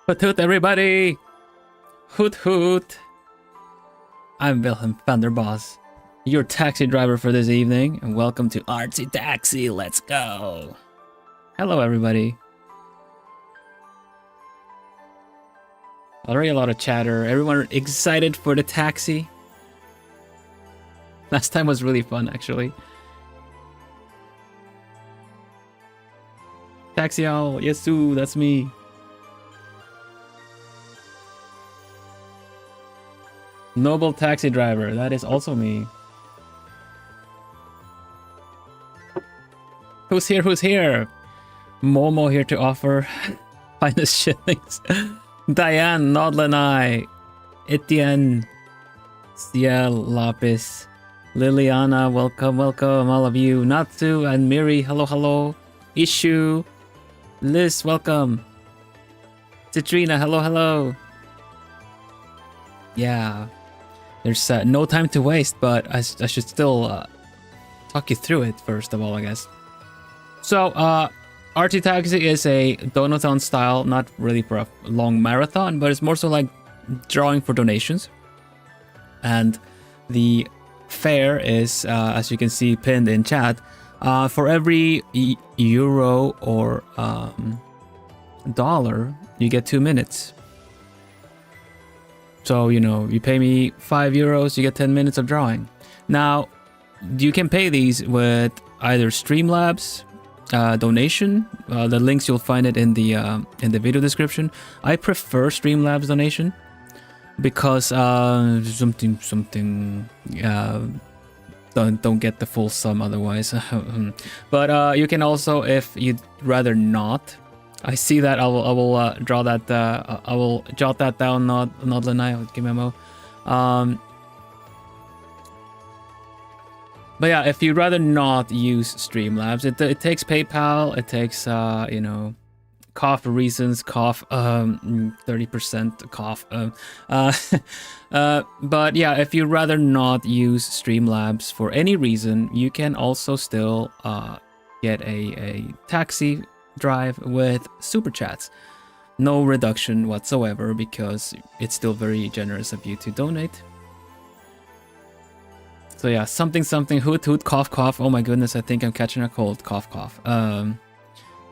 Hoot hoot, everybody! Hoot hoot! I'm Vilhelm Vanderbos, your taxi driver for this evening, and welcome to Artsy Taxi. Let's go! Hello, everybody. Already a lot of chatter. Everyone excited for the taxi? Last time was really fun, actually. Taxi owl, yes, soo, that's me. Noble taxi driver, that is also me. Who's here? Who's here? Momo here to offer finest shillings. Diane, Nodlanai, Etienne, Ciel, Lapis, Liliana, welcome, welcome, all of you. Natsu and Miri, hello, hello. Ishu, Liz, welcome. Citrina, hello, hello. Yeah. There's no time to waste, but I should still talk you through it first of all, I guess. So, RT Taxi is a donathon style, not really for a long marathon, but it's more so like drawing for donations. And the fare is, as you can see pinned in chat, for every euro or dollar, you get 2 minutes. So, you know, you pay me 5 euros, you get 10 minutes of drawing. Now, you can pay these with either Streamlabs donation. The links, you'll find it in the video description. I prefer Streamlabs donation because don't get the full sum otherwise. But you can also, if you'd rather not. I see that. I will draw that. I will jot that down. Nodlanai, give me a mo. But yeah, if you'd rather not use Streamlabs, it takes PayPal. It takes you know, cough reasons, cough 30% cough. But yeah, if you'd rather not use Streamlabs for any reason, you can also still get a taxi drive with super chats. No reduction whatsoever because it's still very generous of you to donate. So yeah, something hoot hoot cough cough. Oh my goodness, I think I'm catching a cold. Cough cough. But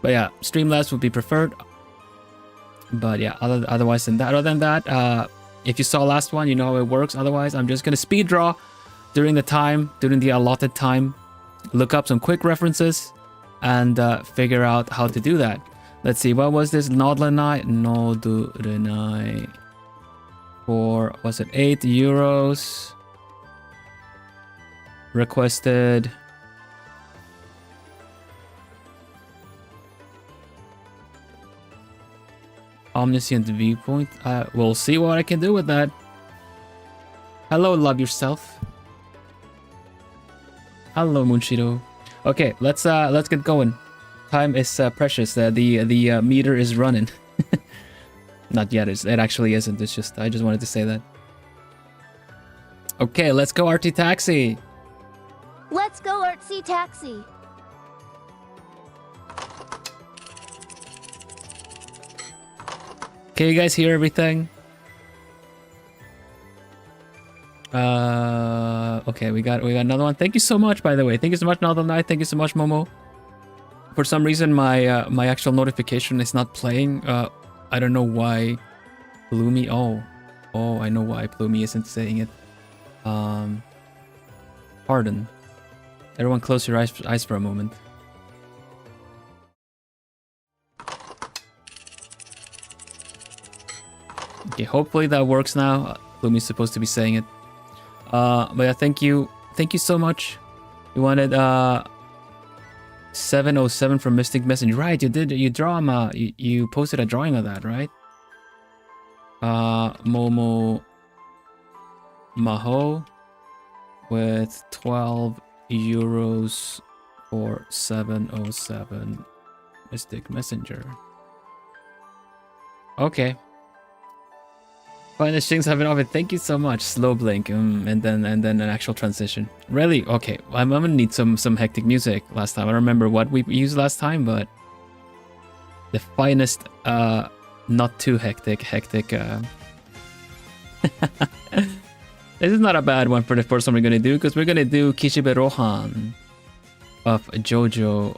yeah, Streamlabs would be preferred. But yeah, other than that, if you saw last one, you know how it works. Otherwise, I'm just gonna speed draw during the allotted time, look up some quick references, and figure out how to do that. Let's see, what was this? Nodlanai for, was it 8 euros? Requested. Omniscient viewpoint. We'll see what I can do with that. Hello, love yourself. Hello, Munshiro. Okay, let's get going. Time is precious. The meter is running. Not yet. It actually isn't. It's just I just wanted to say that. Okay, let's go RT Taxi. Let's go Artsy Taxi. Can you guys hear everything? Okay, we got another one. Thank you so much, by the way. Thank you so much, Northern Night. Thank you so much, Momo. For some reason, my my actual notification is not playing. I don't know why. Bloomy. Oh, I know why Bloomy isn't saying it. Pardon. Everyone, close your eyes for a moment. Okay, hopefully that works now. Bloomy's supposed to be saying it. But yeah, thank you so much. You wanted 707 from Mystic Messenger, right? You draw you posted a drawing of that, right? Momo Maho with 12 euros for 707 Mystic Messenger. Okay. Finest things have been offered. Thank you so much. Slow blink, and then an actual transition. Really? Okay. I'm gonna need some hectic music. Last time I don't remember what we used last time, but the finest not too hectic. This is not a bad one for the first one we're gonna do, because we're gonna do Kishibe Rohan of Jojo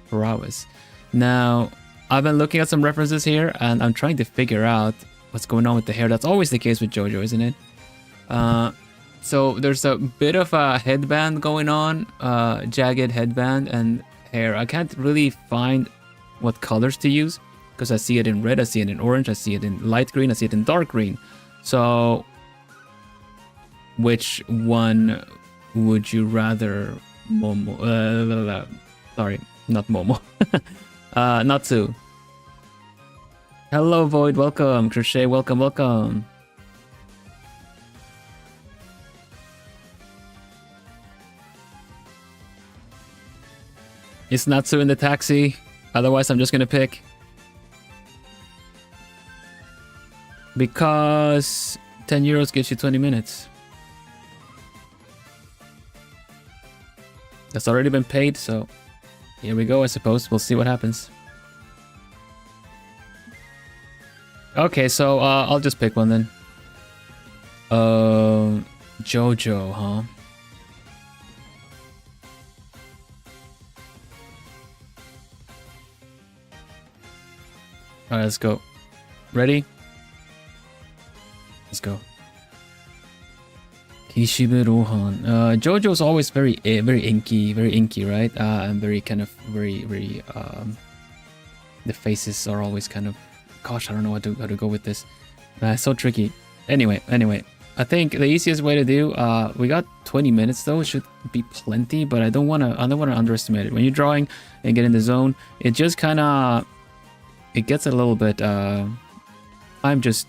Parawas. Now, I've been looking at some references here, and I'm trying to figure out what's going on with the hair. That's always the case with Jojo, isn't it? So there's a bit of a headband going on, jagged headband and hair. I can't really find what colors to use, because I see it in red, I see it in orange, I see it in light green, I see it in dark green. So which one would you rather, Momo? Sorry, not Momo. Natsu. Hello Void, welcome. Crochet, welcome. Is Natsu in the taxi? Otherwise, I'm just gonna pick. Because 10 euros gives you 20 minutes. That's already been paid, so here we go, I suppose. We'll see what happens. Okay, so I'll just pick one then. Jojo, huh? Alright, let's go. Ready? Let's go. Kishibe Rohan. Jojo's always very inky, right? And very kind of very the faces are always kind of, gosh, I don't know how to go with this. It's so tricky. Anyway, I think the easiest way to do, we got 20 minutes though, it should be plenty, but I don't want to underestimate it. When you're drawing and get in the zone, it just kind of, it gets a little bit, time just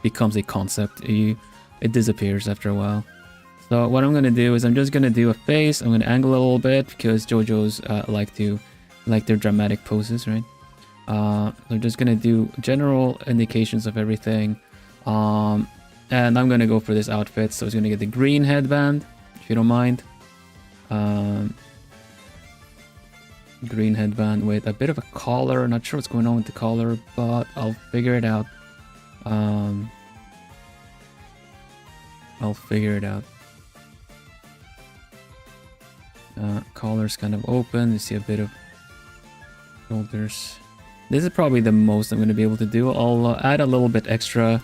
becomes a concept. It disappears after a while. So what I'm gonna do is I'm just gonna do a face. I'm gonna angle a little bit because JoJo's like their dramatic poses, right? I'm just gonna do general indications of everything. And I'm gonna go for this outfit. So it's gonna get the green headband, if you don't mind. Green headband with a bit of a collar. Not sure what's going on with the collar, but I'll figure it out. Collar's kind of open. You see a bit of shoulders. This is probably the most I'm going to be able to do. I'll add a little bit extra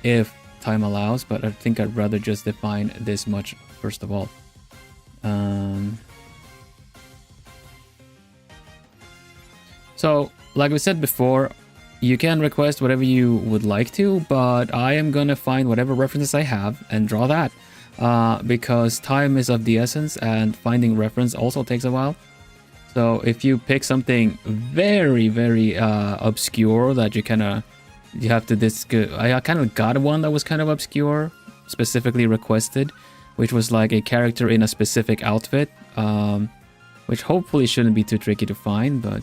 if time allows, but I think I'd rather just define this much first of all. So, like we said before, you can request whatever you would like to, but I am gonna find whatever references I have and draw that. Because time is of the essence and finding reference also takes a while. So if you pick something very, very obscure that you have to I kind of got one that was kind of obscure, specifically requested, which was like a character in a specific outfit, which hopefully shouldn't be too tricky to find, but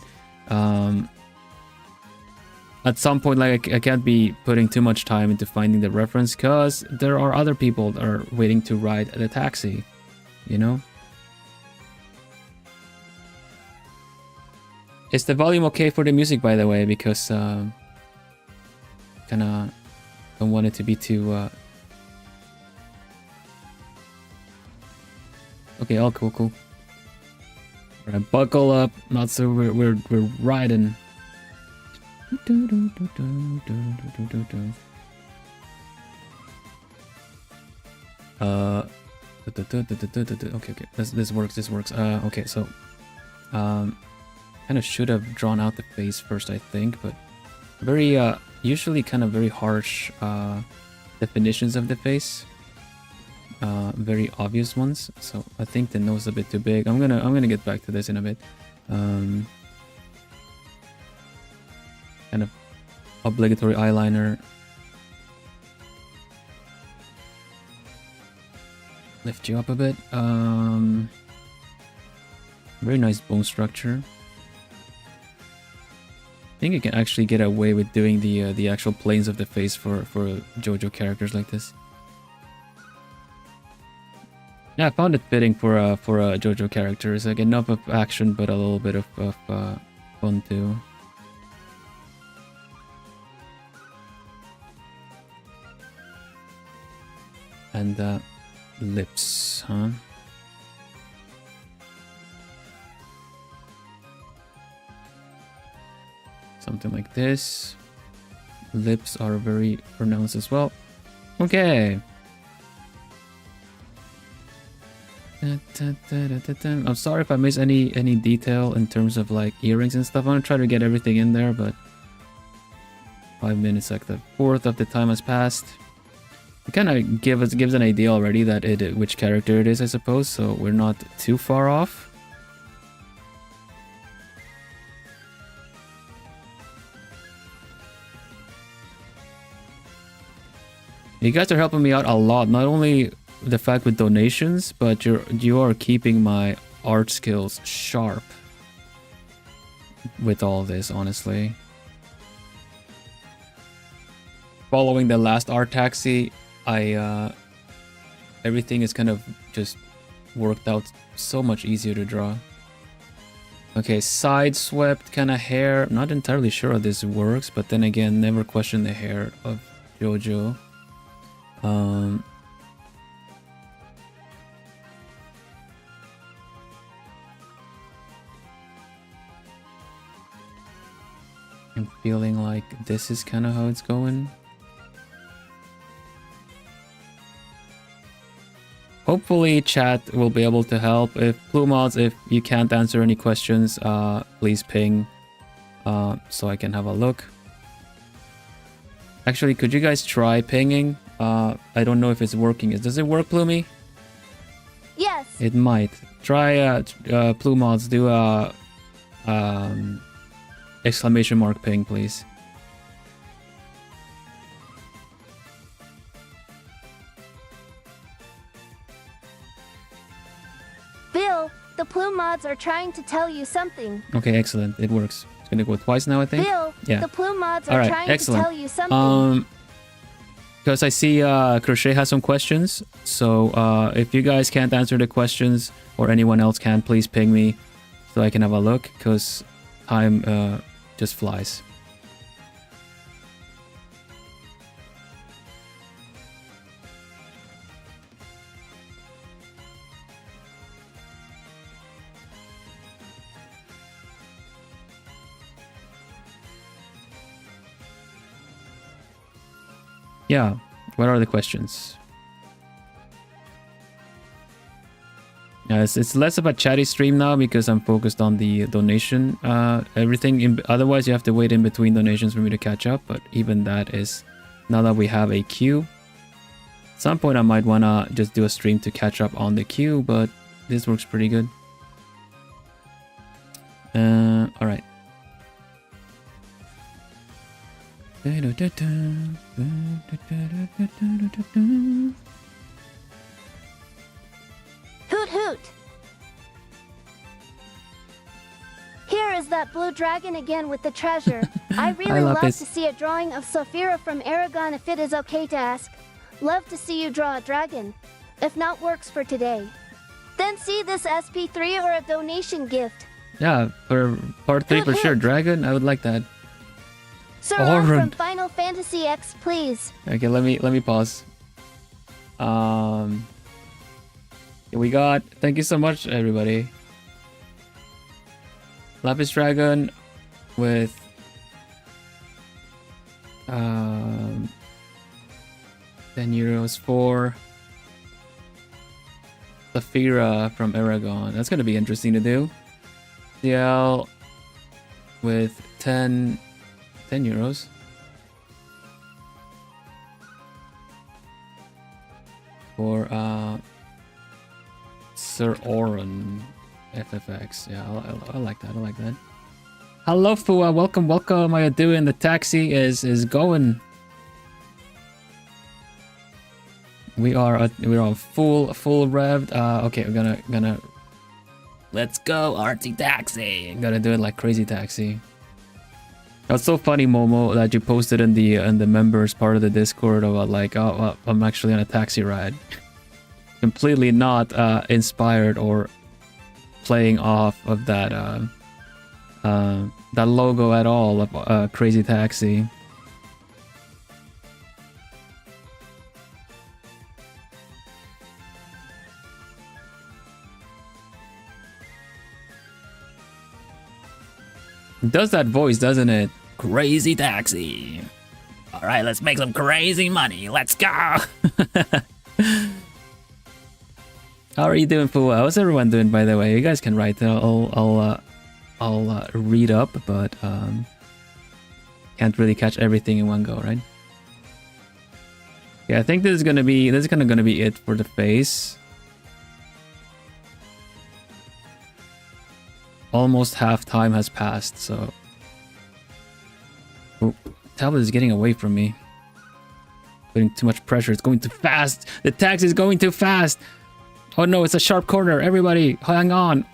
at some point, like, I can't be putting too much time into finding the reference because there are other people that are waiting to ride the taxi, you know? Is the volume okay for the music, by the way? Because kind of don't want it to be too okay, all cool. All right, buckle up. Not so we're riding. Okay, this works. Okay, so kind of should have drawn out the face first, I think, but very usually kind of very harsh definitions of the face, very obvious ones. So I think the nose is a bit too big. I'm gonna get back to this in a bit. Kind of obligatory eyeliner. Lift you up a bit. Very nice bone structure. I think you can actually get away with doing the actual planes of the face for JoJo characters like this. Yeah, I found it fitting for a JoJo character. It's like enough of action, but a little bit of fun too. And lips, huh? Something like this. Lips are very pronounced as well. Okay. I'm sorry if I miss any detail in terms of like earrings and stuff. I'm gonna try to get everything in there, but 5 minutes, like the fourth of the time has passed. It kind of gives an idea already that which character it is, I suppose. So we're not too far off. You guys are helping me out a lot. Not only the fact with donations, but you are keeping my art skills sharp with all this, honestly. Following the last art taxi, everything is kind of just worked out so much easier to draw. Okay, side swept kind of hair. Not entirely sure how this works, but then again, never question the hair of JoJo. I'm feeling like this is kind of how it's going. Hopefully chat will be able to help. If Plumods, if you can't answer any questions, please ping so I can have a look. Actually, could you guys try pinging? I don't know if it's working. Does it work, Plumie? Yes. It might. Try Plumods, do a exclamation mark ping, please. Bill, the Plume mods are trying to tell you something. Okay, excellent. It works. It's gonna go twice now, I think. Bill, yeah. The Plume mods are trying to tell you something. Because I see Crochet has some questions. So if you guys can't answer the questions or anyone else can, please ping me so I can have a look, because time just flies. Yeah, what are the questions? Yeah, it's less of a chatty stream now because I'm focused on the donation everything. Otherwise, you have to wait in between donations for me to catch up. But even that is, now that we have a queue, at some point I might want to just do a stream to catch up on the queue, but this works pretty good. All right. Hoot hoot! Here is that blue dragon again with the treasure. I really love to see a drawing of Saphira from Aragon, if it is okay to ask. Love to see you draw a dragon. If not works for today, then see this SP3 or a donation gift. Yeah, for part 3 for sure. Dragon, I would like that. Sir from Final Fantasy X, please. Okay, let me pause. We got, thank you so much, everybody. Lapis Dragon with 10 euros for Saphira from Aragon. That's gonna be interesting to do. CL with 10 euros. For Sir Oren FFX. Yeah, I like that. I like that. Hello, Fua. Welcome. How are you doing? The taxi is going. We are on full revved. Okay, we're gonna let's go, RT Taxi. I'm gonna do it like Crazy Taxi. That's so funny, Momo, that you posted in the members part of the Discord about like, oh, I'm actually on a taxi ride. completely not inspired or playing off of that that logo at all of Crazy Taxi. It does that voice, doesn't it? Crazy Taxi. All right, let's make some crazy money. Let's go. How are you doing, Fua? How's everyone doing, by the way? You guys can write. I'll read up, but can't really catch everything in one go, right? Yeah, I think this is gonna be it for the face. Almost half time has passed, so. Oh, tablet is getting away from me. Putting too much pressure. It's going too fast. The taxi is going too fast. Oh no, it's a sharp corner. Everybody, hang on.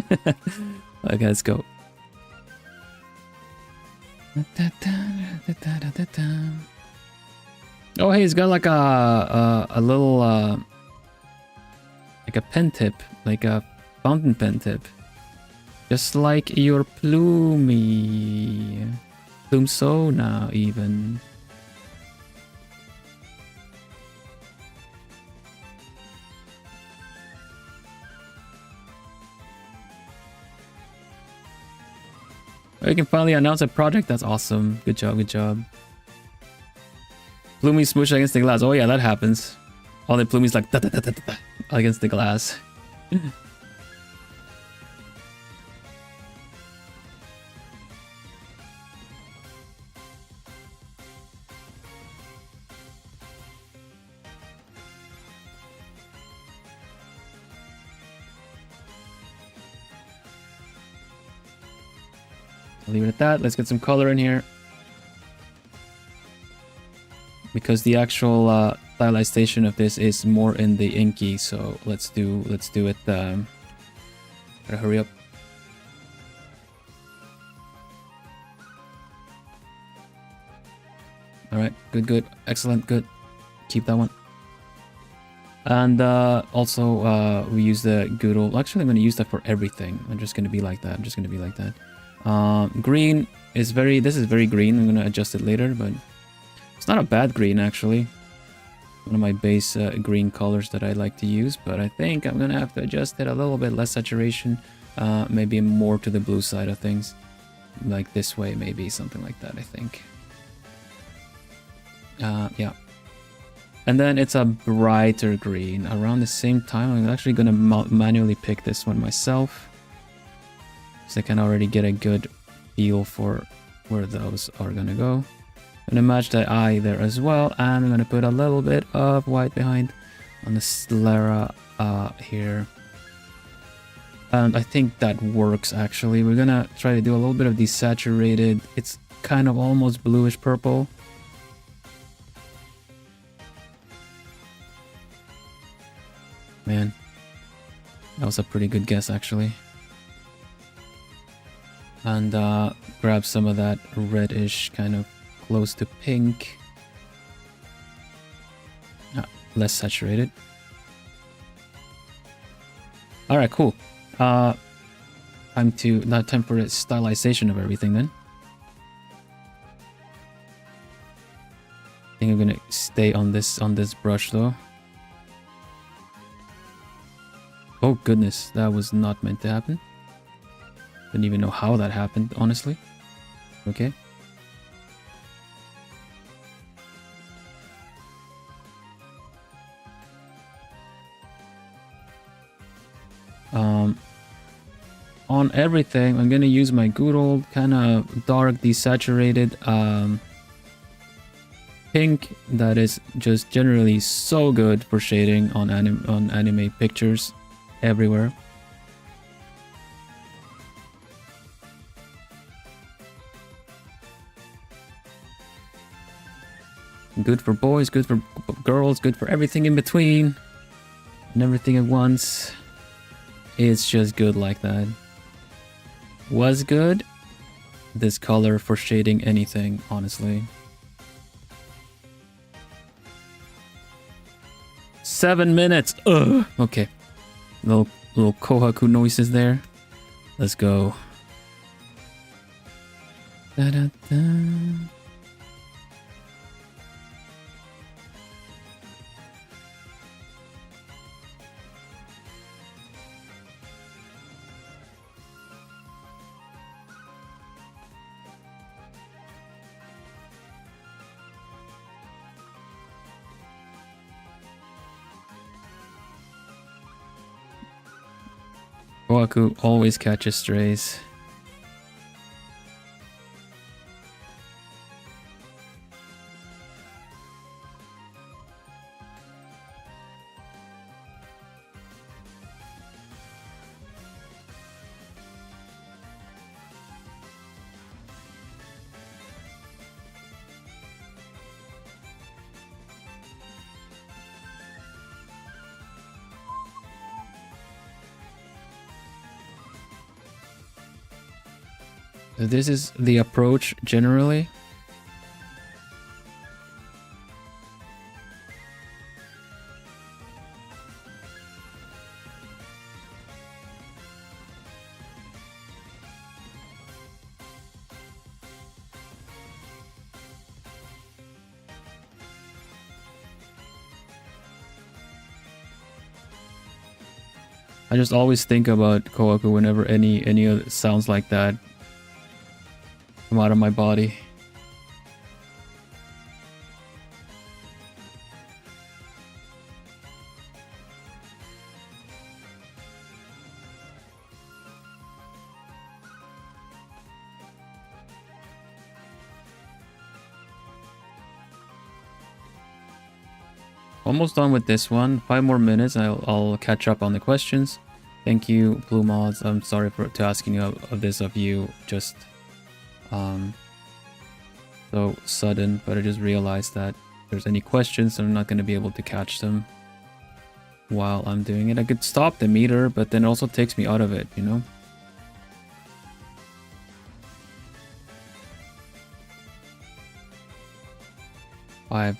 Okay, let's go. Oh, hey, it's got like a little like a pen tip, like a fountain pen tip, just like your Plumie, Plumsona even. We can finally announce a project. That's awesome. Good job, good job. Plumie smoosh against the glass. Oh yeah, that happens. All the Plumie's like da, da, da, da, da, against the glass. I'll leave it at that. Let's get some color in here. Because the actual stylization of this is more in the inky, so let's do it. Gotta hurry up. All right, good, excellent, good. Keep that one. And also we use the good old. Actually, I'm gonna use that for everything. I'm just gonna be like that. Green is very. This is very green. I'm gonna adjust it later, but. It's not a bad green, actually. One of my base green colors that I like to use, but I think I'm gonna have to adjust it a little bit, less saturation, maybe more to the blue side of things. Like this way, maybe, something like that, I think. Yeah. And then it's a brighter green. Around the same time, I'm actually gonna manually pick this one myself. So I can already get a good feel for where those are gonna go. I'm gonna match the eye there as well, and I'm gonna put a little bit of white behind on the sclera here. And I think that works actually. We're gonna try to do a little bit of desaturated. It's kind of almost bluish purple. Man, that was a pretty good guess actually. And grab some of that reddish kind of close to pink. Less saturated. Alright, cool. Time for the stylization of everything then. I think I'm gonna stay on this brush though. Oh goodness, that was not meant to happen. Didn't even know how that happened, honestly. Okay. On everything, I'm gonna use my good old kind of dark desaturated pink that is just generally so good for shading on anime pictures everywhere. Good for boys, good for girls, good for everything in between and everything at once. It's just good like that. Was good. This color for shading anything, honestly. 7 minutes. Ugh. Okay. Little Kohaku noises there. Let's go. Da, da, da. Kohaku always catches strays. So this is the approach generally. I just always think about Kohaku whenever any other sounds like that come out of my body. Almost done with this one. 5 more minutes and I'll catch up on the questions. Thank you, Blue Mods. I'm sorry to asking of this of you. Just so sudden, but I just realized that if there's any questions, I'm not going to be able to catch them while I'm doing it. I could stop the meter, but then it also takes me out of it, you know? Five.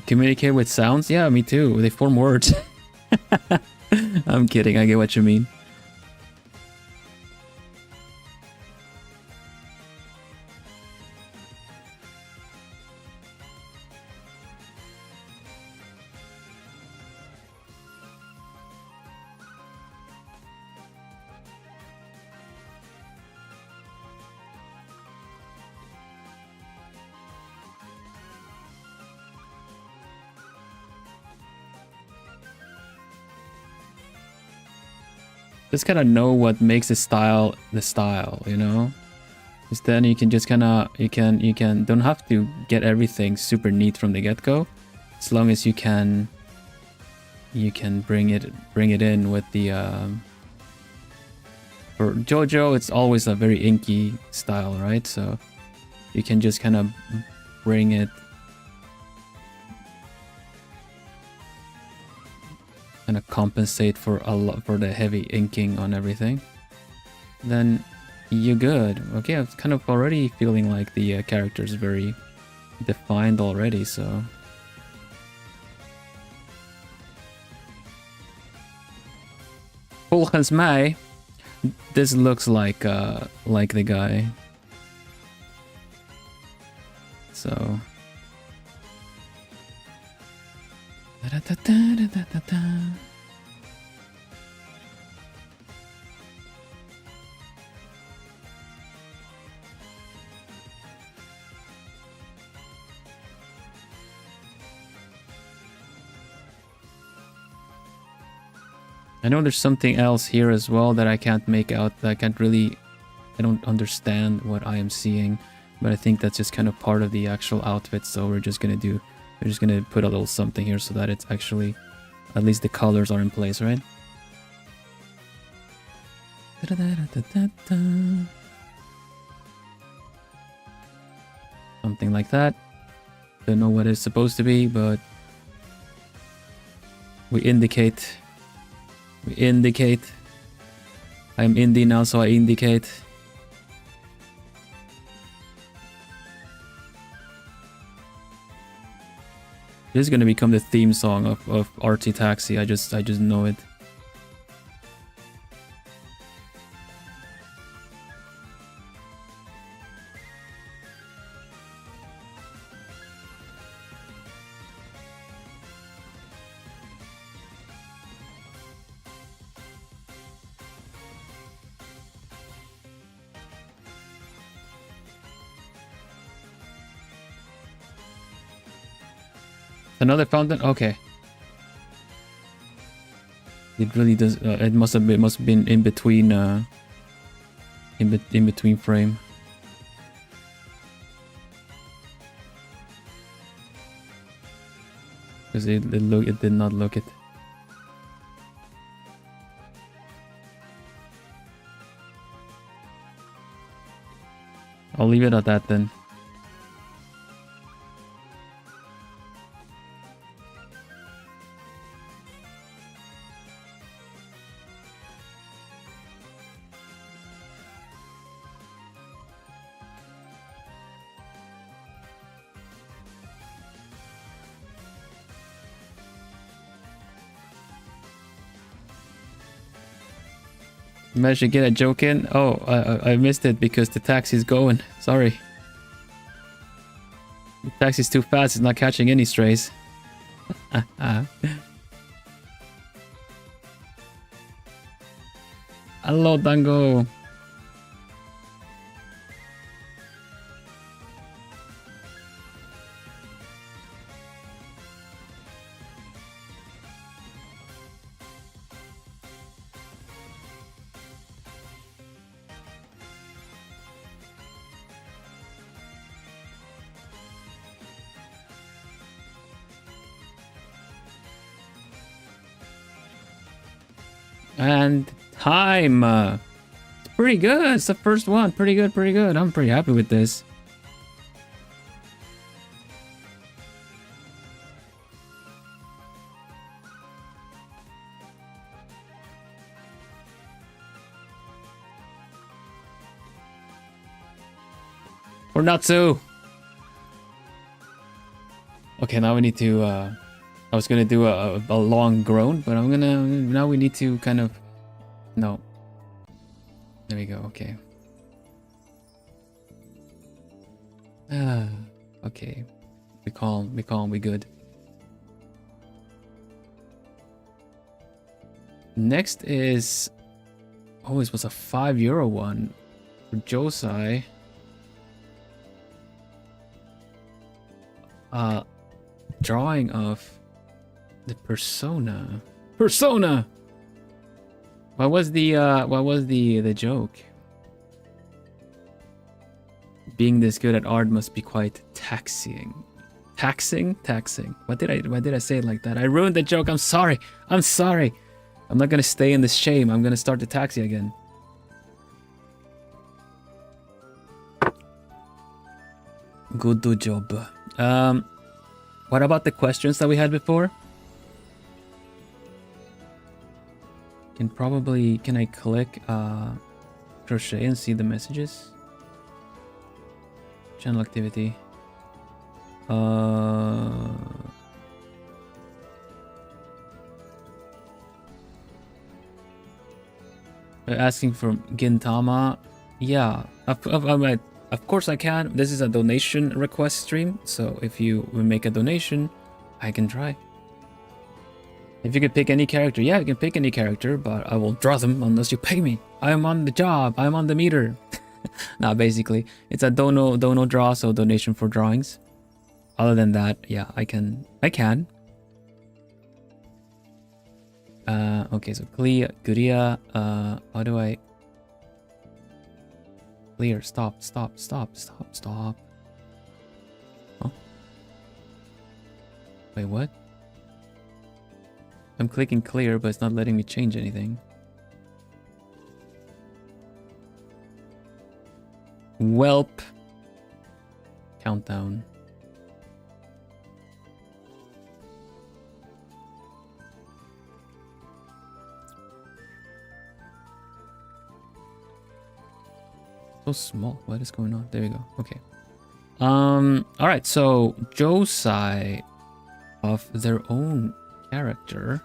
Communicate with sounds? Yeah, me too. They form words. I'm kidding. I get what you mean. Just kind of know what makes the style, you know? Because then you can just kind of, you can, don't have to get everything super neat from the get-go. As long as you can bring it in with the, for JoJo, it's always a very inky style, right? So you can just kind of bring it, kind of compensate for the heavy inking on everything, then you're good. Okay, I'm kind of already feeling like the character is very defined already, so volgens mij, this looks like the guy, so I know there's something else here as well that I can't make out. I don't understand what I am seeing, but I think that's just kind of part of the actual outfit, so we're just gonna do We're just gonna put a little something here so that it's actually, at least the colors are in place, right? Something like that. Don't know what it's supposed to be, but we indicate. We indicate. I'm indie now, so I indicate. This is gonna become the theme song of RT Taxi. I just know it. Another fountain? Okay. It really does. It must have been in between. In between frame. Because it did not look it. I'll leave it at that then. Managed to get a joke in. Oh, I missed it because the taxi's going. Sorry. The taxi's too fast. It's not catching any strays. Hello, Dango. And time. It's pretty good. It's the first one. Pretty good, pretty good. I'm pretty happy with this. Or not so. Okay, now we need to I was gonna do a long groan, but now we need to kind of, no. There we go, okay. Okay. Be calm, we good. Next is, oh, this was a €5 one for Josai. Drawing of the persona. What was the joke? Being this good at art must be quite taxing. Taxing. Why did I say it like that? I ruined the joke. I'm sorry. I'm not gonna stay in this shame. I'm gonna start the taxi again. Good job. What about the questions that we had before? Can I click crochet and see the messages? Channel activity. Asking for Gintama. Yeah, of course I can. This is a donation request stream, so if you make a donation, I can try. If you could pick any character, yeah, you can pick any character, but I will draw them unless you pay me. I'm on the job. I'm on the meter. Nah, basically, it's a DonoDraw, so donation for drawings. Other than that, yeah, I can. Okay, so clear, Guria. How do I clear? Stop. Oh. Wait, what? I'm clicking clear, but it's not letting me change anything. Welp. Countdown. So small. What is going on? There you go. Okay. All right. So Josai of their own character.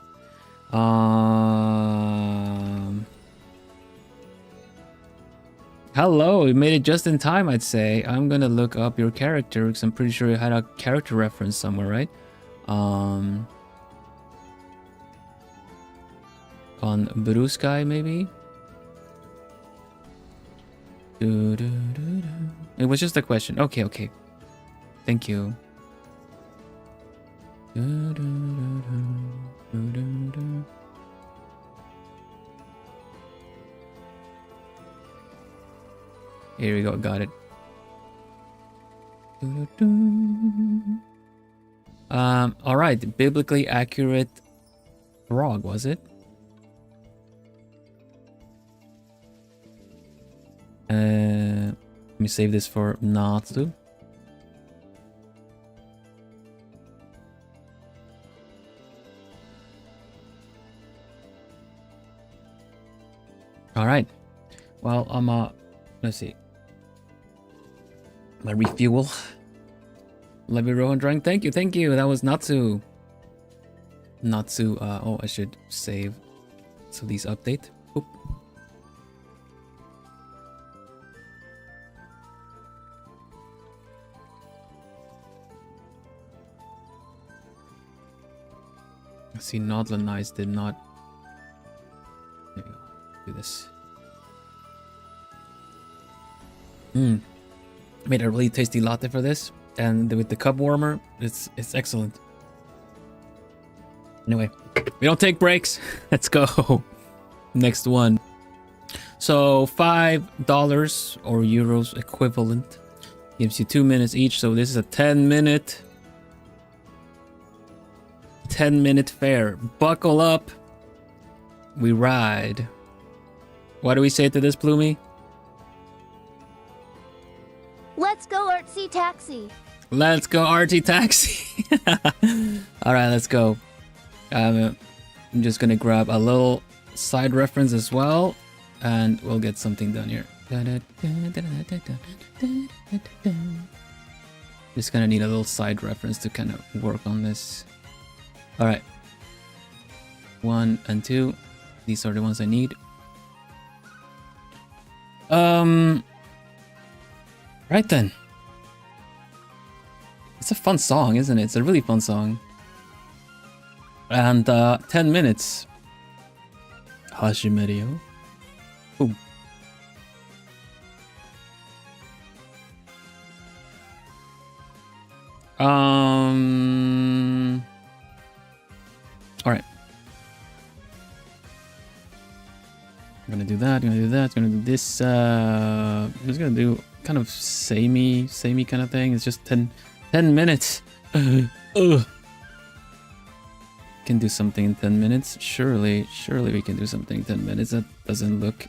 Hello, you made it just in time, I'd say. I'm gonna look up your character because I'm pretty sure you had a character reference somewhere, right? On Blue Sky, maybe? It was just a question. Okay, okay. Thank you. Here we go, got it. All right, biblically accurate frog, was it? Let me save this for Natsu. All right. Well, let's see. My refuel. Levy Rohan drawing. Thank you, thank you. That was Natsu. Natsu. Oh, I should save. So these update. Oop. I see Nodland Eyes did not. There you go. Do this. Made a really tasty latte for this, and with the cup warmer, it's excellent. Anyway, we don't take breaks. Let's go. Next one. So $5 or euros equivalent gives you 2 minutes each. So this is a 10-minute fare. Buckle up. We ride. What do we say to this, Plumie? Let's go artsy taxi. Let's go artsy taxi. All right, let's go. I'm just gonna grab a little side reference as well, and we'll get something done here. Just gonna need a little side reference to kind of work on this. All right, 1 and 2. These are the ones I need. Right then. It's a fun song, isn't it? It's a really fun song. And 10 minutes. Hashimerio. Ooh. Alright. I'm gonna do that, I'm gonna do that, I'm gonna do this. I'm just gonna do kind of samey kind of thing. It's just 10 minutes. Can do something in 10 minutes. Surely we can do something in 10 minutes that doesn't look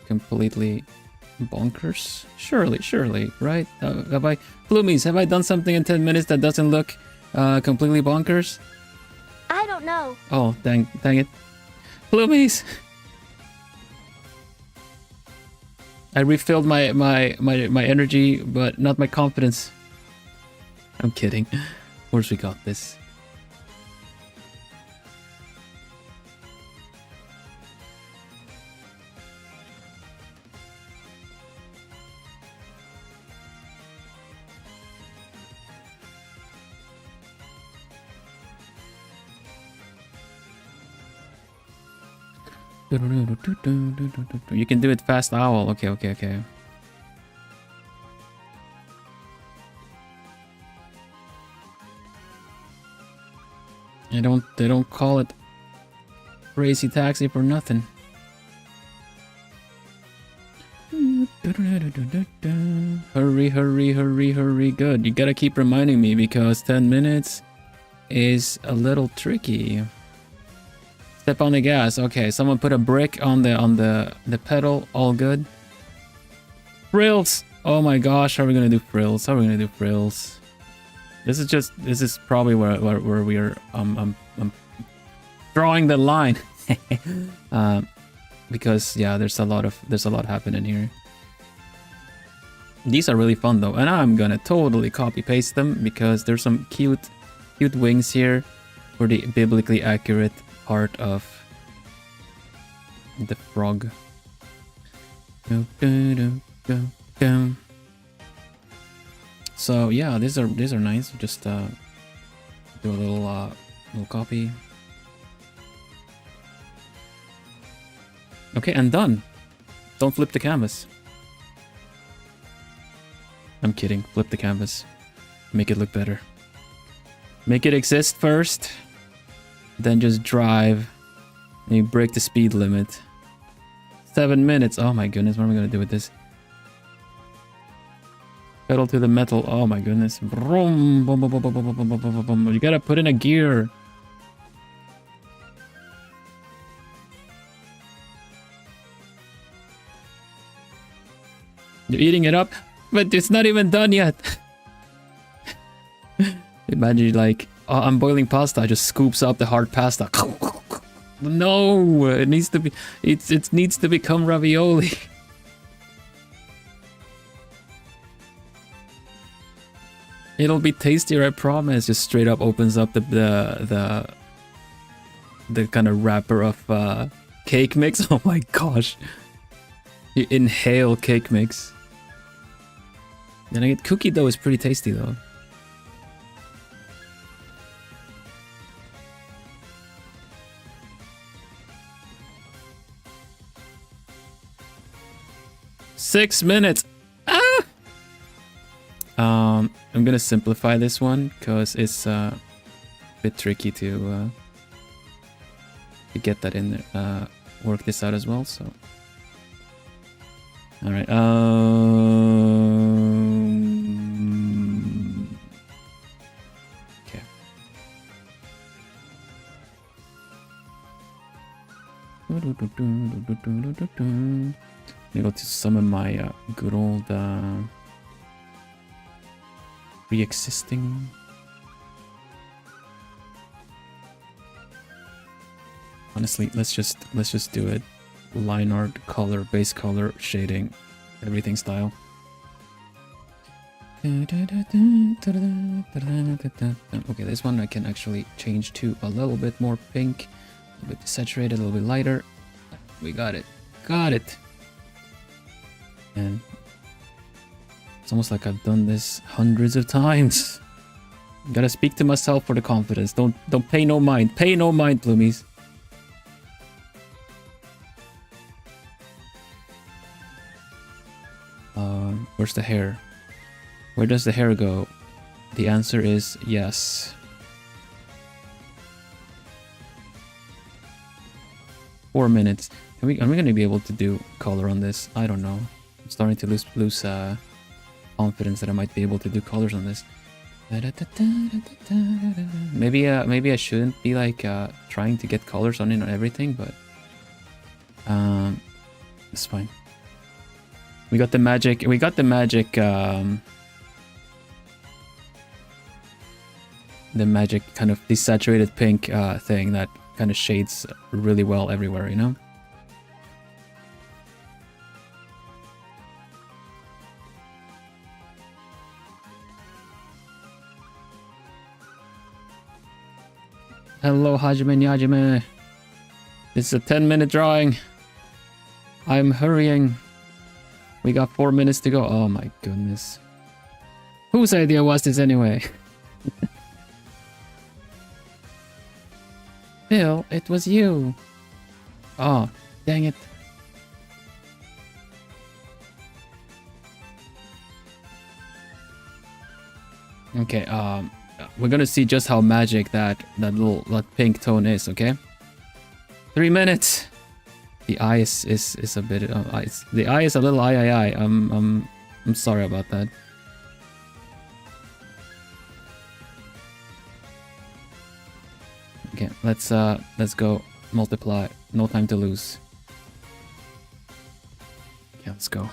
completely bonkers. Surely, right? Have I done something in 10 minutes that doesn't look completely bonkers? I don't know. Oh, dang it. Plumies! I refilled my energy, but not my confidence. I'm kidding. Of course we got this. You can do it fast, owl. Okay. They don't call it crazy taxi for nothing. Hurry. Good. You gotta keep reminding me because 10 minutes. is a little tricky. Step on the gas. Okay, someone put a brick on the pedal. All good. Frills. Oh my gosh, how are we gonna do frills? How are we gonna do frills? This is probably where we are drawing the line. Because yeah, there's a lot happening here. These are really fun though, and I'm gonna totally copy paste them because there's some cute wings here for the biblically accurate part of the frog. So yeah, these are nice. Just do a little copy. Okay, and done. Don't flip the canvas. I'm kidding. Flip the canvas. Make it look better. Make it exist first. Then just drive. And you break the speed limit. 7 minutes. Oh my goodness, what am I gonna do with this? Pedal to the metal. Oh my goodness. Vroom, boom, boom, boom, boom, boom, boom, boom, boom, boom. You gotta put in a gear. You're eating it up, but it's not even done yet. Imagine like, oh, I'm boiling pasta. I just scoops up the hard pasta. No, it needs to be. It needs to become ravioli. It'll be tastier, I promise. Just straight up opens up the kind of wrapper of cake mix. Oh my gosh! You inhale cake mix. Then I get cookie dough is pretty tasty though. Six minutes. Ah! I'm gonna simplify this one because it's a bit tricky to get that in there. Work this out as well. So, all right. Okay. I go to some of my good old pre-existing. Honestly, let's just do it. Line art, color, base color, shading, everything style. Okay, this one I can actually change to a little bit more pink, a little bit saturated, a little bit lighter. We got it. Got it. And it's almost like I've done this hundreds of times. Gotta speak to myself for the confidence. Don't pay no mind. Pay no mind, Bloomies. Where's the hair? Where does the hair go? The answer is yes. 4 minutes. Are we gonna be able to do color on this? I don't know. I'm starting to lose confidence that I might be able to do colors on this. Maybe I shouldn't be like trying to get colors on it on everything, but it's fine. We got the magic. The magic kind of desaturated pink thing that kind of shades really well everywhere, you know? Hello, Hajime Nyajime. This is a 10-minute drawing. I'm hurrying. We got 4 minutes to go. Oh my goodness. Whose idea was this anyway? Phil, it was you. Oh, dang it. Okay, we're gonna see just how magic that pink tone is, okay? 3 minutes. The eye is a bit. The eye is a little eye. I'm sorry about that. let's go multiply. No time to lose. Yeah, let's go.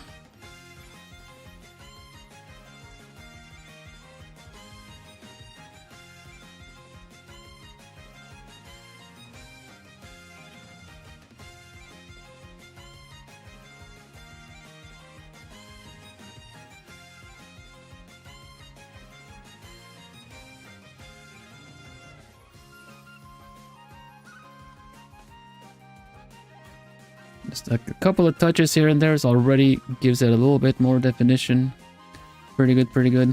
Just a couple of touches here and there already gives it a little bit more definition. Pretty good, pretty good.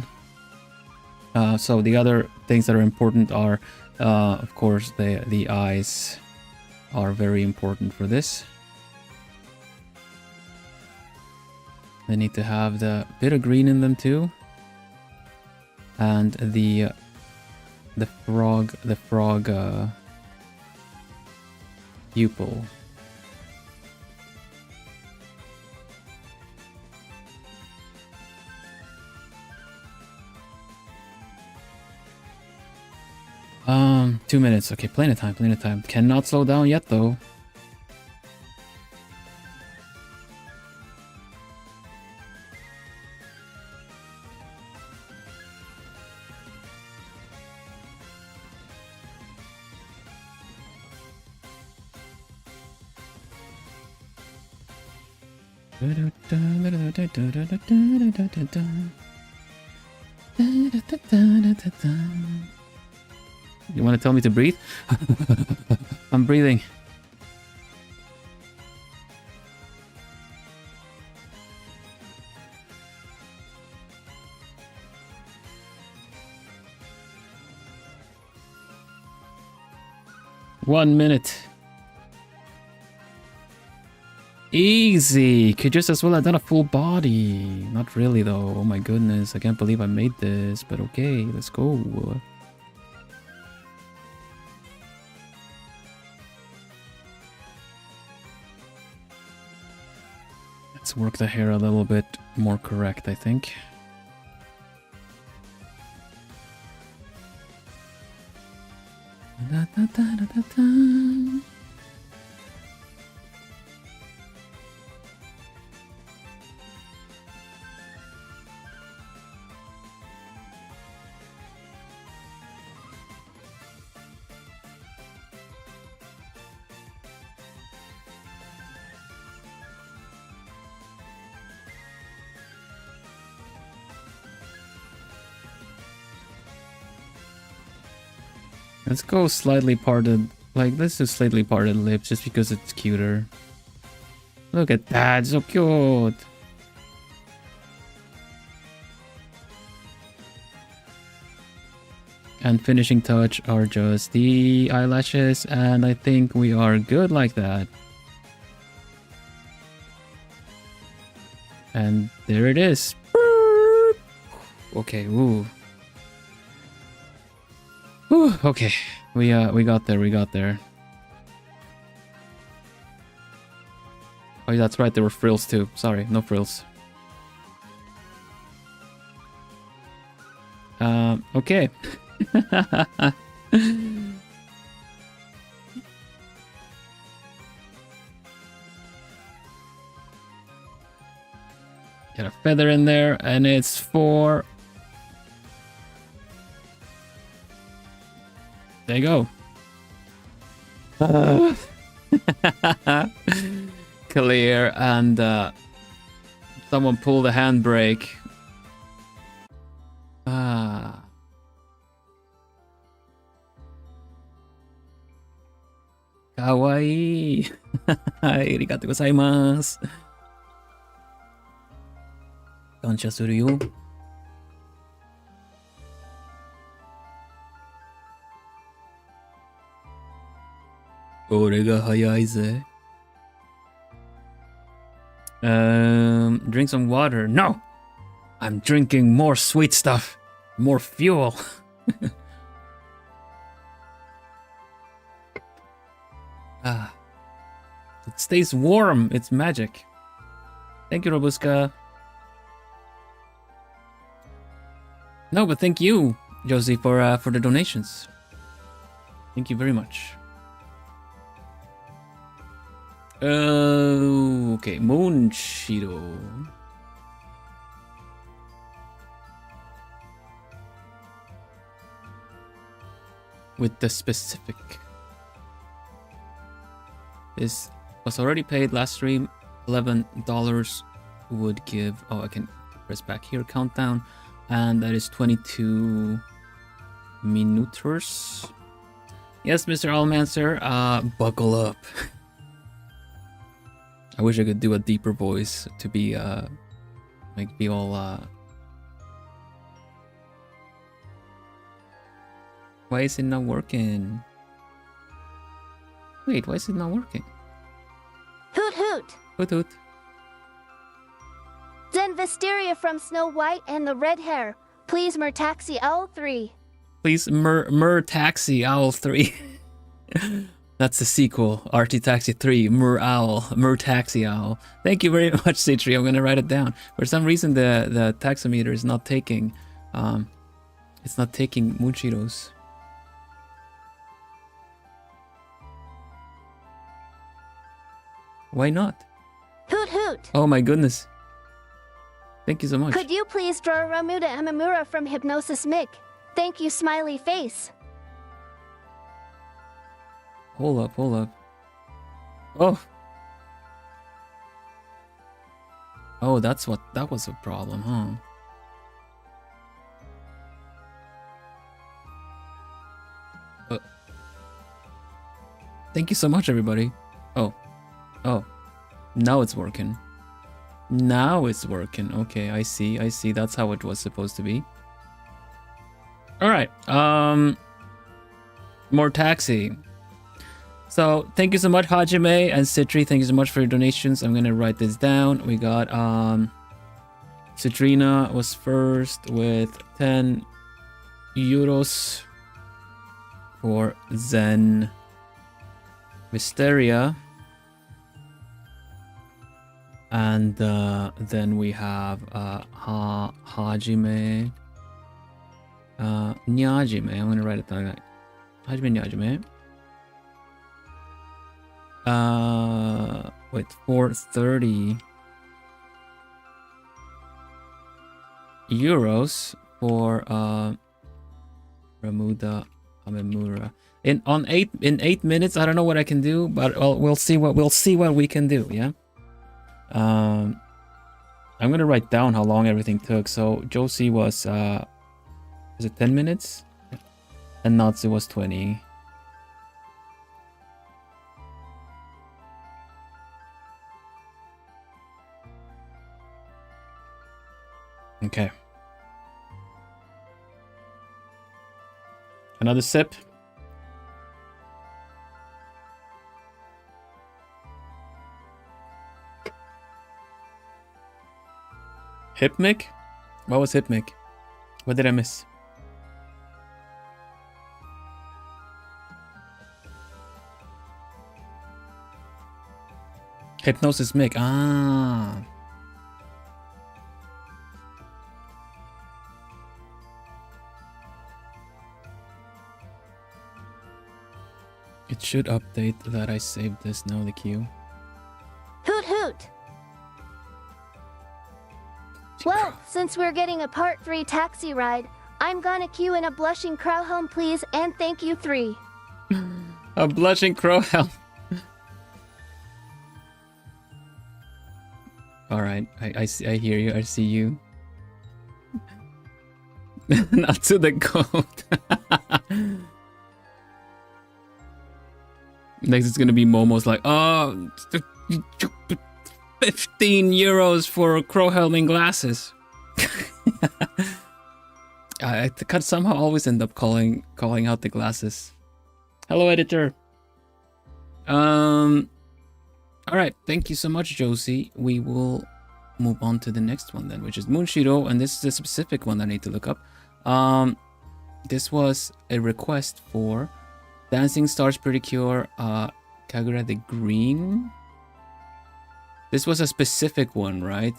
So the other things that are important are, of course, the eyes are very important for this. They need to have the bit of green in them too, and the frog pupil. 2 minutes. Okay, plenty of time, plenty of time. Cannot slow down yet, though. You want to tell me to breathe? I'm breathing. One minute. Easy. Could just as well have done a full body. Not really though. Oh my goodness. I can't believe I made this. But okay, let's go. Let's work the hair a little bit more correct, I think. Da, da, da, da, da, da. Let's go slightly parted, like let's do slightly parted lips just because it's cuter. Look at that, so cute. And finishing touch are just the eyelashes, and I think we are good like that. And there it is. Okay, ooh. Whew, okay, we got there, we got there. Oh, that's right, there were frills too. Sorry, no frills. Okay. Get a feather in there, and it's for... There you go. Clear, and someone pull the handbrake. Ah. Kawaii. Arigatou gozaimasu. Kansha suru yo. Drink some water. No! I'm drinking more sweet stuff. More fuel. Ah. It stays warm. It's magic. Thank you, Robuska. No, but thank you, Josie, for the donations. Thank you very much. Okay, Moonshiro. With the specific. This was already paid last stream. $11 would give. Oh, I can press back here. Countdown, and that is 22 minuters. Yes, Mr. Almancer. Buckle up. I wish I could do a deeper voice to be like be all Why is it not working? Wait, why is it not working? Hoot hoot! Hoot hoot. Zen Visteria from Snow White and the Red Hair. Please Taxi Owl 3. Please Taxi Owl 3. That's the sequel. RT Taxi 3, Taxi Owl. Thank you very much, Citri. I'm gonna write it down. For some reason the taxometer is not taking it's not taking Munchiros. Why not? Hoot hoot! Oh my goodness. Thank you so much. Could you please draw Ramuda Amamura from Hypnosis Mick? Thank you, smiley face. Hold up. Oh. Oh, that was a problem, huh? Thank you so much, everybody. Oh, now it's working. Okay, I see. That's how it was supposed to be. All right. More taxi. So thank you so much, Hajime and Citri. Thank you so much for your donations. I'm gonna write this down. We got Citrina was first with 10 euros for Zen Mysteria. And then we have Hajime Nyajime. I'm gonna write it down. Hajime Nyajime. With 430 euros for Ramuda Amemura. In 8 minutes, I don't know what I can do, but we'll see what we can do. Yeah. I'm gonna write down how long everything took. So Josie was it 10 minutes? And Natsu was 20. Okay. Another sip. Hypmic? What was Hypmic? What did I miss? Hypnosis Mic. Ah. It should update that I saved this now, the queue. Hoot hoot! Well, since we're getting a part 3 taxi ride, I'm gonna queue in a blushing crow helm, please, and thank you 3. A blushing crow helm. All right, I hear you. I see you. Not to the goat. Next, it's gonna be Momo's like, oh, 15 euros for crow helming glasses. I could somehow always end up calling out the glasses. Hello, editor. All right, thank you so much, Josie. We will move on to the next one then, which is Moonshiro, and this is a specific one I need to look up. This was a request for Dancing Stars Pedicure, Kagura the Green. This was a specific one, right?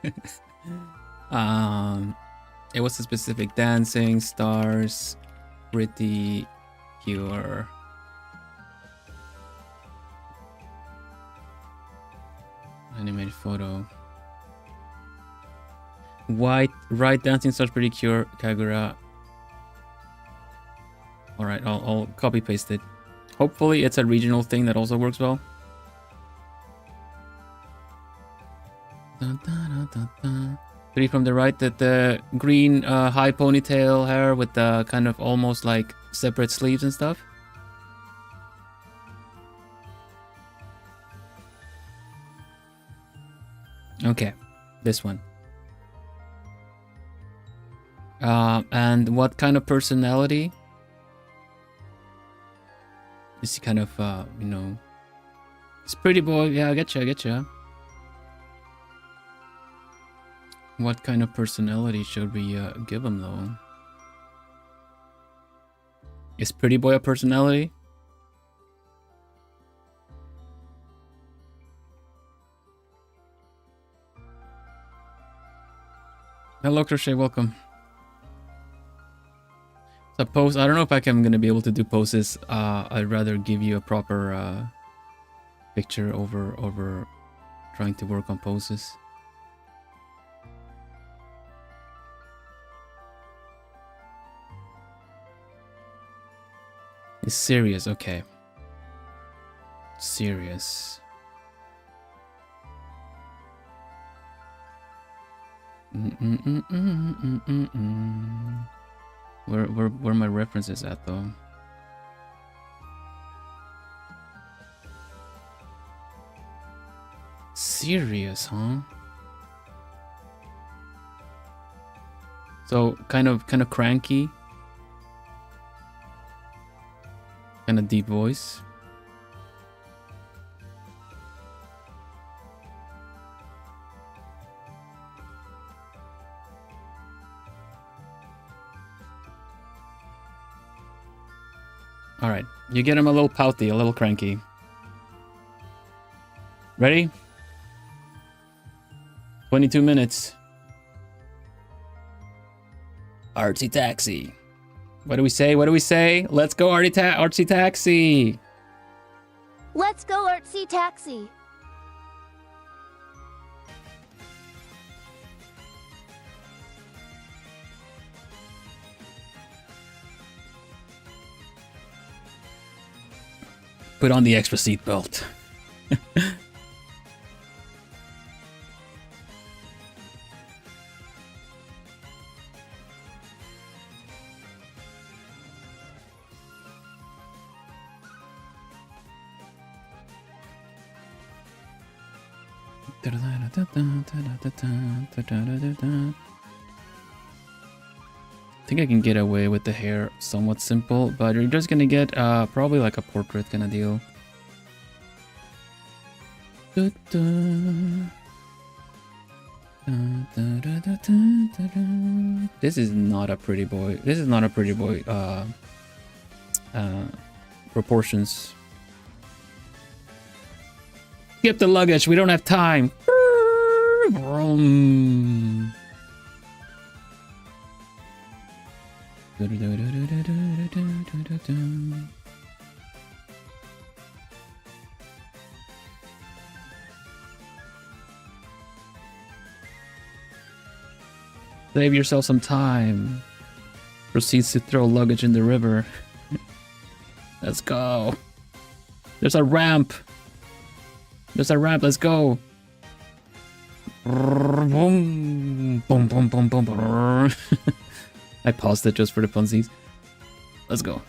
It was a specific dancing, stars, pretty, pure. Animated photo. White, right, dancing stars, pretty, cure, Kagura. Alright, I'll copy paste it. Hopefully it's a regional thing that also works well. Three from the right, the green high ponytail hair with the kind of almost like separate sleeves and stuff. Okay, this one. And what kind of personality? Is he kind of, you know... It's pretty boy, yeah, I getcha. What kind of personality should we give him, though? Is pretty boy a personality? Hello, Crochet, welcome. Suppose, I don't know if I'm gonna be able to do poses. I'd rather give you a proper picture over trying to work on poses. It's serious, okay. Serious. Where my references at though? Serious, huh? So kind of cranky. Kind of deep voice. All right, you get him a little pouty, a little cranky. Ready? 22 minutes. Artsy taxi. What do we say? What do we say? Let's go, Artsy taxi. Let's go, Artsy taxi. Put on the extra seatbelt. I think I can get away with the hair somewhat simple, but you're just gonna get probably like a portrait kind of deal. This is not a pretty boy. This is not a pretty boy proportions. Skip the luggage, we don't have time. Save yourself some time. Proceeds to throw luggage in the river. Let's go. There's a ramp. There's a ramp, let's go. Boom, boom, boom, boom, boom. I paused it just for the funsies. Let's go.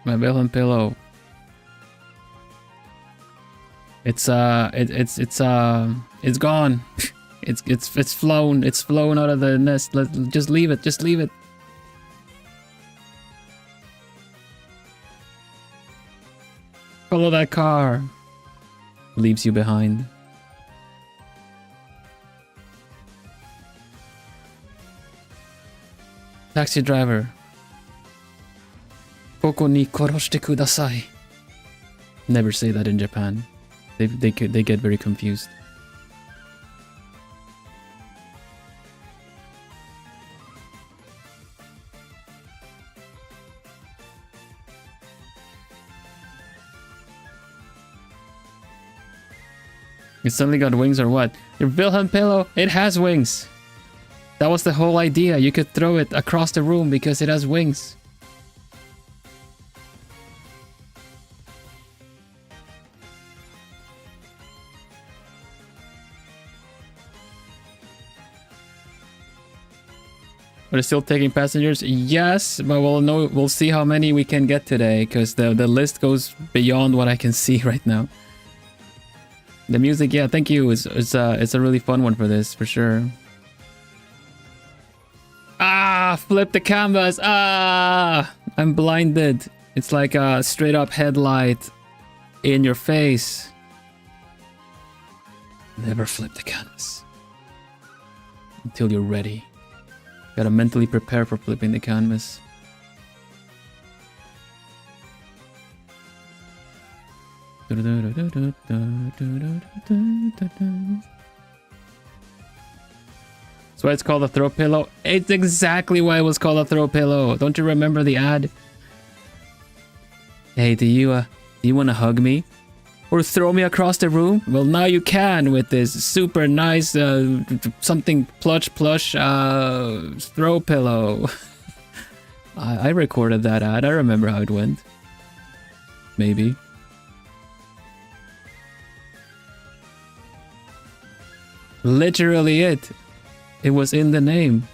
My Vilhelm pillow. It's gone. It's flown. It's flown out of the nest. Just leave it. Just leave it. Follow that car. Leaves you behind. Taxi driver. Koko ni koroshite kudasai. Never say that in Japan. They get very confused. It suddenly got wings or what? Your Vilhelm pillow, it has wings. That was the whole idea. You could throw it across the room because it has wings. But it's still taking passengers? Yes, but we'll see how many we can get today, because the list goes beyond what I can see right now. The music, yeah, thank you. It's a really fun one for this, for sure. Ah, flip the canvas. Ah, I'm blinded. It's like a straight up headlight in your face. Never flip the canvas until you're ready. Gotta mentally prepare for flipping the canvas. So it's called a throw pillow. It's exactly why it was called a throw pillow. Don't you remember the ad? Hey, do you want to hug me? Or throw me across the room? Well, now you can with this super nice something plush throw pillow. I recorded that ad. I remember how it went. Maybe. Literally it. It was in the name.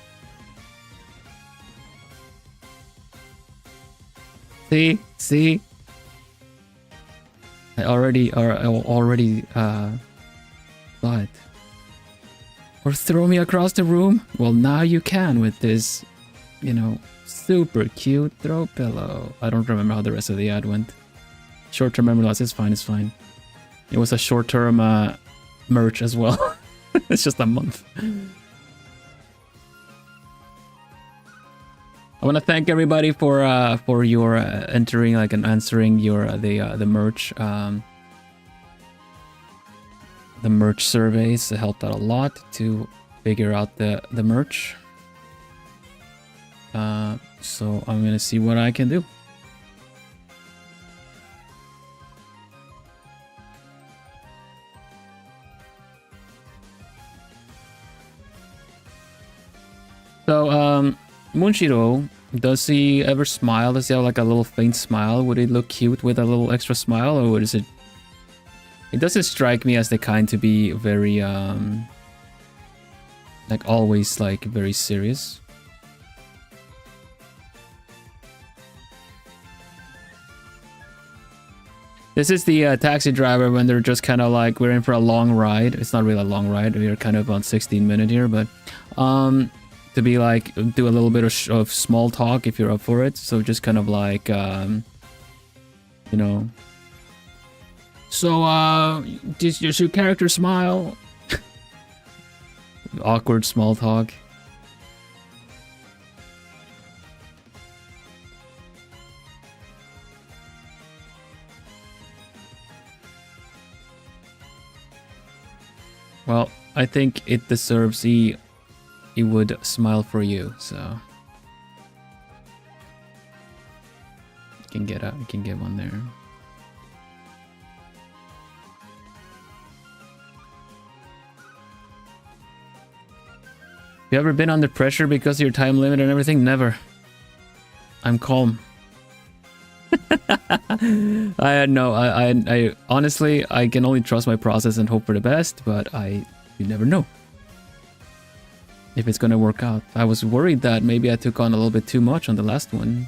See? I already saw it. Or throw me across the room? Well, now you can with this, you know, super cute throw pillow. I don't remember how the rest of the ad went. Short-term memory loss is fine, it's fine. It was a short-term merch as well. It's just a month. I want to thank everybody for your entering, like, and answering your the merch surveys. It helped out a lot to figure out the merch. So I'm gonna see what I can do. So Munshiro, does he ever smile? Does he have like a little faint smile? Would it look cute with a little extra smile, or is it? It doesn't strike me as the kind to be very like always like very serious. This is the taxi driver when they're just kind of like, we're in for a long ride. It's not really a long ride. We're kind of on 16-minute here, but to be like, do a little bit of small talk if you're up for it. So just kind of like, you know. So, does your character smile? Awkward small talk. Well, I think it deserves he would smile for you, so you can get one there. You ever been under pressure because of your time limit and everything? Never. I'm calm. I honestly, I can only trust my process and hope for the best, but you never know if it's gonna work out. I was worried that maybe I took on a little bit too much on the last one,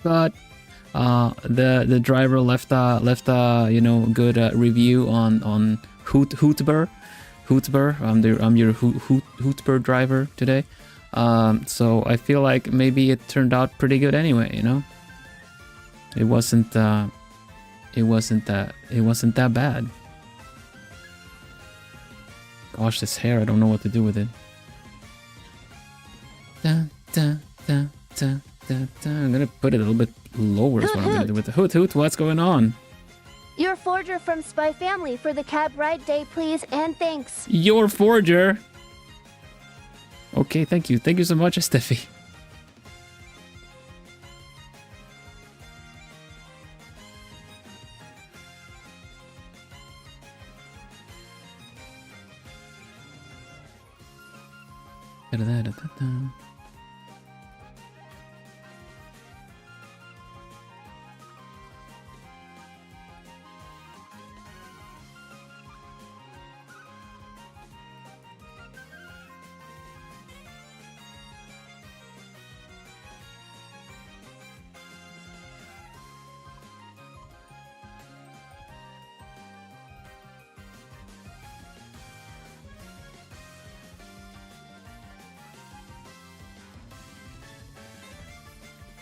but the driver left a you know, good review on Hootber. I'm your Hootber driver today. So I feel like maybe it turned out pretty good anyway, you know. It wasn't that bad. Gosh, this hair, I don't know what to do with it. Dun, dun, I'm gonna put it a little bit lower is what I'm gonna do with the hoot hoot. What's going on? Your forger from Spy Family for the cab ride day, please, and thanks. Your forger. Okay, thank you. Thank you so much, Steffi.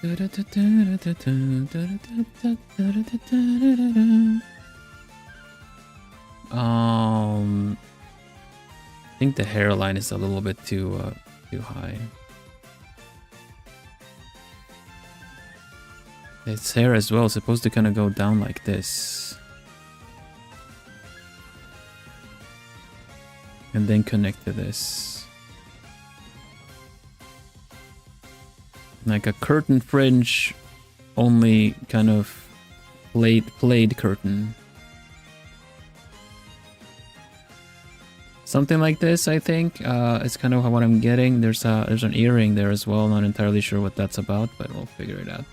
I think the hairline is a little bit too high. Its hair as well is supposed to kind of go down like this. And then connect to this. Like a curtain fringe, only kind of played curtain. Something like this, I think. It's kind of what I'm getting. There's an earring there as well. Not entirely sure what that's about, but we'll figure it out.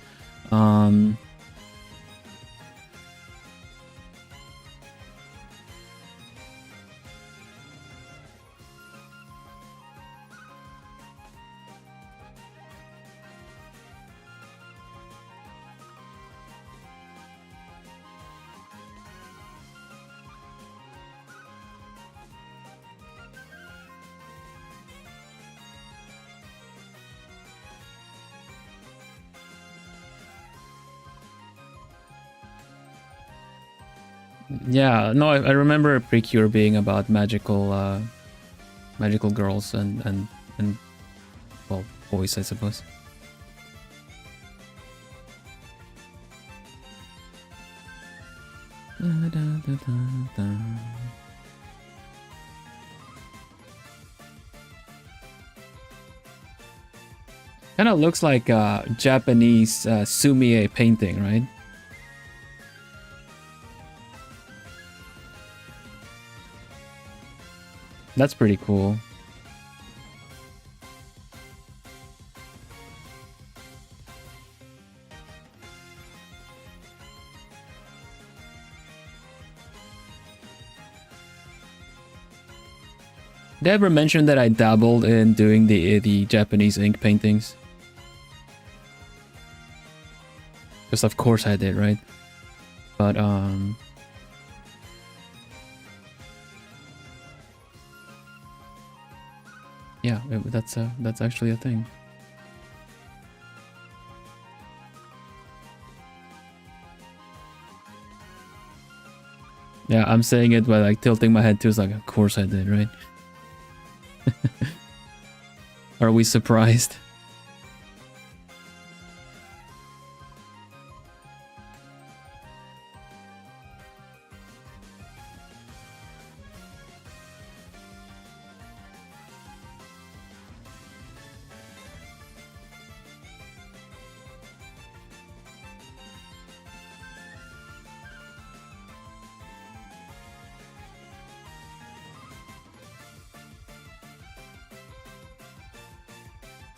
Yeah, no, I remember Precure being about magical girls and well, boys, I suppose. Kind of looks like a Japanese sumie painting, right? That's pretty cool. Did I ever mention that I dabbled in doing the Japanese ink paintings? Because of course I did, right? But yeah, that's actually a thing. Yeah, I'm saying it by like tilting my head too. It's like, of course I did, right? Are we surprised?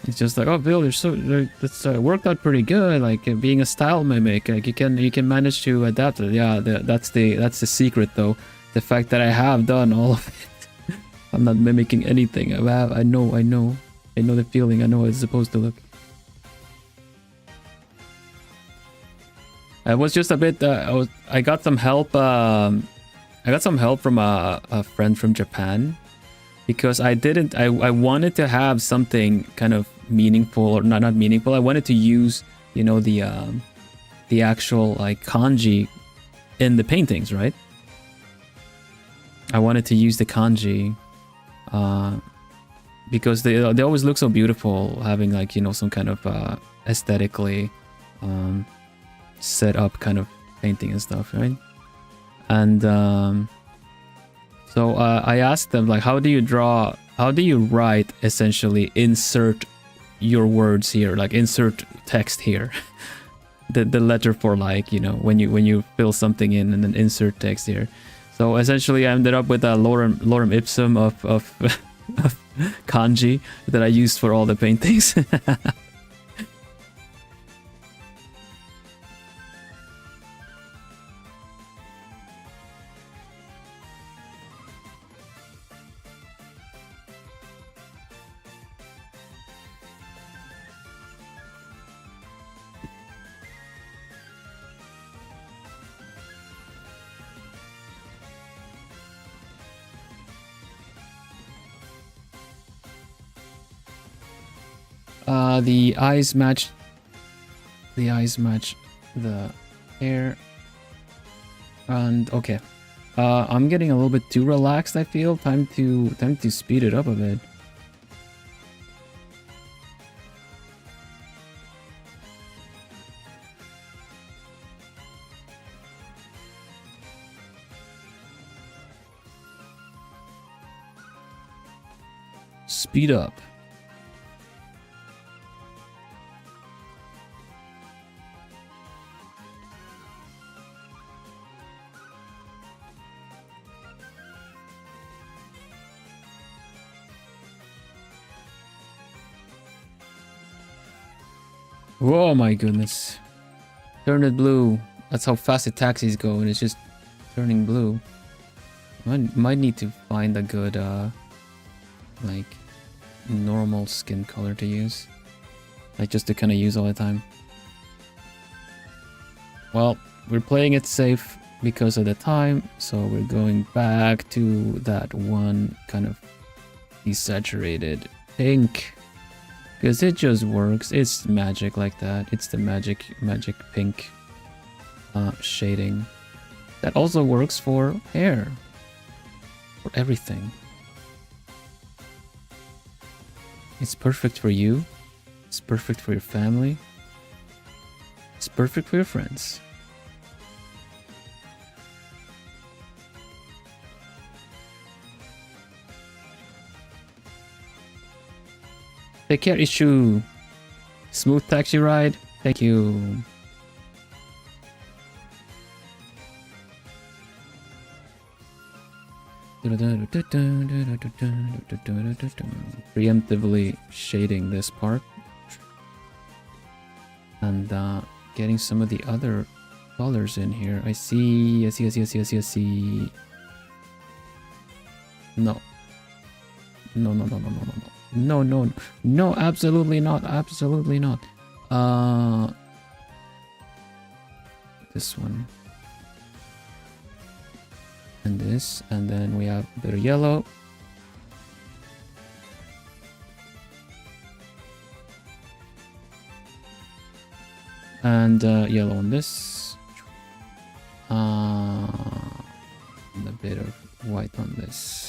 It's just like, oh, Bill, that's worked out pretty good. Like being a style mimic, like you can manage to adapt it. Yeah, that's the secret, though. The fact that I have done all of it. I'm not mimicking anything. I know the feeling. I know how it's supposed to look. I was just a bit. I got some help. I got some help from a friend from Japan. Because I wanted to have something kind of meaningful, or not meaningful. I wanted to use, you know, the actual like kanji in the paintings, right? I wanted to use the kanji, because they always look so beautiful, having like, you know, some kind of aesthetically set up kind of painting and stuff, right? And so I asked them, like, how do you write, essentially insert your words here, like insert text here. the letter for, like, you know, when you fill something in and then insert text here. So essentially I ended up with a lorem ipsum of of kanji that I used for all the paintings. The eyes match the hair, and okay, I'm getting a little bit too relaxed, I feel. Time to speed it up a bit. Speed up. Oh my goodness. Turn it blue. That's how fast the taxis go, and it's just turning blue. Might need to find a good like normal skin color to use. Like just to kind of use all the time. Well, we're playing it safe because of the time, so we're going back to that one kind of desaturated pink. Because it just works. It's magic like that. It's the magic pink shading. That also works for hair. For everything. It's perfect for you. It's perfect for your family. It's perfect for your friends. Take care, Issue. Smooth taxi ride. Thank you. Preemptively shading this part. And getting some of the other colors in here. I see. No. No, absolutely not. Absolutely not. This one. And this. And then we have a bit of yellow. And yellow on this. And a bit of white on this.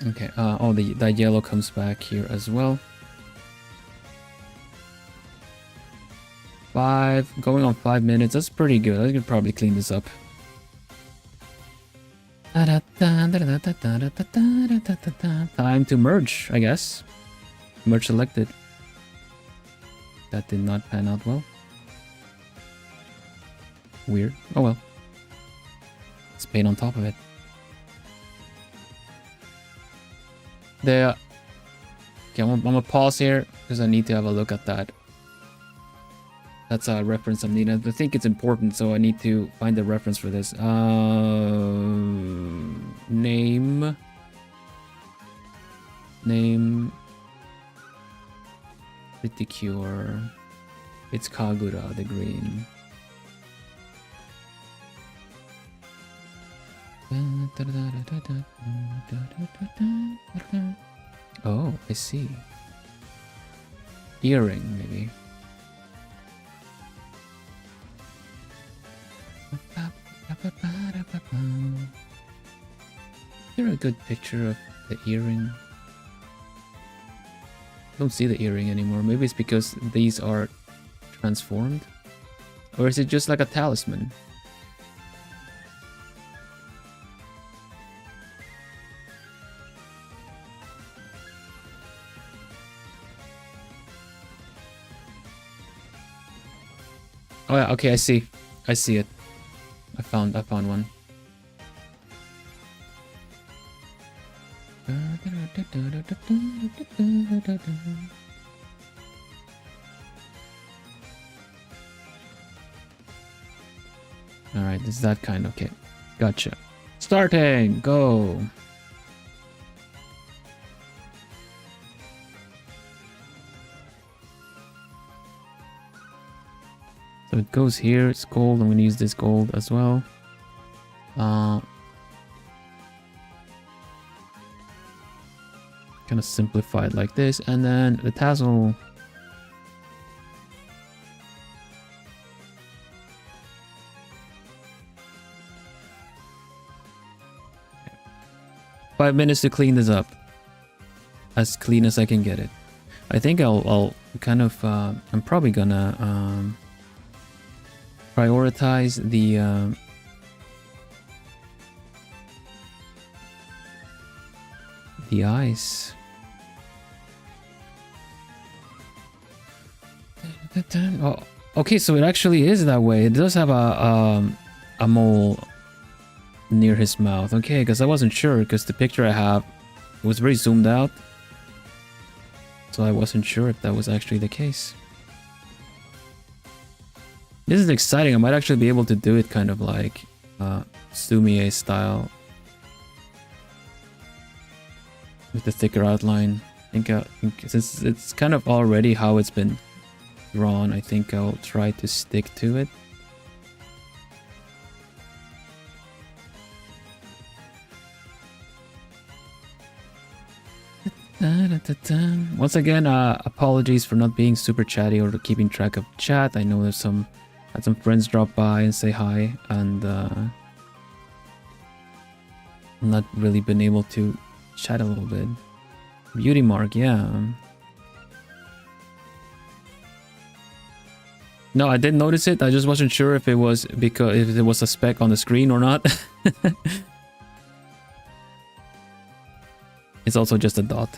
Okay, that yellow comes back here as well. 5, going on 5 minutes. That's pretty good. I could probably clean this up. Time to merge, I guess. Merge selected. That did not pan out well. Weird. Oh well. Let's paint on top of it. There. Okay, I'm gonna pause here because I need to have a look at that. That's a reference I'm needing. I think it's important, so I need to find the reference for this. Name. Reticure. It's Kagura, the green. Oh, I see. Earring, maybe. there a good picture of the earring? I don't see the earring anymore. Maybe it's because these are transformed? Or is it just like a talisman? Oh yeah, okay, I see. I see it. I found one. Alright, this is that kind. Okay. Gotcha. Starting! Go! So it goes here, it's gold. I'm gonna use this gold as well. Kind of simplified like this, and then the tassel. Okay. 5 minutes to clean this up, as clean as I can get it. I think I'll kind of I'm probably gonna prioritize the eyes. Oh, okay, so it actually is that way. It does have a mole near his mouth. Okay, because I wasn't sure, because the picture I have was very zoomed out, so I wasn't sure if that was actually the case. This is exciting. I might actually be able to do it kind of like Sumie style with the thicker outline. I think since it's kind of already how it's been drawn, I think I'll try to stick to it. Once again, apologies for not being super chatty or keeping track of chat. I know there's had some friends drop by and say hi, and not really been able to chat a little bit. Beauty mark, yeah. No, I did notice it. I just wasn't sure if it was because if it was a speck on the screen or not. It's also just a dot.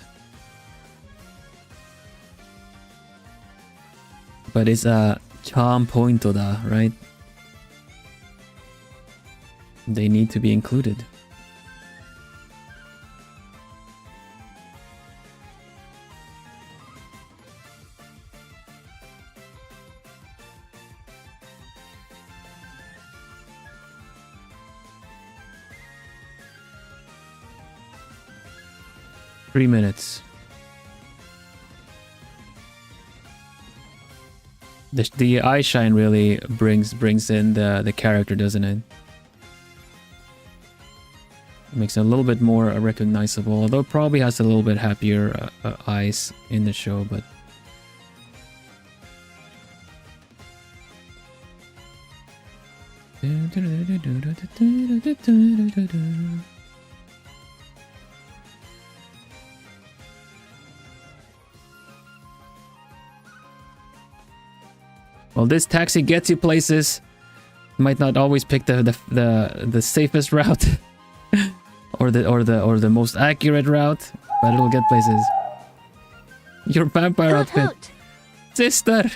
But it's a charm pointo da, right? They need to be included. Three minutes. The eye shine really brings in the character, doesn't it? Makes it a little bit more recognizable, although it probably has a little bit happier eyes in the show, but well, this taxi gets you places. Might not always pick the safest route or the most accurate route, but it'll get places. Your vampire outfit. Hoot. Sister!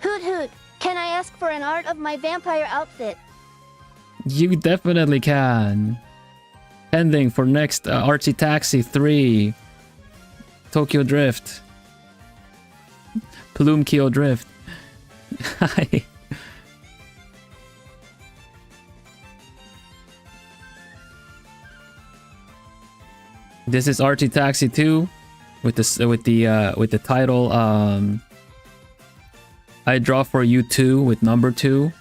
Hoot hoot, can I ask for an art of my vampire outfit? You definitely can. Pending for next Archie Taxi 3. Tokyo Drift. Plume Kyo Drift. Hi. This is Archie Taxi 2 with the title I Draw for You 2 with number 2.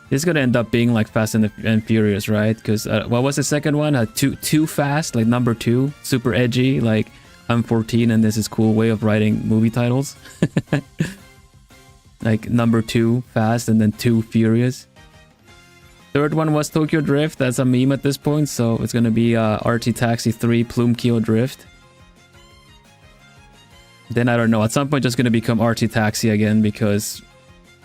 This is gonna end up being like Fast and Furious, right? Because what was the second one? Too Fast, like number 2, super edgy, like I'm 14 and this is cool way of writing movie titles. Like number 2 Fast and then 2 Furious. Third one was Tokyo Drift. That's a meme at this point, so it's gonna be RT Taxi 3 Plume Kyo Drift. Then I don't know. At some point, just gonna become RT Taxi again because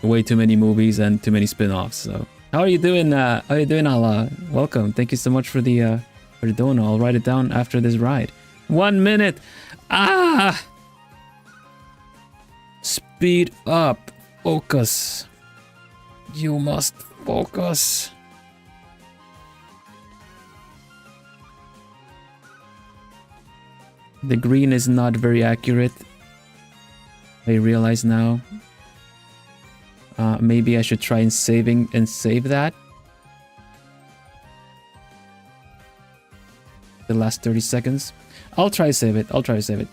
way too many movies and too many spin-offs. So how are you doing? How are you doing, Allah? Welcome. Thank you so much for the dono. I'll write it down after this ride. 1 minute. Ah. Speed up. Focus. You must focus. The green is not very accurate. I realize now. Maybe I should try and save that. The last 30 seconds. I'll try to save it. I'll try to save it.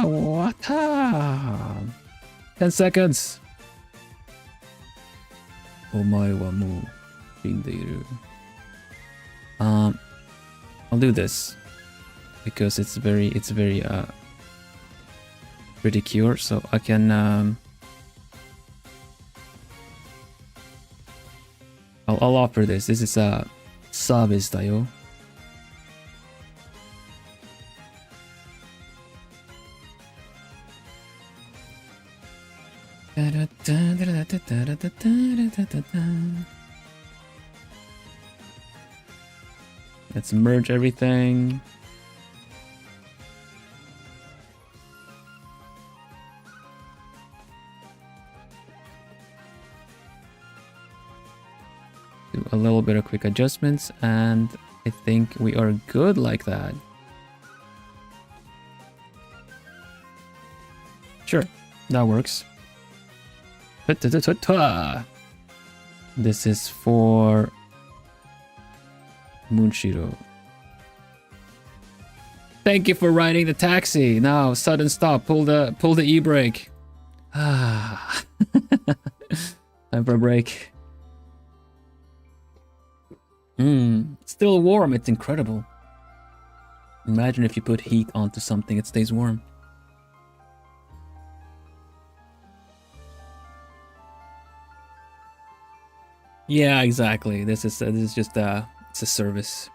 What? 10 seconds. I'll do this because it's very pretty cure, so I can I'll offer this. This is a service da yo. Let's merge everything. Do a little bit of quick adjustments, and I think we are good like that. Sure, that works. This is for Moonshiro. Thank you for riding the taxi. Now, sudden stop. Pull the e-brake. Ah. Time for a break. Still warm. It's incredible. Imagine if you put heat onto something, it stays warm. Yeah, exactly. This is just it's a service.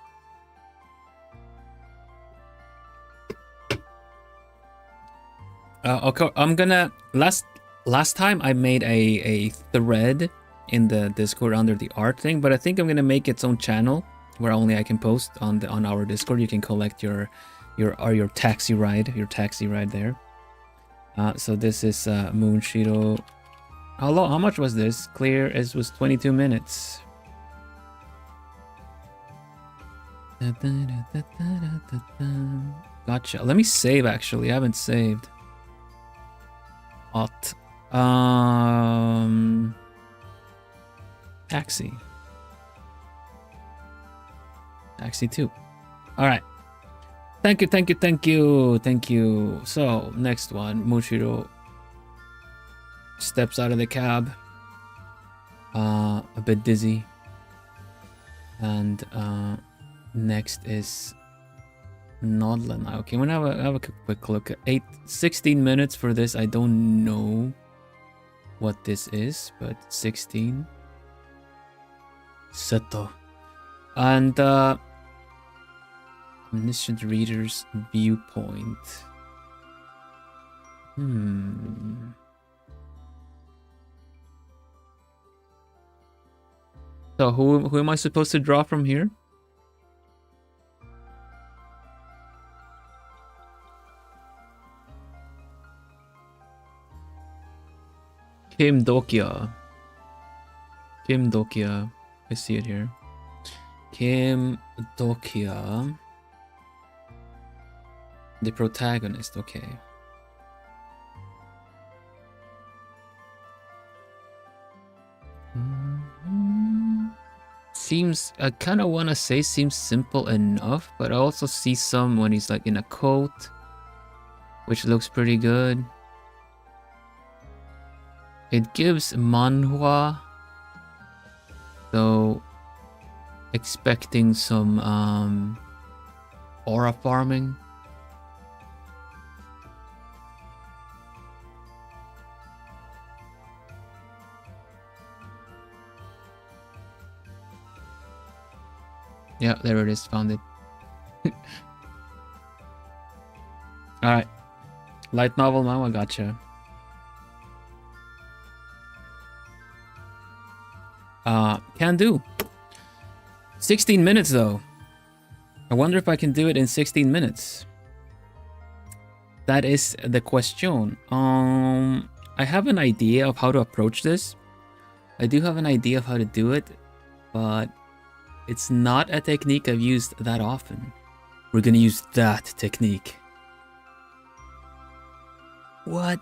Okay, I'm gonna last time I made a thread in the Discord under the art thing, but I think I'm gonna make its own channel where only I can post on our Discord. You can collect your taxi ride there. So this is Moonshiro. How much was this? Clear, it was 22 minutes. Gotcha. Let me save actually. I haven't saved. What? Taxi 2. All right. Thank you. So next one, Moonshiro steps out of the cab, a bit dizzy, and next is Nodlan. Okay, I'm gonna have a quick look. 16 minutes for this. I don't know what this is, but 16. Seto. And omniscient reader's viewpoint. So who am I supposed to draw from here? Kim Dokia. I see it here. Kim Dokia. The protagonist, okay. Seems, I kind of want to say seems simple enough, but I also see some when he's like in a coat, which looks pretty good. It gives manhwa, so expecting some aura farming. Yeah, there it is. Found it. Alright. Light novel now, I gotcha. Can do. 16 minutes though. I wonder if I can do it in 16 minutes. That is the question. I have an idea of how to approach this. I do have an idea of how to do it, but it's not a technique I've used that often. We're gonna use that technique. What?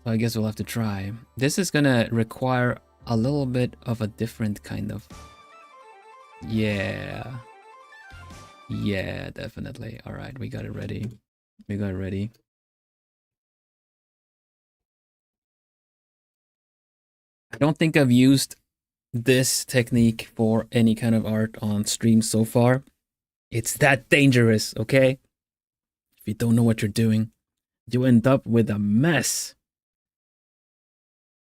I guess we'll have to try. This is gonna require a little bit of a different kind of... Yeah. Yeah, definitely. Alright, we got it ready. We got it ready. I don't think I've used this technique for any kind of art on stream so far. It's that dangerous, okay? If you don't know what you're doing, you end up with a mess.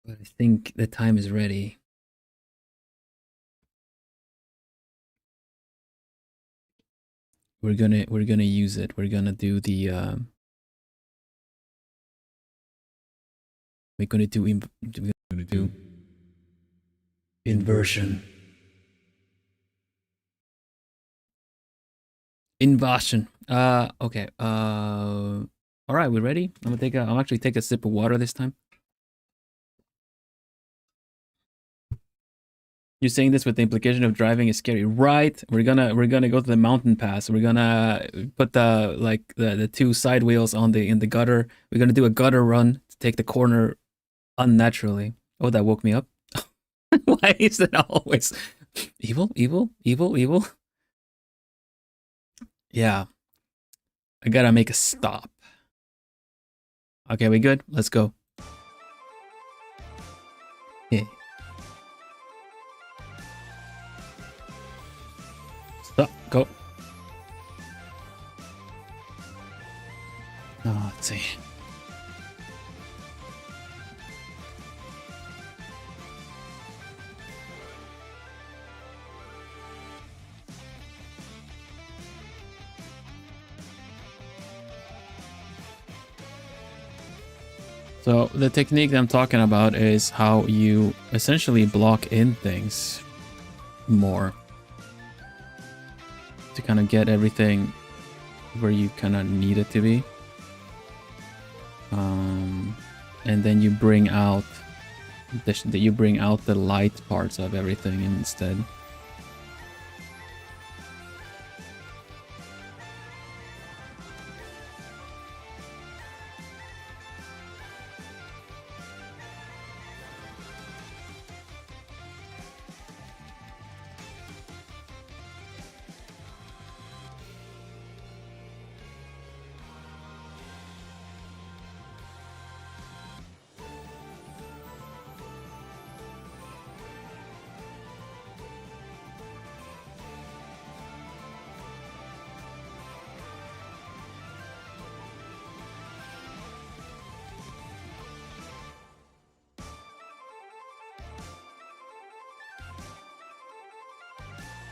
But I think the time is ready. We're gonna use it. We're gonna do the we're gonna do inversion. Invasion. Okay. All right, we ready? I'll actually take a sip of water this time. You're saying this with the implication of driving is scary, right? We're gonna go to the mountain pass. We're gonna put the two side wheels in the gutter. We're gonna do a gutter run to take the corner unnaturally. Oh, that woke me up. Why is it always evil? Yeah, I gotta make a stop. Okay, we good? Let's go. Yeah. Stop. Go. Oh, let's see. So the technique that I'm talking about is how you essentially block in things more to kind of get everything where you kind of need it to be. And then you bring out the light parts of everything instead.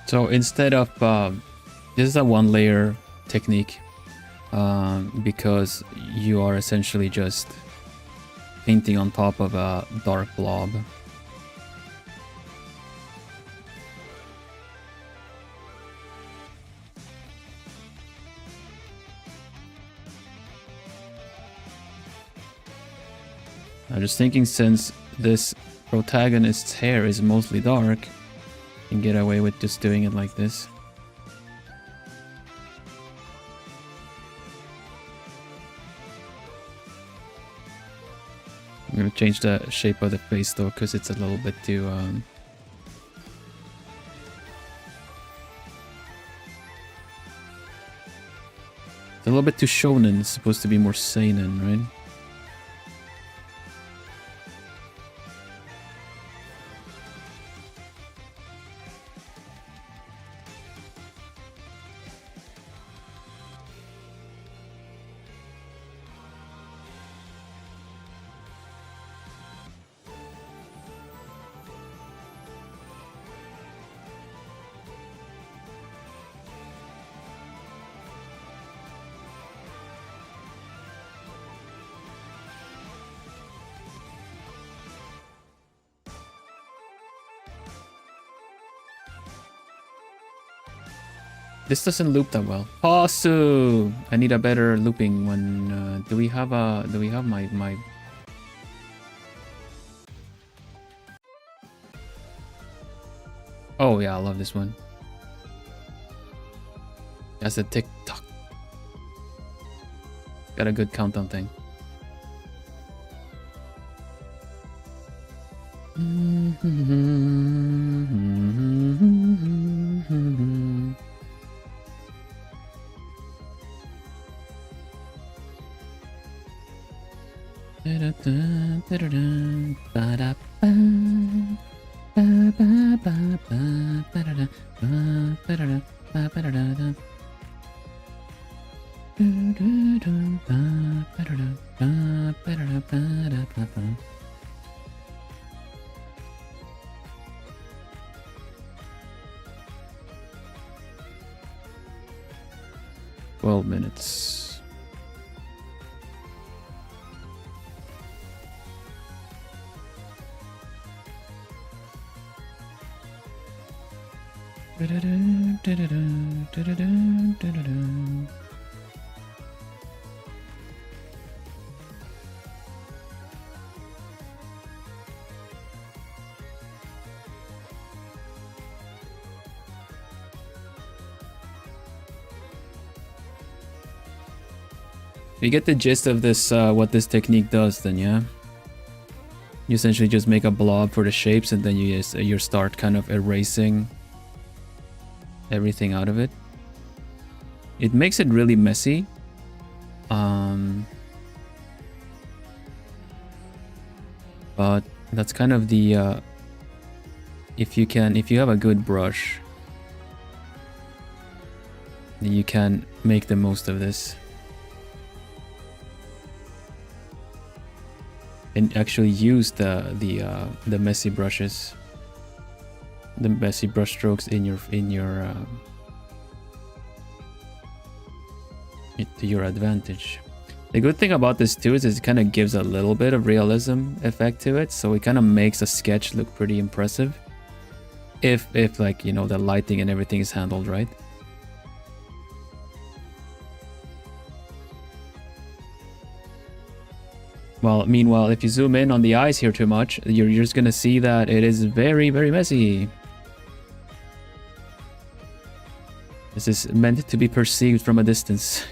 So instead of this is a one layer technique because you are essentially just painting on top of a dark blob. I'm just thinking, since this protagonist's hair is mostly dark, you can get away with just doing it like this. I'm gonna change the shape of the face though, because it's a little bit too it's a little bit too shonen. It's supposed to be more seinen, right? This doesn't loop that well. Posu! I need a better looping one. Do we have my... Oh yeah, I love this one. That's a TikTok. Got a good countdown thing. Minutes. You get the gist of this, what this technique does, then yeah. You essentially just make a blob for the shapes, and then you start kind of erasing everything out of it. It makes it really messy. But that's kind of the if you have a good brush, then you can make the most of this. And actually use the messy brushes, the messy brush strokes to your advantage. The good thing about this too is it kind of gives a little bit of realism effect to it, so it kind of makes a sketch look pretty impressive. If like, you know, the lighting and everything is handled right. Well, meanwhile, if you zoom in on the eyes here too much, you're just gonna see that it is very, very messy. This is meant to be perceived from a distance.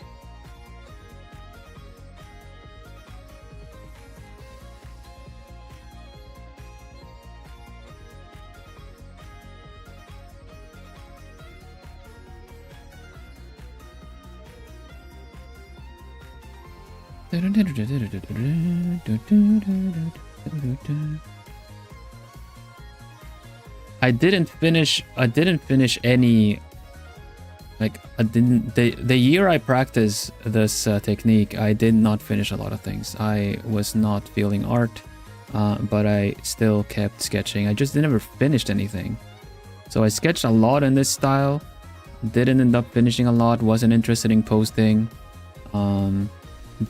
I didn't finish any, like, the year I practiced this technique, I did not finish a lot of things. I was not feeling art, but I still kept sketching. I just never finished anything. So I sketched a lot in this style, didn't end up finishing a lot, wasn't interested in posting.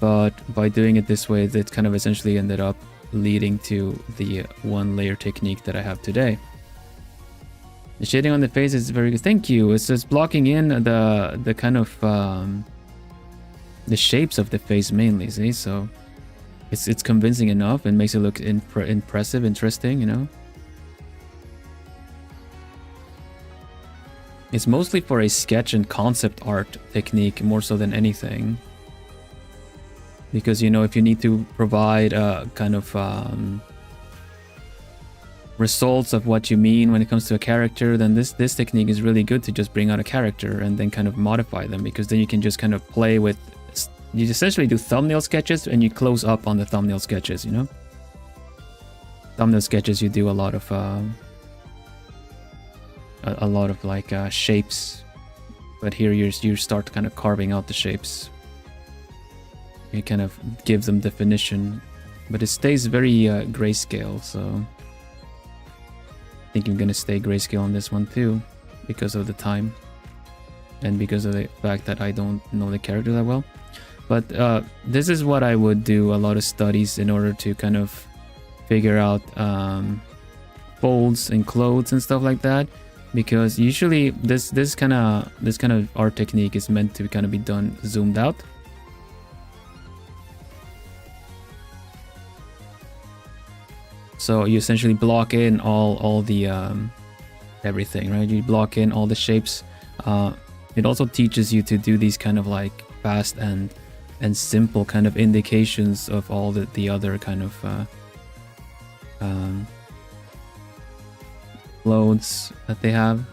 But by doing it this way, it kind of essentially ended up leading to the one layer technique that I have today. The shading on the face is very good. Thank you. It's just blocking in the kind of the shapes of the face mainly. See, so it's convincing enough and makes it look impressive, interesting. You know, it's mostly for a sketch and concept art technique more so than anything. Because, you know, if you need to provide kind of results of what you mean when it comes to a character, then this technique is really good to just bring out a character and then kind of modify them, because then you can just kind of play with, you essentially do thumbnail sketches and you close up on the thumbnail sketches, you know? Thumbnail sketches, you do a lot of like shapes, but here you start kind of carving out the shapes. You kind of give them definition, but it stays very grayscale, so I think I'm gonna stay grayscale on this one too, because of the time and because of the fact that I don't know the character that well. But this is what I would do a lot of studies in order to kind of figure out folds and clothes and stuff like that. because usually this kind of art technique is meant to kind of be done zoomed out. So you essentially block in all the everything, right? You block in all the shapes. It also teaches you to do these kind of like fast and simple kind of indications of all the other kind of loads that they have.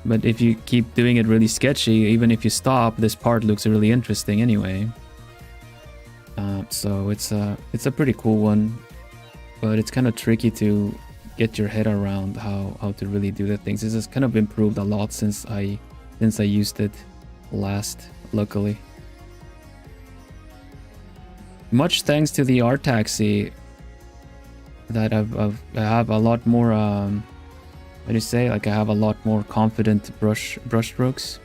But if you keep doing it really sketchy, even if you stop, this part looks really interesting anyway. So it's a pretty cool one, but it's kind of tricky to get your head around how to really do the things. This has kind of improved a lot since I used it last, luckily. Much thanks to the art taxi that I have a lot more what do you say, like I have a lot more confident brush strokes.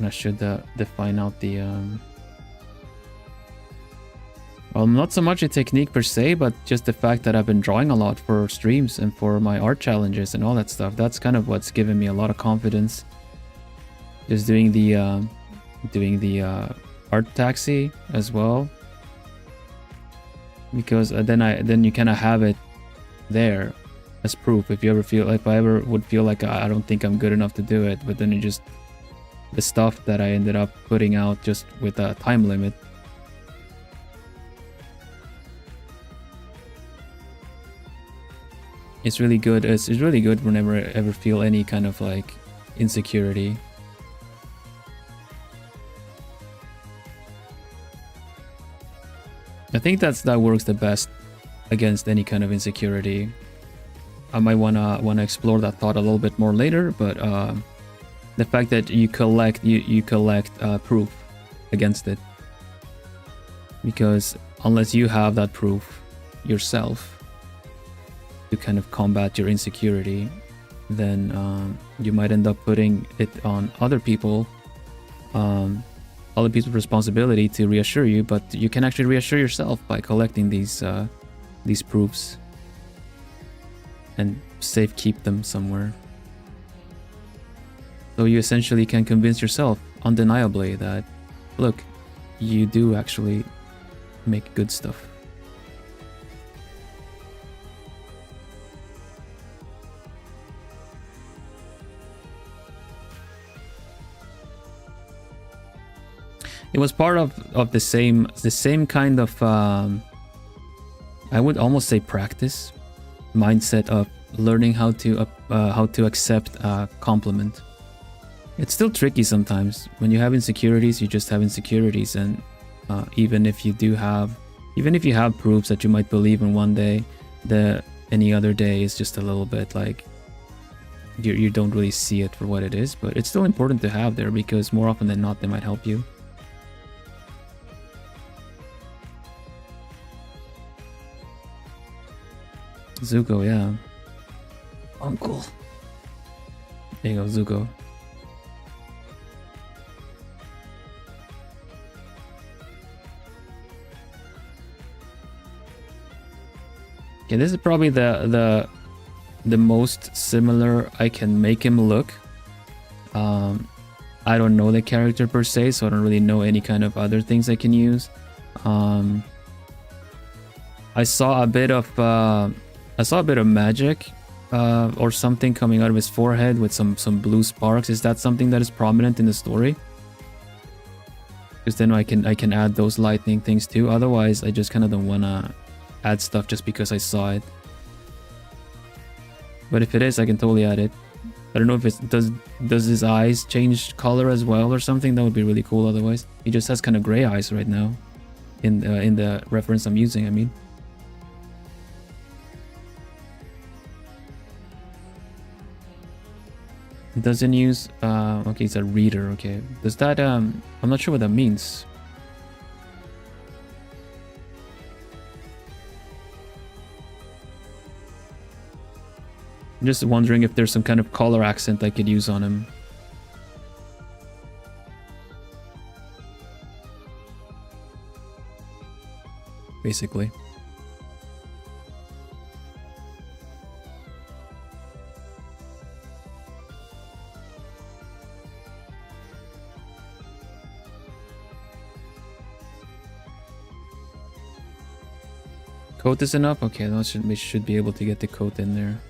I should define out the well, not so much a technique per se, but just the fact that I've been drawing a lot for streams and for my art challenges and all that stuff. That's kind of what's given me a lot of confidence. Just doing the art taxi as well, because then you kind of have it there as proof. If I ever would feel like I don't think I'm good enough to do it, but then you just the stuff that I ended up putting out just with a time limit. It's really good. It's really good whenever I ever feel any kind of like insecurity. I think that works the best against any kind of insecurity. I might wanna explore that thought a little bit more later, but the fact that you collect proof against it, because unless you have that proof yourself to kind of combat your insecurity, then you might end up putting it on other people's responsibility to reassure you. But you can actually reassure yourself by collecting these proofs and keep them somewhere. So you essentially can convince yourself undeniably that, look, you do actually make good stuff. It was part of the same kind of I would almost say practice mindset of learning how to accept a compliment. It's still tricky sometimes. When you have insecurities, you just have insecurities, and even if you have proofs that you might believe in one day, any other day is just a little bit like you don't really see it for what it is. But it's still important to have there, because more often than not, they might help you. Zuko, yeah. Uncle. There you go, Zuko. Okay, this is probably the most similar I can make him look. I don't know the character per se, so I don't really know any kind of other things I can use. I saw a bit of magic or something coming out of his forehead with some blue sparks. Is that something that is prominent in the story? Because then I can add those lightning things too. Otherwise, I just kind of don't wanna add stuff just because I saw it. But if it is, I can totally add it. I don't know if it does his eyes change color as well or something. That would be really cool. Otherwise, he just has kind of gray eyes right now in the reference I'm using, I mean. It doesn't use okay, it's a reader. Okay, does that I'm not sure what that means. I'm just wondering if there's some kind of color accent I could use on him. Basically. Coat is enough? Okay, we should be able to get the coat in there.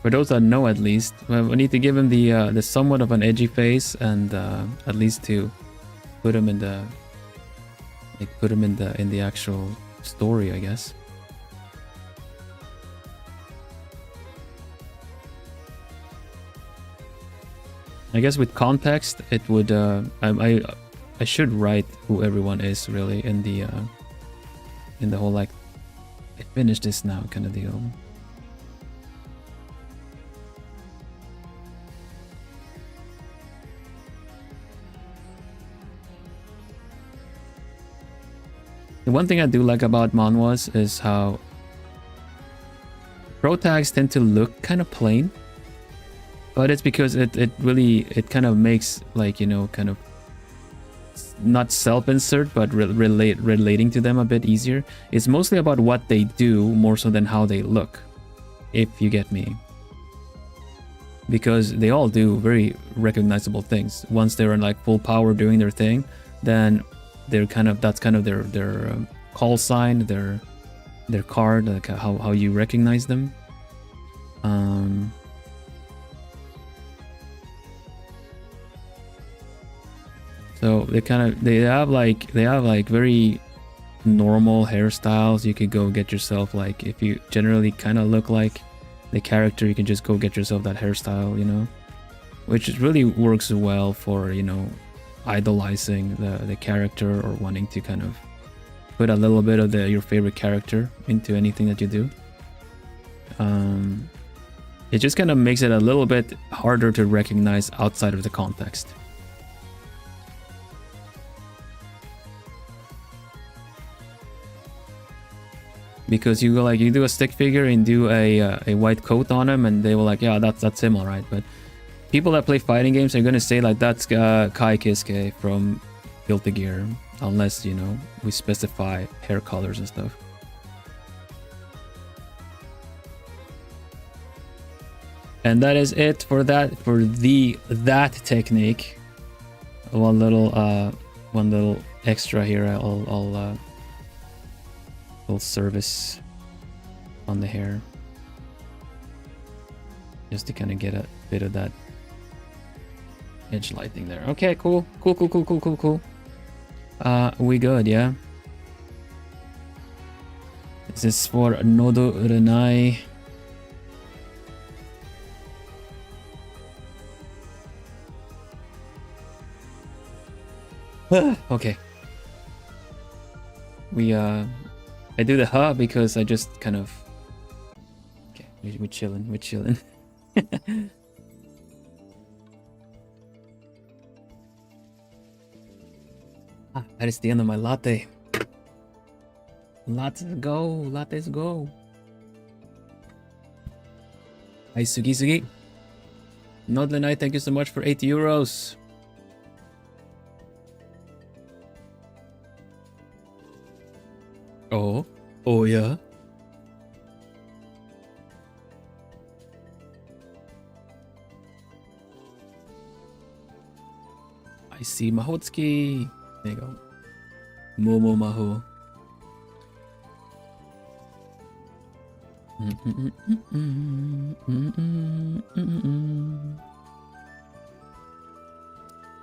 For those that know, at least, we need to give him the somewhat of an edgy face, and at least to put him in the in the actual story, I guess. I guess with context, it would. I should write who everyone is really in the whole like, I finished this now kind of deal. The one thing I do like about manhwas is how pro tags tend to look kind of plain, but it's because it really kind of makes, like, you know, kind of not self-insert but relating to them a bit easier. It's mostly about what they do more so than how they look, if you get me, because they all do very recognizable things. Once they're in like full power doing their thing, then they're kind of, that's kind of their call sign, their card, like how you recognize them. So they have like very normal hairstyles. You could go get yourself, like, if you generally kind of look like the character, you can just go get yourself that hairstyle, you know, which really works well for, you know, idolizing the character or wanting to kind of put a little bit of your favorite character into anything that you do. It just kind of makes it a little bit harder to recognize outside of the context. Because you go, like, you do a stick figure and do a white coat on him, and they will like, yeah, that's him, all right. But people that play fighting games are gonna say like, that's Kai Kiske from Guilty Gear, unless, you know, we specify hair colors and stuff. And that is it for that technique. One little extra here. I'll service on the hair, just to kind of get a bit of that edge lighting there. Okay, cool. We good, yeah? This is for Nodo Renai. Okay. I do the because I just kind of... Okay, we're chilling. That is the end of my latte. Lattes go. Hi, Sugi. Nodlenai, thank you so much for 80 euros. Oh yeah. I see Mahotsuki. There you go. Momo Maho.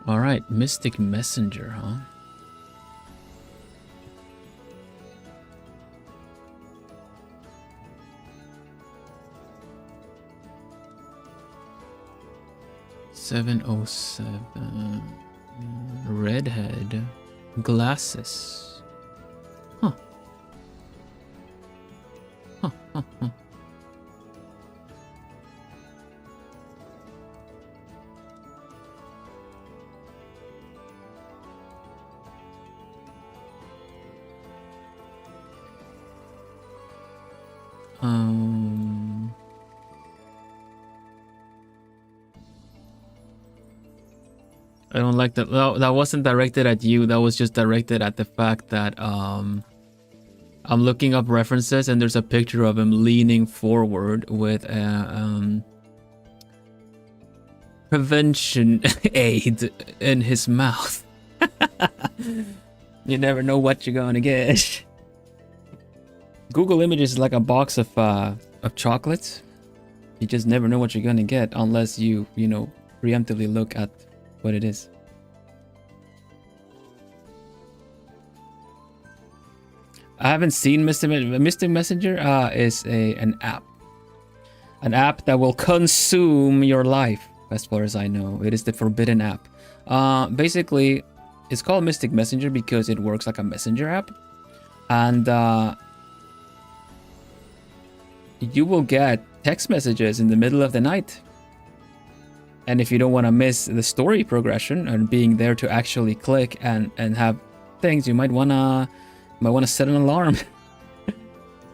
All right, Mystic Messenger, huh? $707. Redhead. Glasses. Huh. Huh, huh, huh. I don't like that. That wasn't directed at you. That was just directed at the fact that I'm looking up references and there's a picture of him leaning forward with a prevention aid in his mouth. You never know what you're gonna get. Google Images is like a box of chocolates. You just never know what you're gonna get unless you know, preemptively look at what it is. I haven't seen Mystic Messenger. Is an app that will consume your life, as far as I know. It is the forbidden app. Basically, it's called Mystic Messenger because it works like a messenger app, and you will get text messages in the middle of the night. And if you don't want to miss the story progression and being there to actually click and have things, you might wanna set an alarm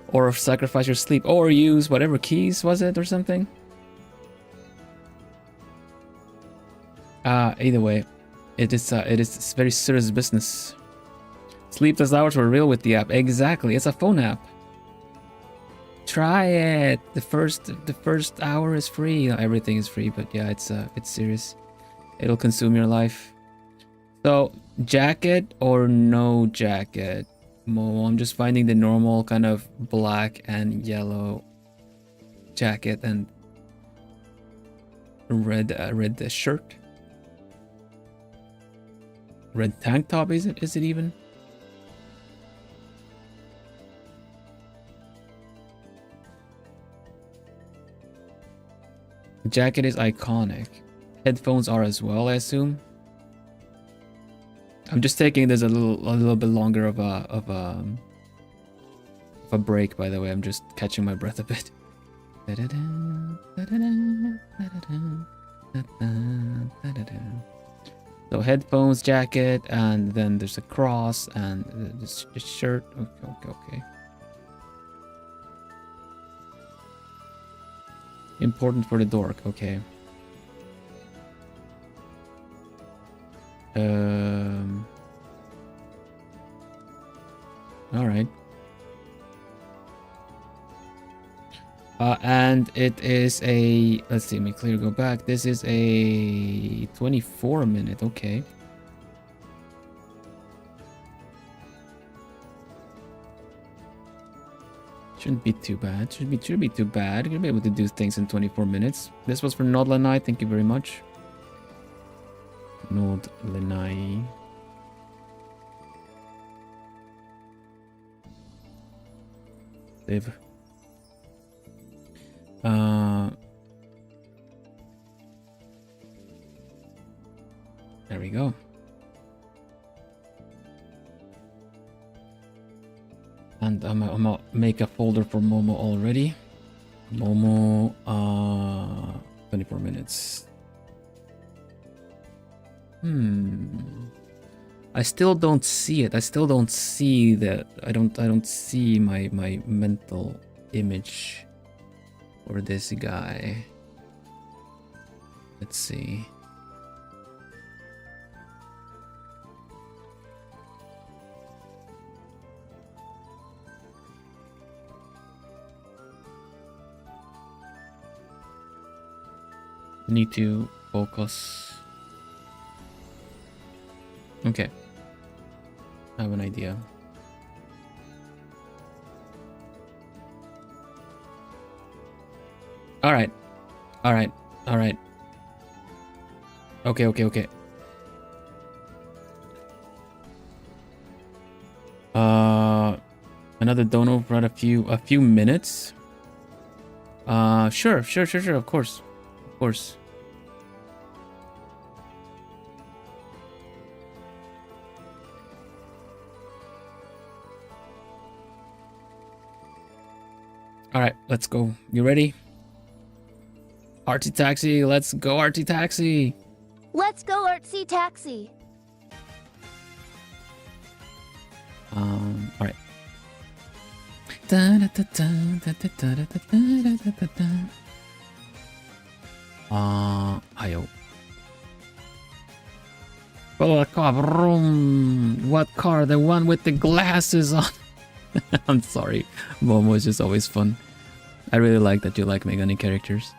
or sacrifice your sleep or use whatever keys was it or something. Either way, it is very serious business. Sleepless hours were real with the app. Exactly, it's a phone app. Try it. The first hour is free. Everything is free, but yeah, it's serious. It'll consume your life. So, jacket or no jacket? Mo, I'm just finding the normal kind of black and yellow jacket and red shirt. Red tank top, is it even? The jacket is iconic. Headphones are as well, I assume. I'm just taking this a little bit longer of a break, by the way. I'm just catching my breath a bit. So headphones, jacket, and then there's a cross and this shirt. Okay. Important for the dork. Okay. All right. And it is a, let's see, let me clear, go back. This is a 24-minute. Okay. Shouldn't be too bad. Should be too bad. You'll be able to do things in 24 minutes. This was for Nod Lanai. Thank you very much. Nod Lanai. Save. There we go. And I'm gonna make a folder for Momo already. Momo, 24 minutes. I still don't see it. I still don't see that. I don't see my mental image for this guy. Let's see. Need to focus. Okay. I have an idea. All right. Okay. Another dono for a few minutes. Sure, of course. Of course. All right, let's go. You ready? Artsy Taxi, let's go Artsy Taxi. Let's go Artsy Taxi. All right. Ayo. Follow the car. Vroom. What car? The one with the glasses on. I'm sorry. Momo is just always fun. I really like that you like Megane characters.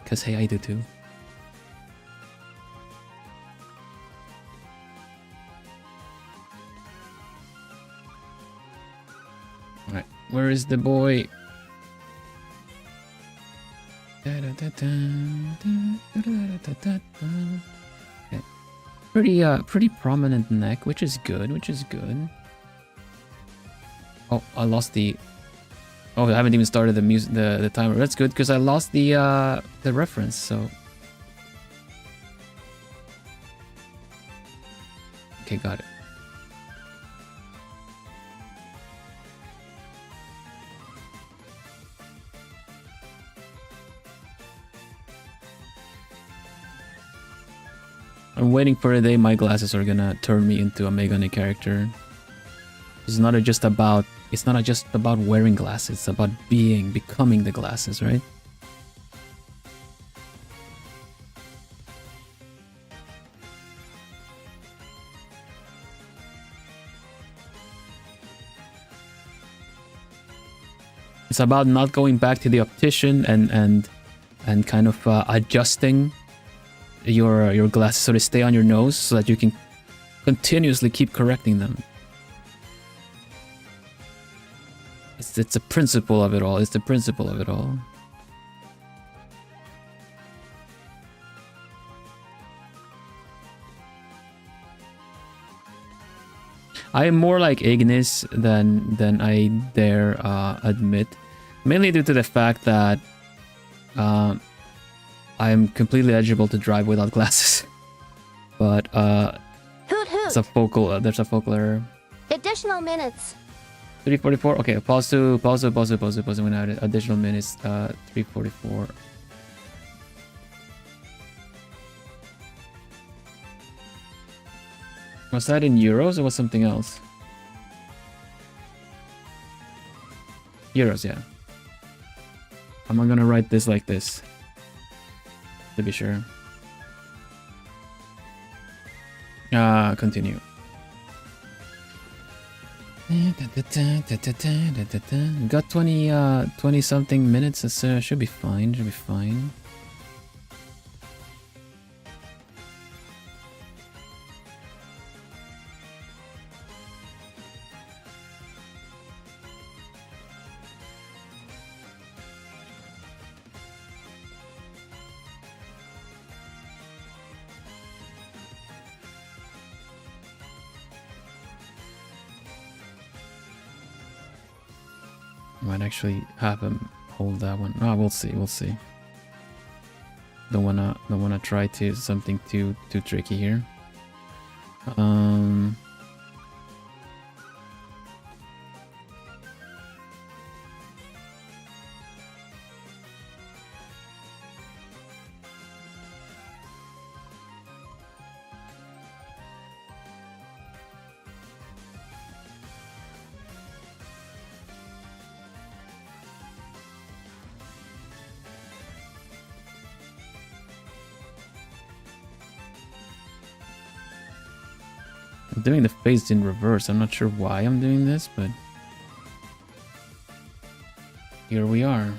Cause hey, I do too. Alright, where is the boy? Okay. Pretty prominent neck, which is good, Oh, I lost the... Oh, I haven't even started the music, the timer. That's good, because I lost the reference, so... Okay, got it. I'm waiting for the day my glasses are gonna turn me into a Megane character. It's not just about wearing glasses, it's about becoming the glasses, right? It's about not going back to the optician and kind of adjusting your glasses so they stay on your nose so that you can continuously keep correcting them. It's the principle of it all. It's the principle of it all. I am more like Ignis than I dare admit, mainly due to the fact that I am completely eligible to drive without glasses. But Hoot hoot. there's a focal error. Additional minutes. 344. Okay, pause to. I'm gonna add additional minutes. 344. Was that in euros or was something else? Euros, yeah. I'm gonna write this like this, to be sure. Continue. Got 20 something minutes. That should be fine. Should be fine. Might actually have him hold that one. Ah, we'll see. We'll see. Don't wanna try to something too tricky here. I'm doing the face in reverse. I'm not sure why I'm doing this, but here we are.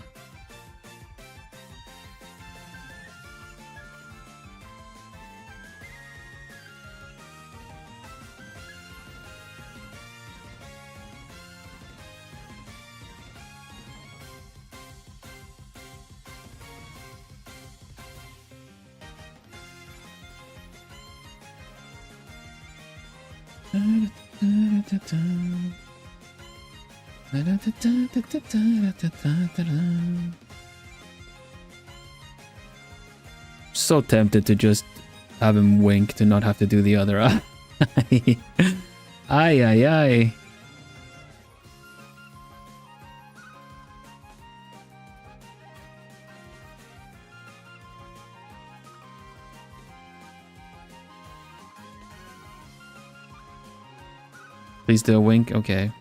So tempted to just have him wink to not have to do the other eye. Ay, ay, ay. Please do a wink, okay.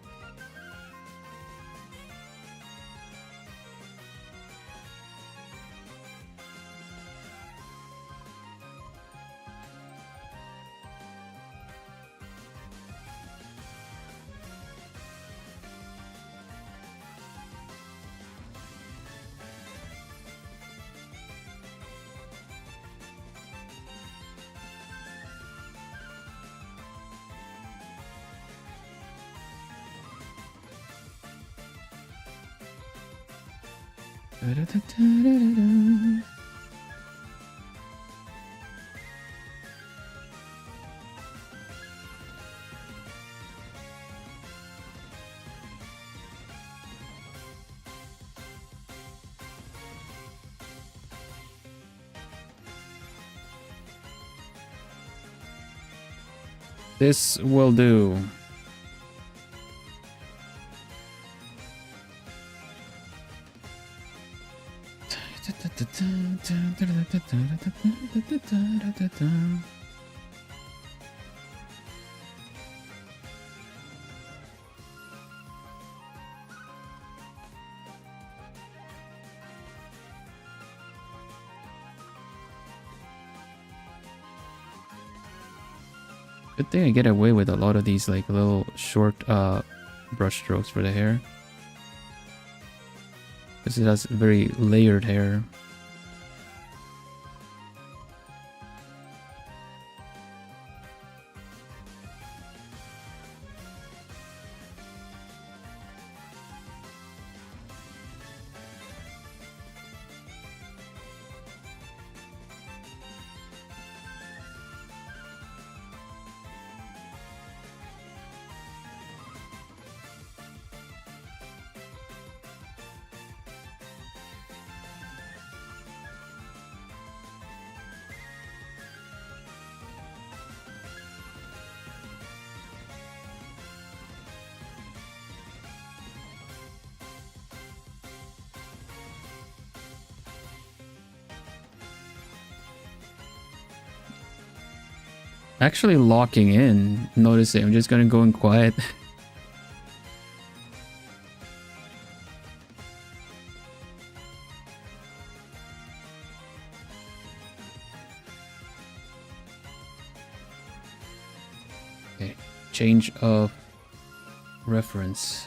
This will do. Good thing I get away with a lot of these like little short brush strokes for the hair. Because it has very layered hair. Actually locking in. Noticing, I'm just gonna go in quiet. Okay, change of reference.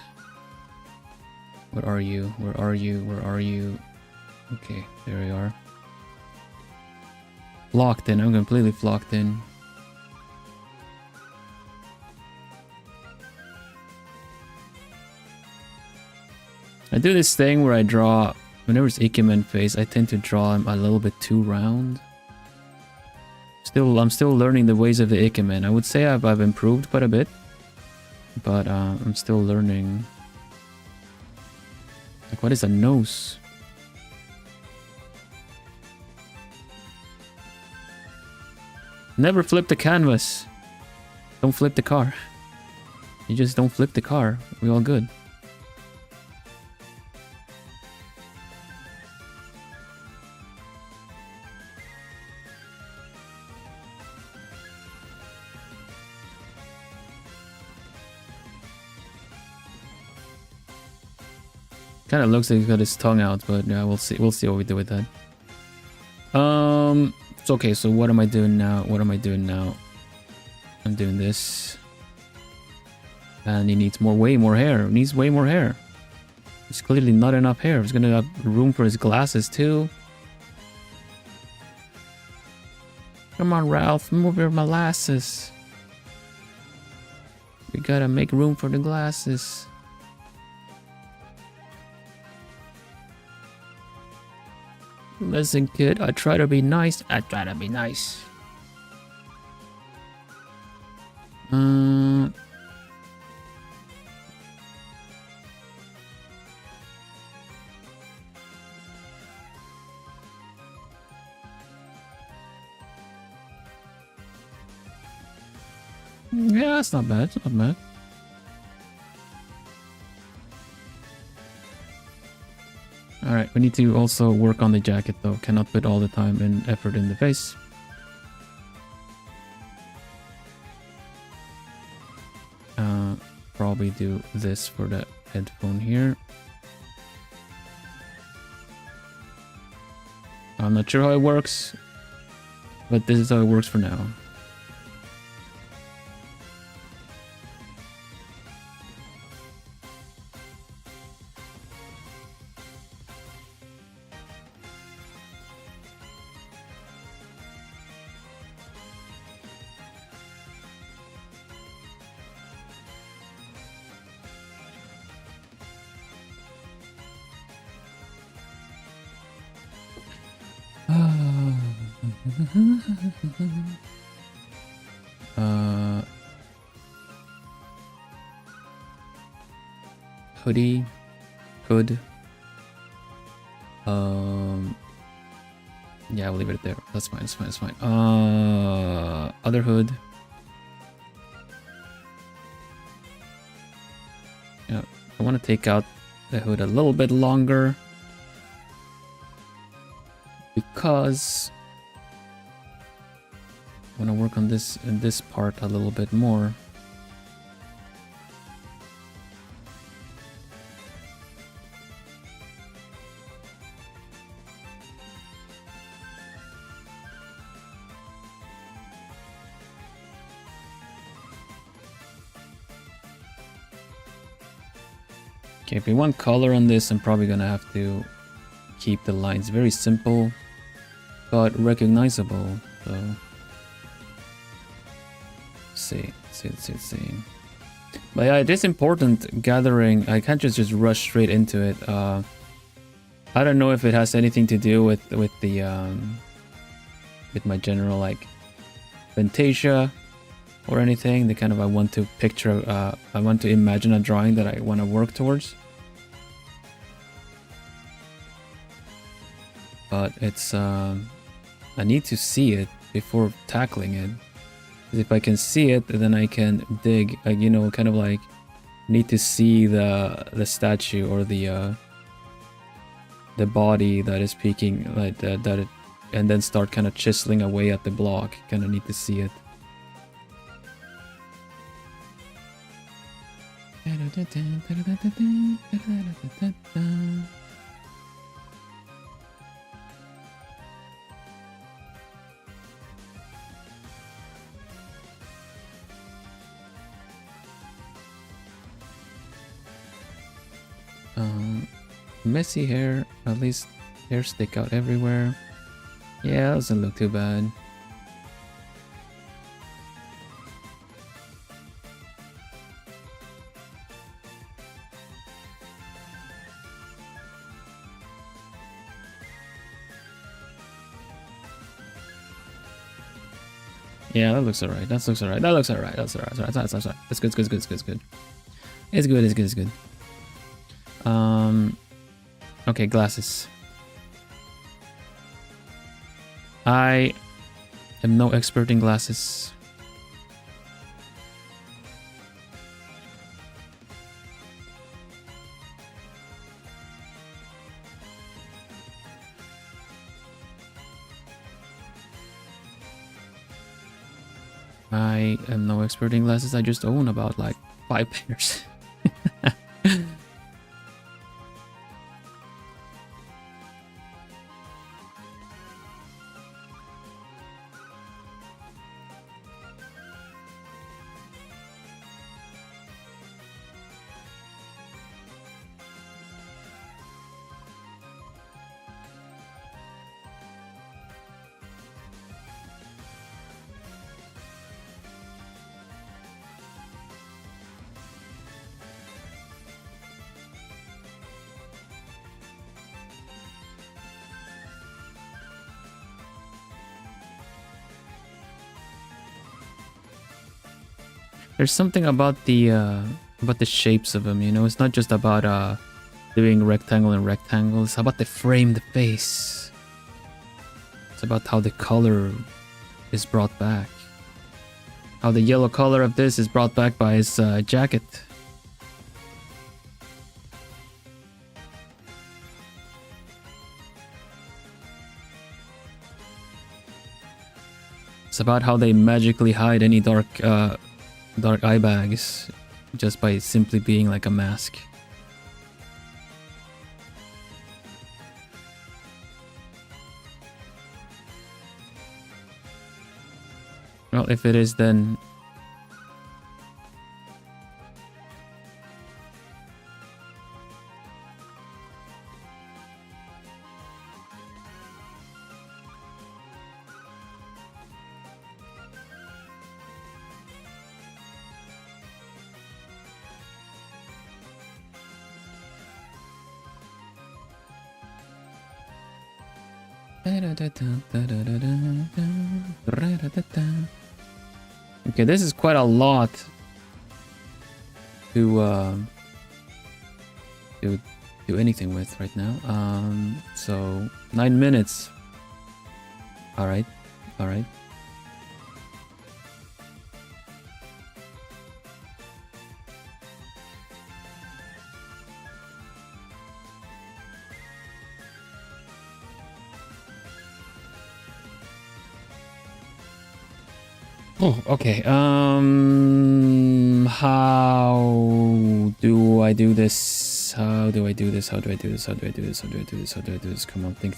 Where are you? Where are you? Where are you? Okay, there we are. Locked in. I'm completely locked in. I do this thing where I draw, whenever it's Ikemen face, I tend to draw him a little bit too round. I'm still learning the ways of the Ikemen. I would say I've improved quite a bit, but I'm still learning. Like, what is a nose? Never flip the canvas. Don't flip the car. You just don't flip the car. We're all good. Kind of looks like he got his tongue out, but yeah, we'll see. We'll see what we do with that. It's okay. So what am I doing now? What am I doing now? I'm doing this, and he needs way more hair. He needs way more hair. There's clearly not enough hair. He's gonna have room for his glasses too. Come on, Ralph, move your molasses. We gotta make room for the glasses. Listen, kid, I try to be nice. I try to be nice. Yeah, it's not bad. It's not bad. Alright, we need to also work on the jacket though. Cannot put all the time and effort in the face. Probably do this for the headphone here. I'm not sure how it works, but this is how it works for now. Hoodie, hood. Yeah, we'll leave it there. That's fine. It's fine. It's fine. Other hood. Yeah, I want to take out the hood a little bit longer because I want to work on this in this part a little bit more. Okay, if we want color on this, I'm probably gonna have to keep the lines very simple but recognizable. So see. But yeah, it is important gathering. I can't just rush straight into it. I don't know if it has anything to do with the with my general like fantasia or anything. The kind of I want to picture. I want to imagine a drawing that I want to work towards. But it's I need to see it before tackling it. If I can see it, then I can dig. You know, kind of like need to see the statue or the body that is peeking like that it, and then start kind of chiseling away at the block. Kind of need to see it. Messy hair, at least hair stick out everywhere. Yeah, doesn't look too bad. Yeah, that looks alright. That looks alright. That looks alright. That's alright. That's alright. It's good. It's good. It's good. It's good. It's good. It's good. It's good. Okay, glasses. I am no expert in glasses. I am no expert in glasses. I just own about like 5 pairs. There's something about the shapes of them, you know. It's not just about doing rectangle and rectangle. It's about the frame, the face. It's about how the color is brought back. How the yellow color of this is brought back by his jacket. It's about how they magically hide any dark eye bags just by simply being like a mask. Well, if it is, then... Okay, this is quite a lot to do anything with right now. So 9 minutes. All right. Oh, okay. How do I do this? How do I do this? Come on, think.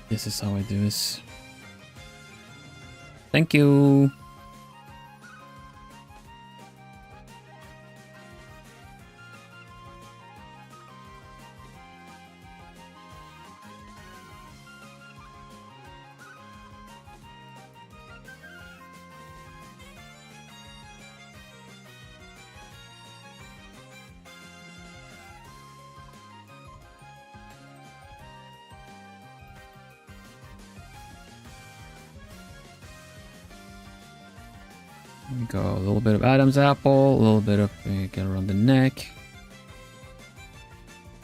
This is how I do this. Thank you. We go a little bit of Adam's apple, a little bit of get around the neck.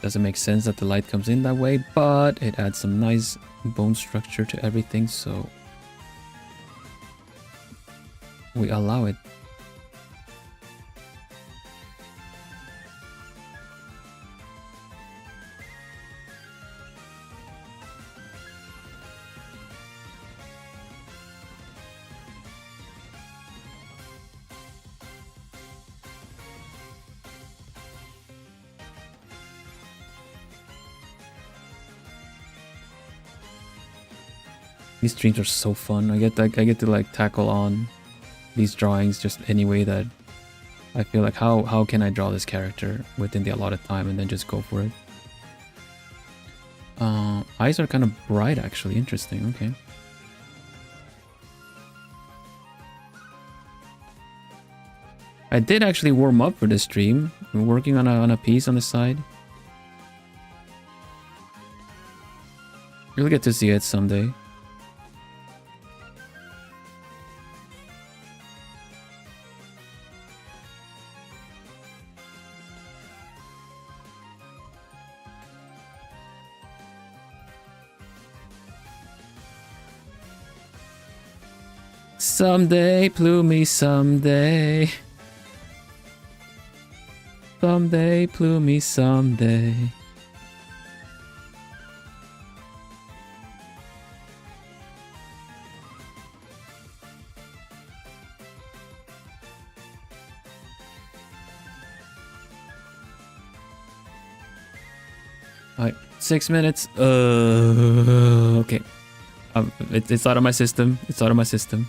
Doesn't make sense that the light comes in that way, but it adds some nice bone structure to everything, so we allow it. These streams are so fun. I get to like tackle on these drawings just any way that I feel like how can I draw this character within the allotted time and then just go for it. Eyes are kind of bright actually. Interesting. Okay. I did actually warm up for this stream. We're working on a piece on the side. You'll get to see it someday. Someday, Plumie, someday. Someday, Plumie, someday. Alright, 6 minutes. Okay. It's out of my system. It's out of my system.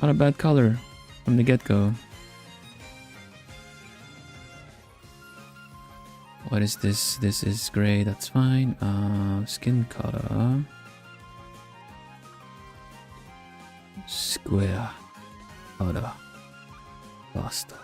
Not a bad color from the get-go. What is this? This is gray, that's fine. Skin color. Square. Color. Pasta.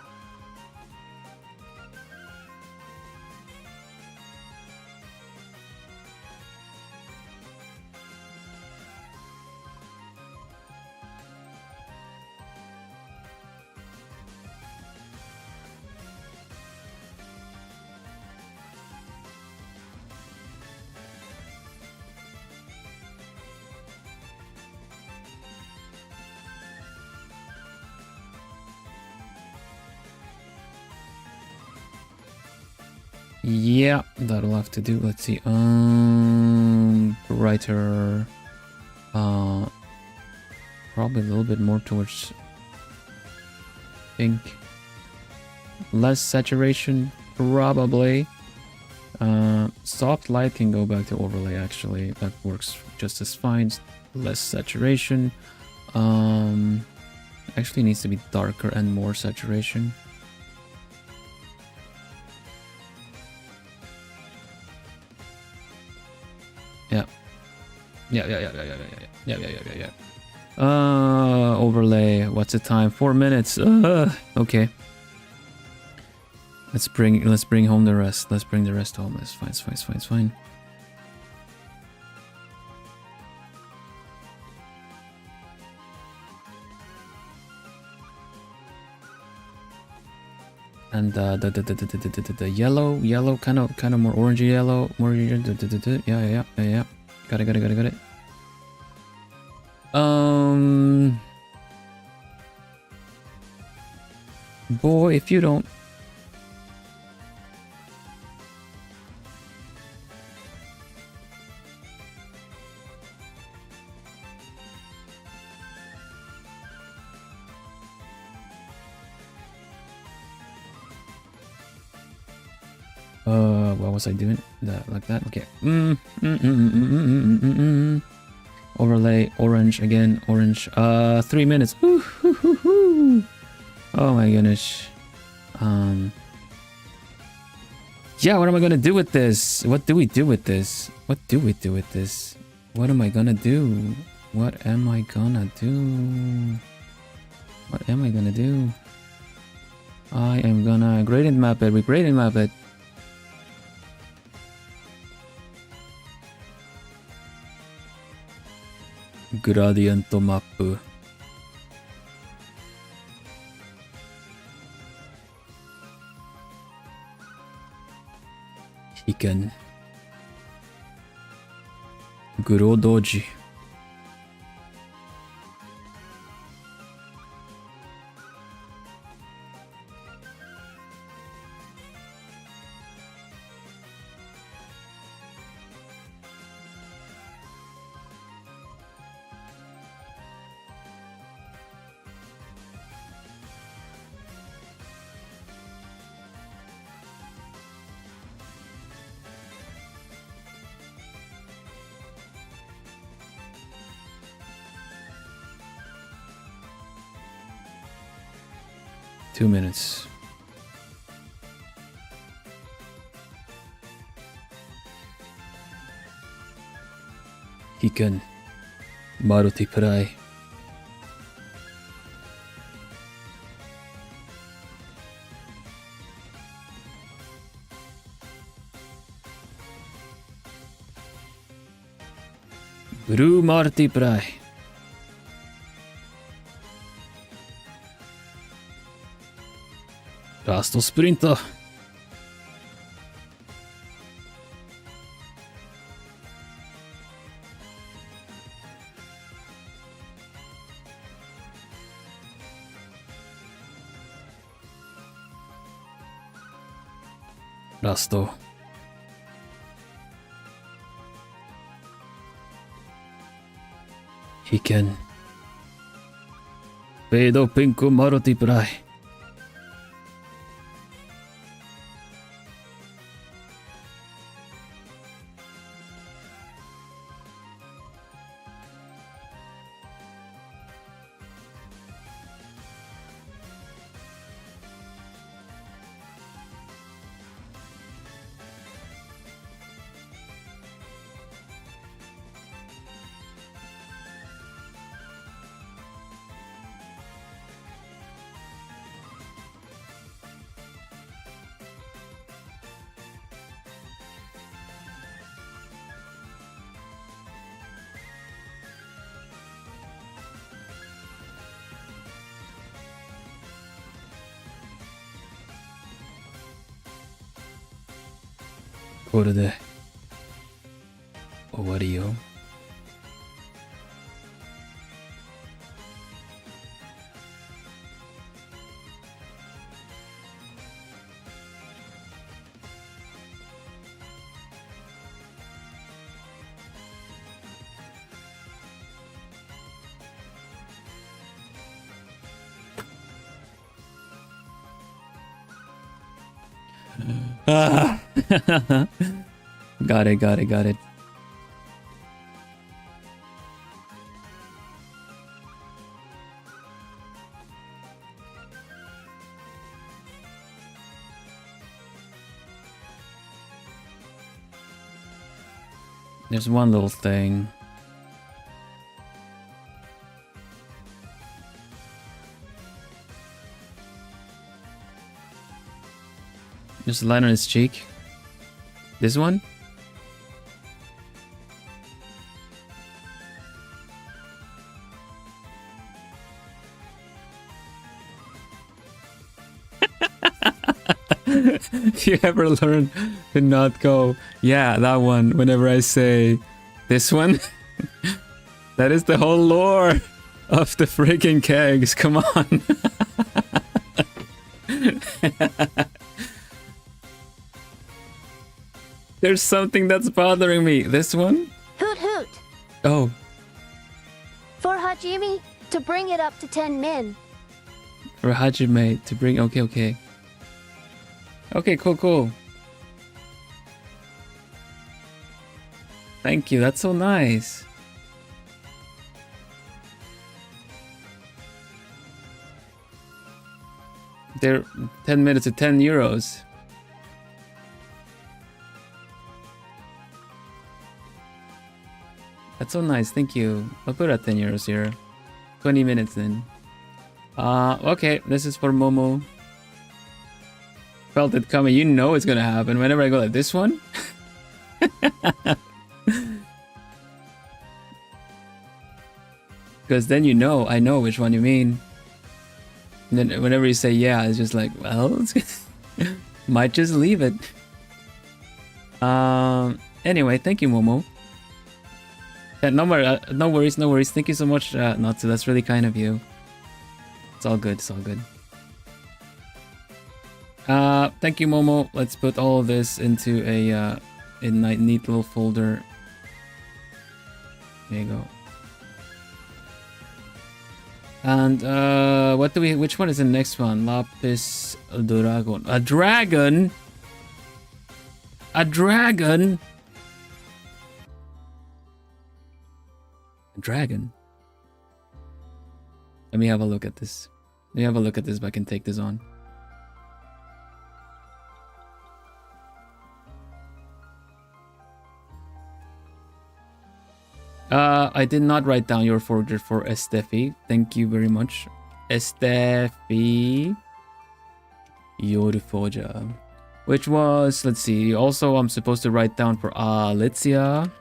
Yeah, that'll have to do. Let's see. Brighter. Probably a little bit more towards pink. Less saturation, probably. Soft light can go back to overlay, actually. That works just as fine. Less saturation. Actually needs to be darker and more saturation. Yeah. Overlay. What's the time? 4 minutes. Okay. Let's bring home the rest. Let's bring the rest home. It's fine. And the yellow, kind of more orangey yellow, more yeah. Got it. Boy, if you don't. What was I doing? Like that? Okay. Overlay, orange again, orange. 3 minutes. Oh my goodness. Yeah, what am I gonna do with this? What do we do with this? What am I gonna do? I am gonna gradient map it. We gradient map it. Gradient map. Hiken. Grodoji. Two minutes. Hiken. Maruti Prai. Blue Maruti Prai. Last sprinter. Lasto. Hiken. Vedo Pinko Maruti Prai. これで終わりよ。Ah. Got it. There's one little thing. Just a line on his cheek. This one? You ever learn to not go, yeah, that one, whenever I say this one? That is the whole lore of the freaking kegs, come on. There's something that's bothering me. This one? Hoot hoot. Oh. For Hajime, to bring it up to 10 min. For Hajime to bring... Okay. Okay, cool. Thank you, that's so nice. They're 10 minutes to 10 euros. That's so nice, thank you. I'll put it at 10 euros here. 20 minutes then. Okay, this is for Momo. Felt it coming, you know it's gonna happen. Whenever I go like this one. Because then you know, I know which one you mean. And then whenever you say yeah, it's just like, well, might just leave it. Anyway, thank you, Momo. Yeah, no worries. Thank you so much, Natsu. That's really kind of you. It's all good. Thank you, Momo. Let's put all of this into a neat little folder. There you go. And which one is the next one? Lapis Dragon. A dragon? A dragon? A dragon? Let me have a look at this. If I can take this on. I did not write down your forger for Estefi. Thank you very much. Estefi. Your forger. Which was, let's see, also I'm supposed to write down for Alicia.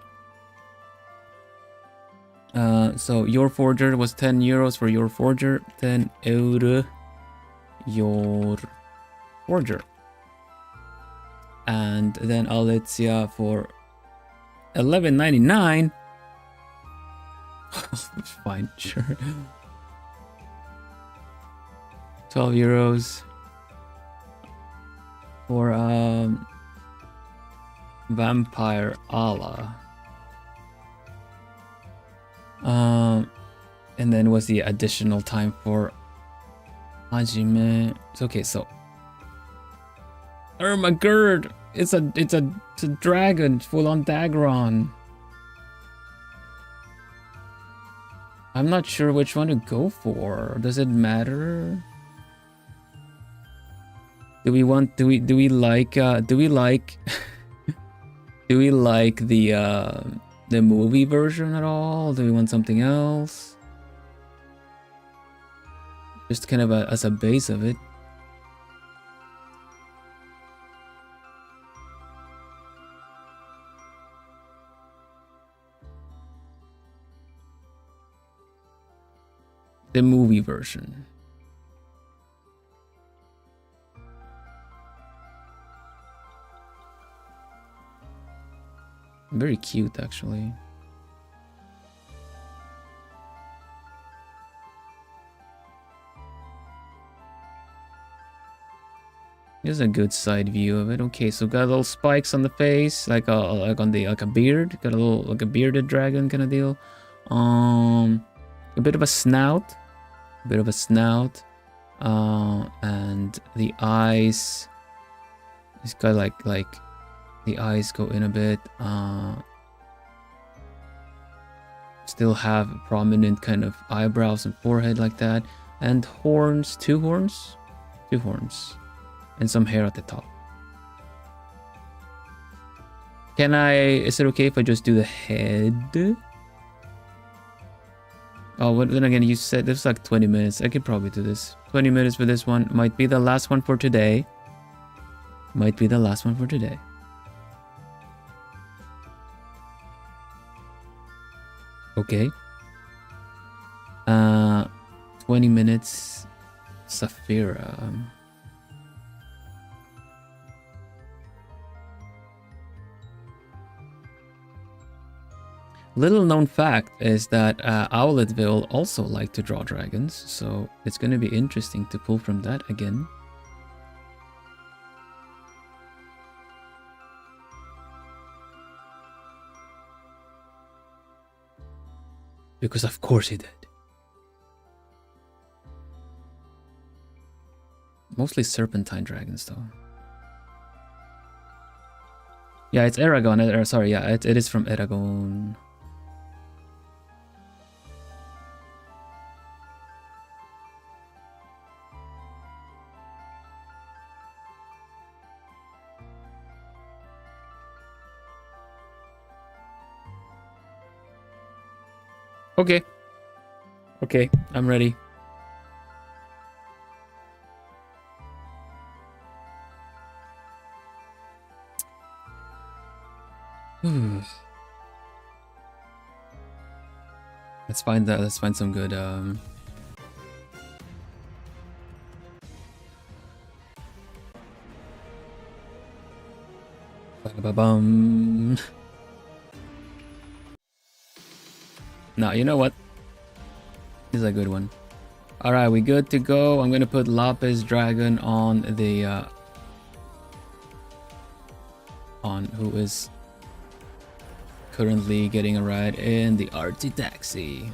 So your forger was 10 euros for your forger. 10 euro. Your forger. And then Alicia for 11.99. Fine, sure. 12 euros for Vampire Allah. And then was the additional time for Hajime. It's okay, so Ermagerd. It's a dragon, full on Dagron. I'm not sure which one to go for. Does it matter? Do we like the movie version at all? Do we want something else? Just kind of as a base of it. The movie version. Very cute, actually. Here's a good side view of it. Okay, so got little spikes on the face, like a beard. Got a little like a bearded dragon kind of deal. A bit of a snout. And the eyes. It's got like the eyes go in a bit. Still have prominent kind of eyebrows and forehead like that, and horns. Two horns, and some hair at the top. Is it okay if I just do the head? Oh, well, then again, you said this was like 20 minutes. I could probably do this. 20 minutes for this one. Might be the last one for today. Okay. 20 minutes. Saphira. Little known fact is that Owletville also like to draw dragons, so it's going to be interesting to pull from that again. Because of course he did. Mostly serpentine dragons though. Yeah, it's Aragon. Sorry, yeah, it is from Aragon. Okay, I'm ready. Let's find some good Ba-ba-bum. Now, you know what? This is a good one. Alright, we good to go. I'm gonna put Lapis Dragon on the on who is currently getting a ride in the RT taxi.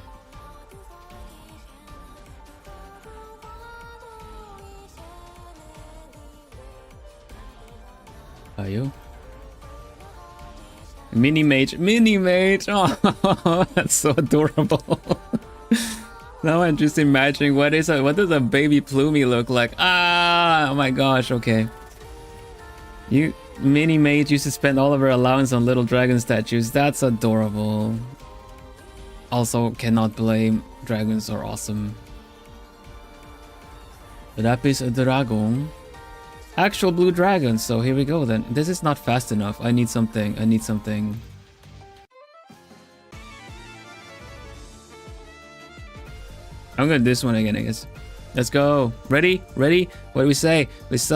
Are you? Mini mage. Oh, that's so adorable. Now I'm just imagining what does a baby Plumie look like? Ah, oh my gosh. Okay, mini mage used to spend all of her allowance on little dragon statues. That's adorable. Also, cannot blame. Dragons are awesome. Lapis Dragon. Actual blue dragon. So here we go then. This is not fast enough. I need something. I'm gonna do this one again, I guess. Let's go. Ready? What do we say? Let's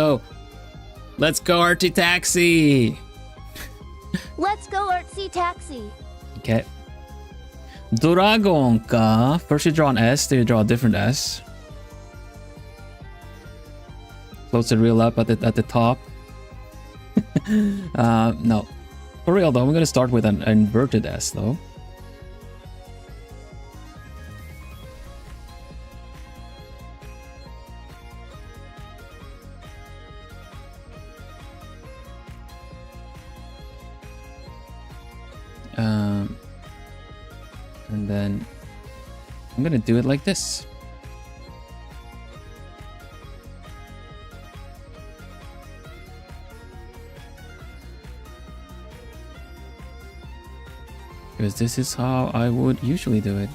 go, RT Taxi! Let's go, RT Taxi! Okay. Dragonka. First you draw an S, then you draw a different S. Close the reel up at the top. No. For real though, I'm gonna start with an inverted S though. And then I'm gonna do it like this. Because this is how I would usually do it,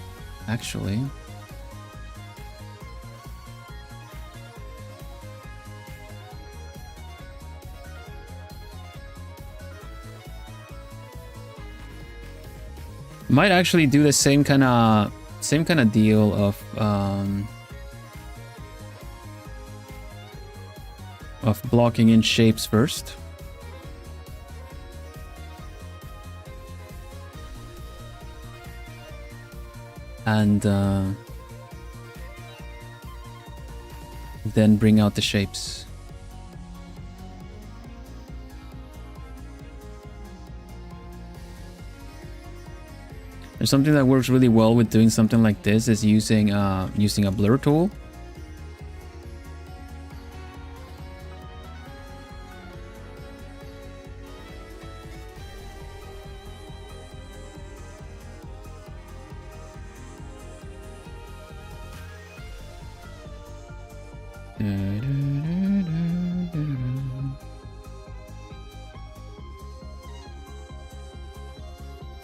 actually. Might actually do the same kind of deal of blocking in shapes first. and then bring out the shapes. And something that works really well with doing something like this is using using a blur tool.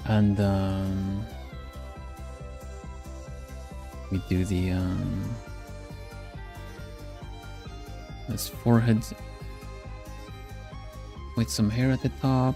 And we do the this forehead with some hair at the top.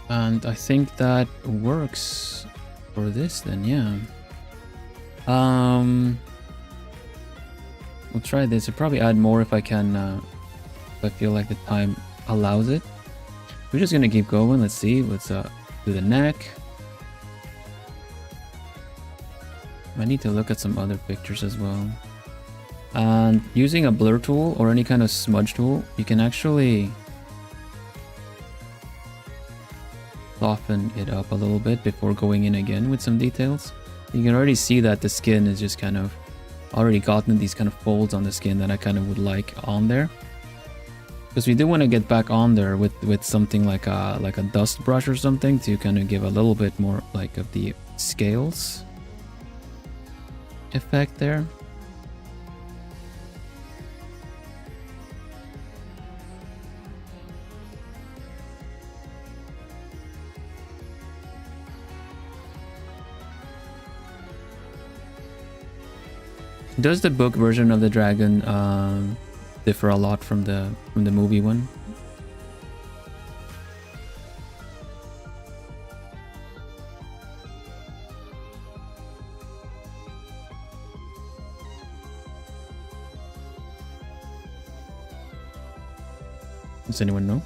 And I think that works for this then, yeah. We'll try this. I'll probably add more if I can, if I feel like the time allows it. We're just gonna keep going. Let's see. Let's do the neck. I need to look at some other pictures as well. And using a blur tool or any kind of smudge tool, you can actually soften it up a little bit before going in again with some details. You can already see that the skin is just kind of already gotten these kind of folds on the skin that I kind of would like on there, because we do want to get back on there with something like a dust brush or something to kind of give a little bit more like of the scales effect there. Does the book version of the dragon differ a lot from the movie one? Does anyone know?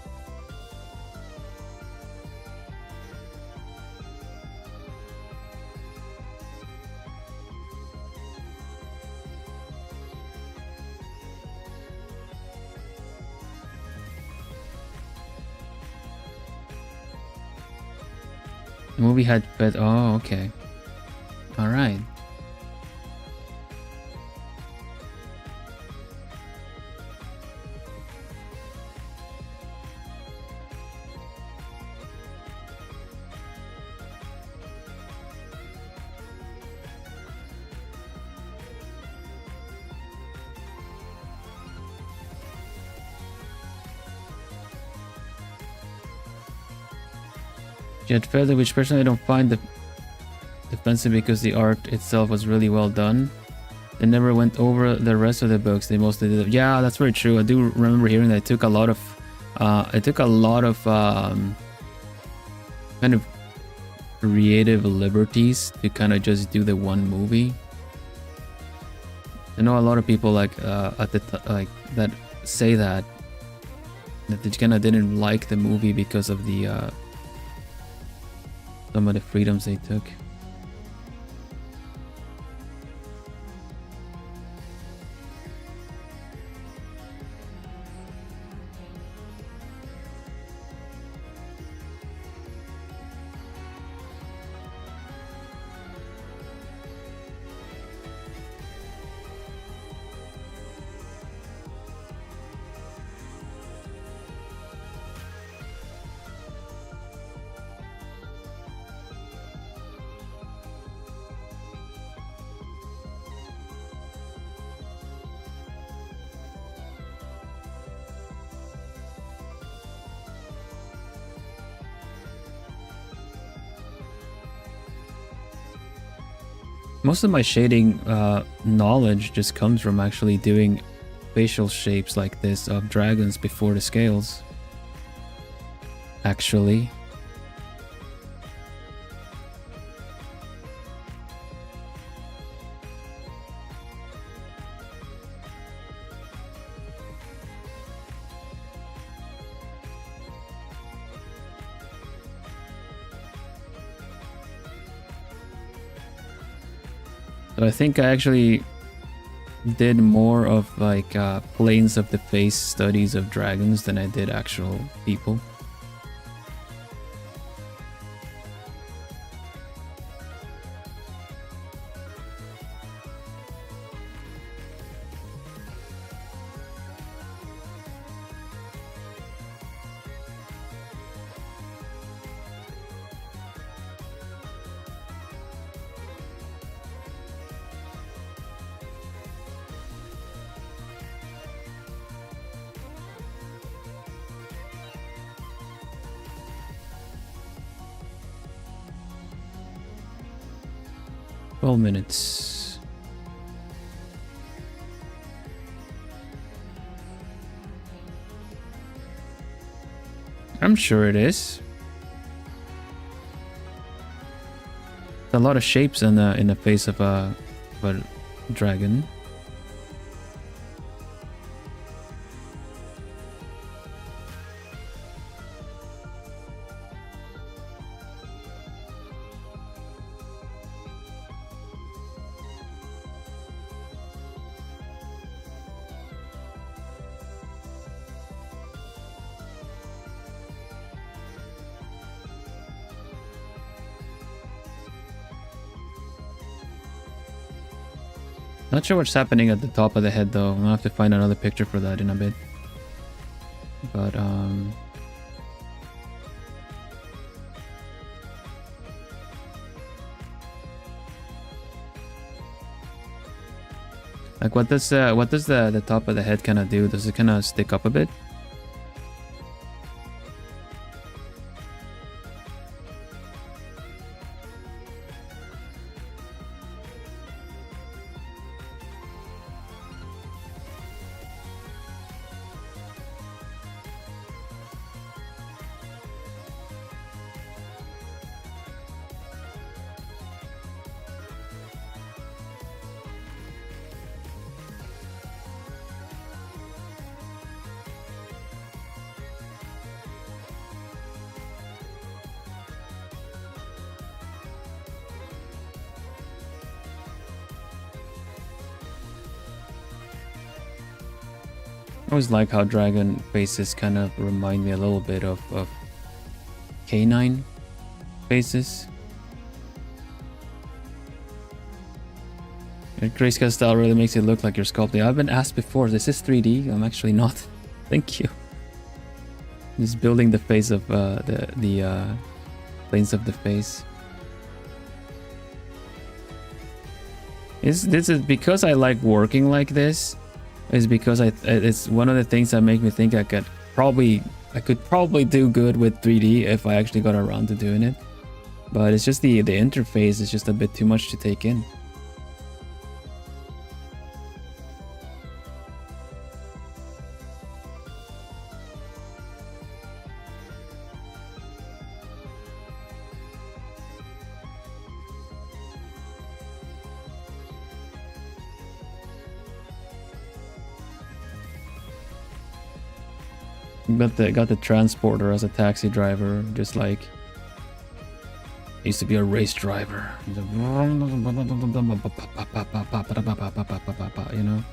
The movie had but oh, okay. All right. Jet Feather, which personally I don't find defensive because the art itself was really well done. They never went over the rest of the books. They mostly did. Yeah, that's very true. I do remember hearing that it took a lot of, kind of creative liberties to kind of just do the one movie. I know a lot of people like that say that they kind of didn't like the movie because of the some of the freedoms they took. Most of my shading knowledge just comes from actually doing facial shapes like this of dragons before the scales. actually. So I think I actually did more of like planes of the face studies of dragons than I did actual people. Minutes. I'm sure it is. A lot of shapes in the face of a dragon. Not sure what's happening at the top of the head though. I'll have to find another picture for that in a bit. But like what does the top of the head kind of do? Does it kind of stick up a bit? I always like how dragon faces kind of remind me a little bit of canine faces. And grayscale style really makes it look like you're sculpting. I've been asked before, this is 3D? I'm actually not. Thank you. Just building the face of the planes of the face. This is because I like working like this. Is because it's one of the things that make me think I could probably do good with 3D if I actually got around to doing it. But it's just the interface is just a bit too much to take in. Got the transporter as a taxi driver, just like used to be a race driver. You know.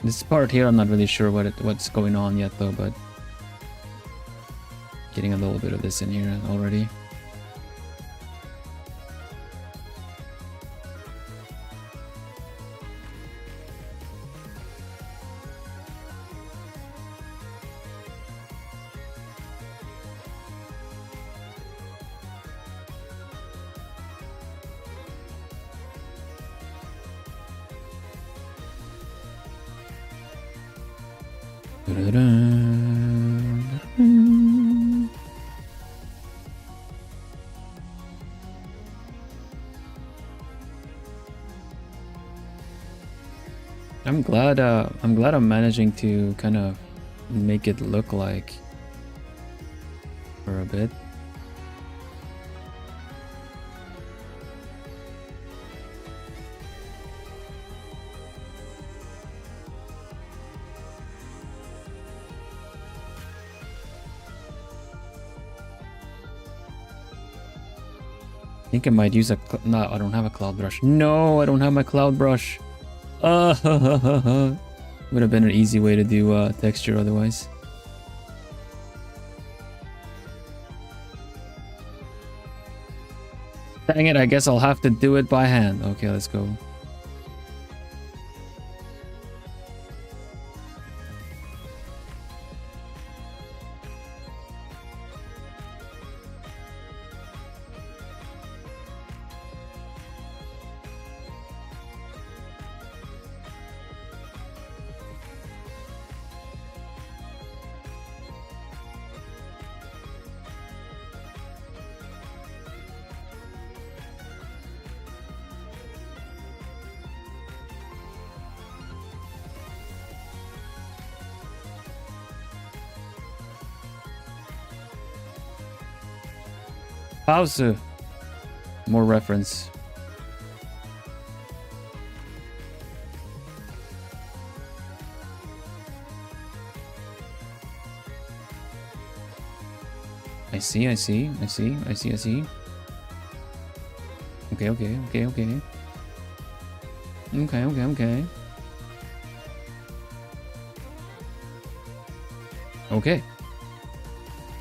This part here, I'm not really sure what's going on yet though, but getting a little bit of this in here already. I'm glad I'm managing to kind of make it look like for a bit. I think I might use a... No, I don't have a cloud brush. No, I don't have my cloud brush. Would have been an easy way to do texture otherwise. Dang it, I guess I'll have to do it by hand. Okay, let's go. Pause. More reference. I see. Okay. Okay.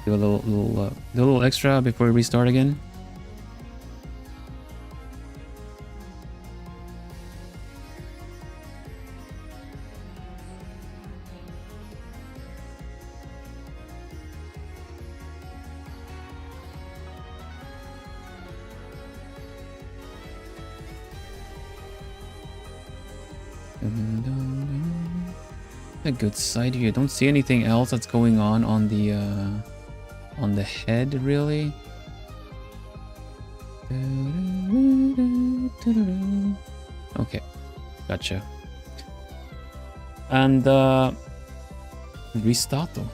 Do a little extra before we restart again. A good side here. Don't see anything else that's going on the head, really. Okay, gotcha. And ristato.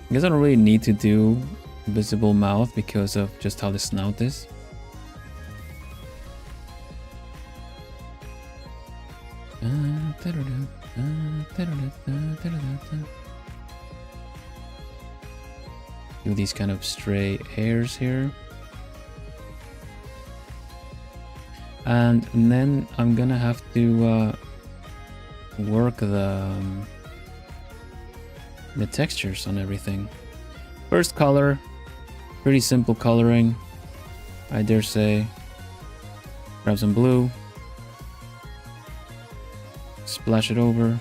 I guess I don't really need to do visible mouth because of just how the snout is. Do these kind of stray hairs here. And then I'm gonna have to work the textures on everything. First color, pretty simple coloring, I dare say. Grab some blue, splash it over,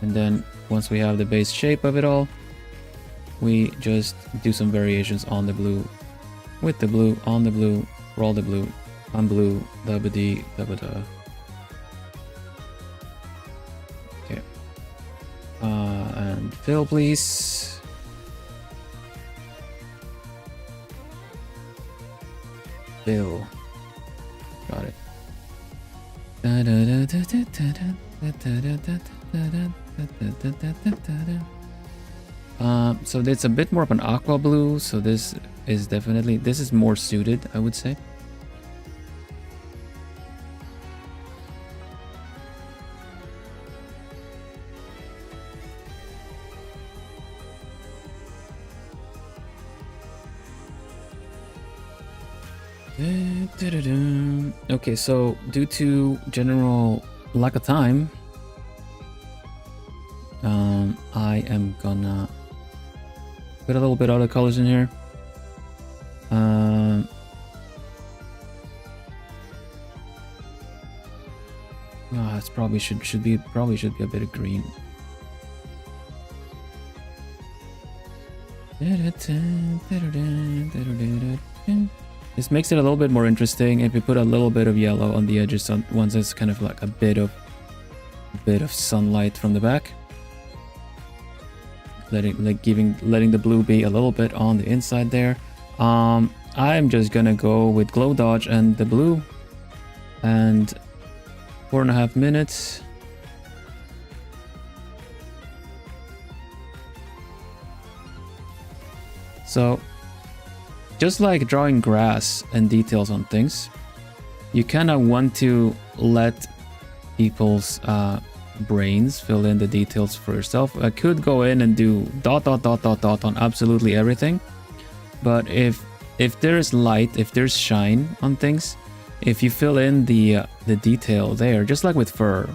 and then once we have the base shape of it all, we just do some variations on the blue, with the blue, on the blue, roll the blue, on blue, dabba-dee, dabba-da. Okay. And fill, please. Fill. Got it. So it's a bit more of an aqua blue, so this is more suited, I would say. Okay, so due to general lack of time, I am gonna put a little bit of other colors in here. It's probably should be a bit of green. This makes it a little bit more interesting if we put a little bit of yellow on the edges once it's kind of like a bit of sunlight from the back. letting the blue be a little bit on the inside there. I'm just gonna go with glow dodge and the blue, and 4.5 minutes. So just like drawing grass and details on things, you kind of want to let people's brains fill in the details for yourself. I could go in and do ... on absolutely everything, but if there's light, if there's shine on things, if you fill in the detail there, just like with fur,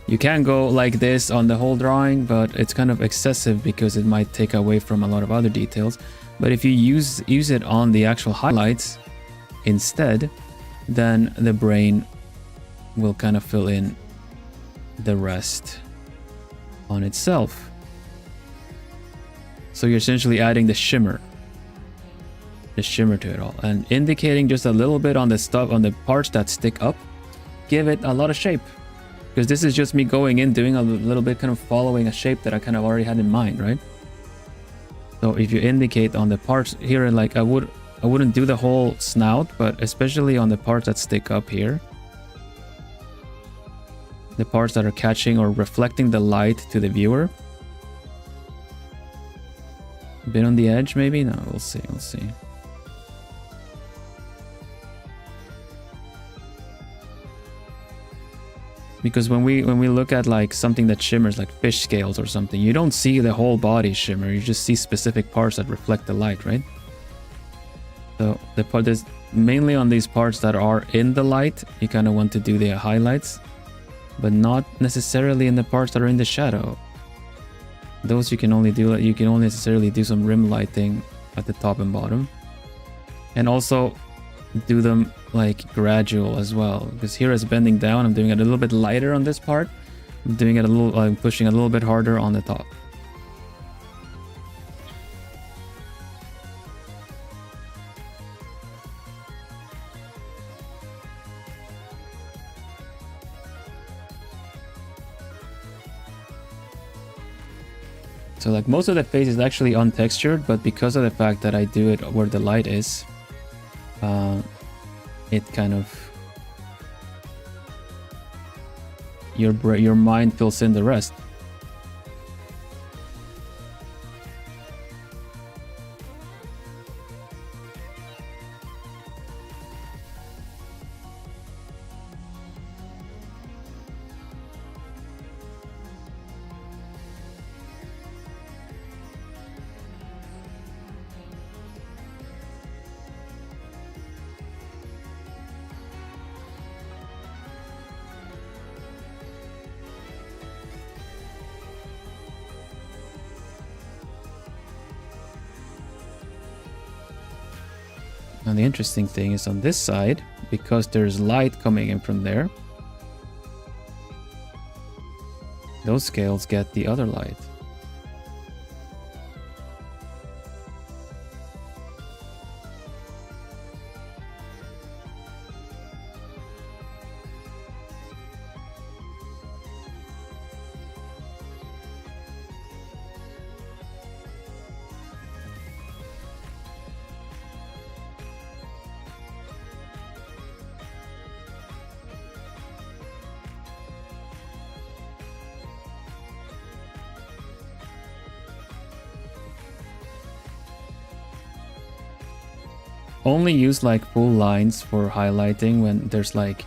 you can go like this on the whole drawing, but it's kind of excessive because it might take away from a lot of other details. But if you use it on the actual highlights instead, then the brain will kind of fill in the rest on itself. So you're essentially adding the shimmer to it all, and indicating just a little bit on the stuff, on the parts that stick up, give it a lot of shape. Because this is just me going in, doing a little bit, kind of following a shape that I kind of already had in mind, right? So if you indicate on the parts here, like I wouldn't do the whole snout, but especially on the parts that stick up here, the parts that are catching or reflecting the light to the viewer. A bit on the edge, maybe? No, we'll see. Because when we look at like something that shimmers, like fish scales or something, you don't see the whole body shimmer. You just see specific parts that reflect the light, right? So the part is mainly on these parts that are in the light. You kind of want to do the highlights, but not necessarily in the parts that are in the shadow. Those you can only necessarily do some rim lighting at the top and bottom, and also do them like gradual as well, because here it's bending down. I'm doing it a little bit lighter on this part. I'm doing it I'm pushing a little bit harder on the top. So like most of the face is actually untextured, but because of the fact that I do it where the light is, it kind of, your mind fills in the rest. And the interesting thing is on this side, because there's light coming in from there, those scales get the other light. Only use like full lines for highlighting when there's like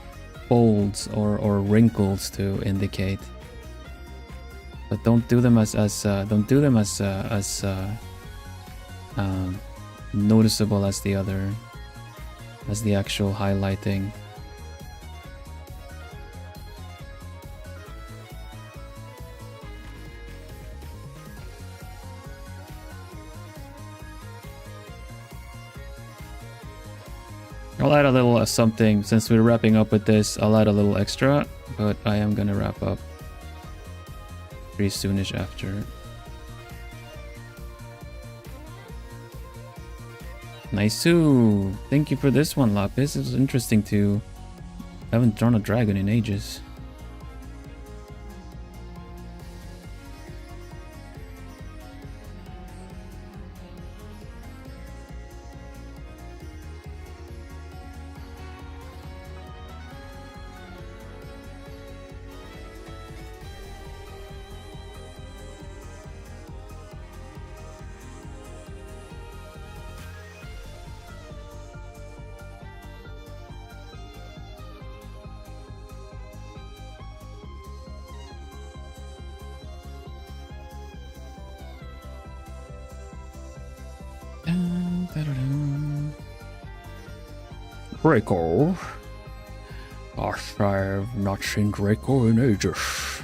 folds or wrinkles to indicate, but don't do them as noticeable as the actual highlighting. I'll add a little something, since we're wrapping up with this, I'll add a little extra, but I am gonna wrap up pretty soonish after. Nice. Thank you for this one, Lapis. It was interesting to... I haven't drawn a dragon in ages. Draco. Gosh, I've not seen Draco in ages.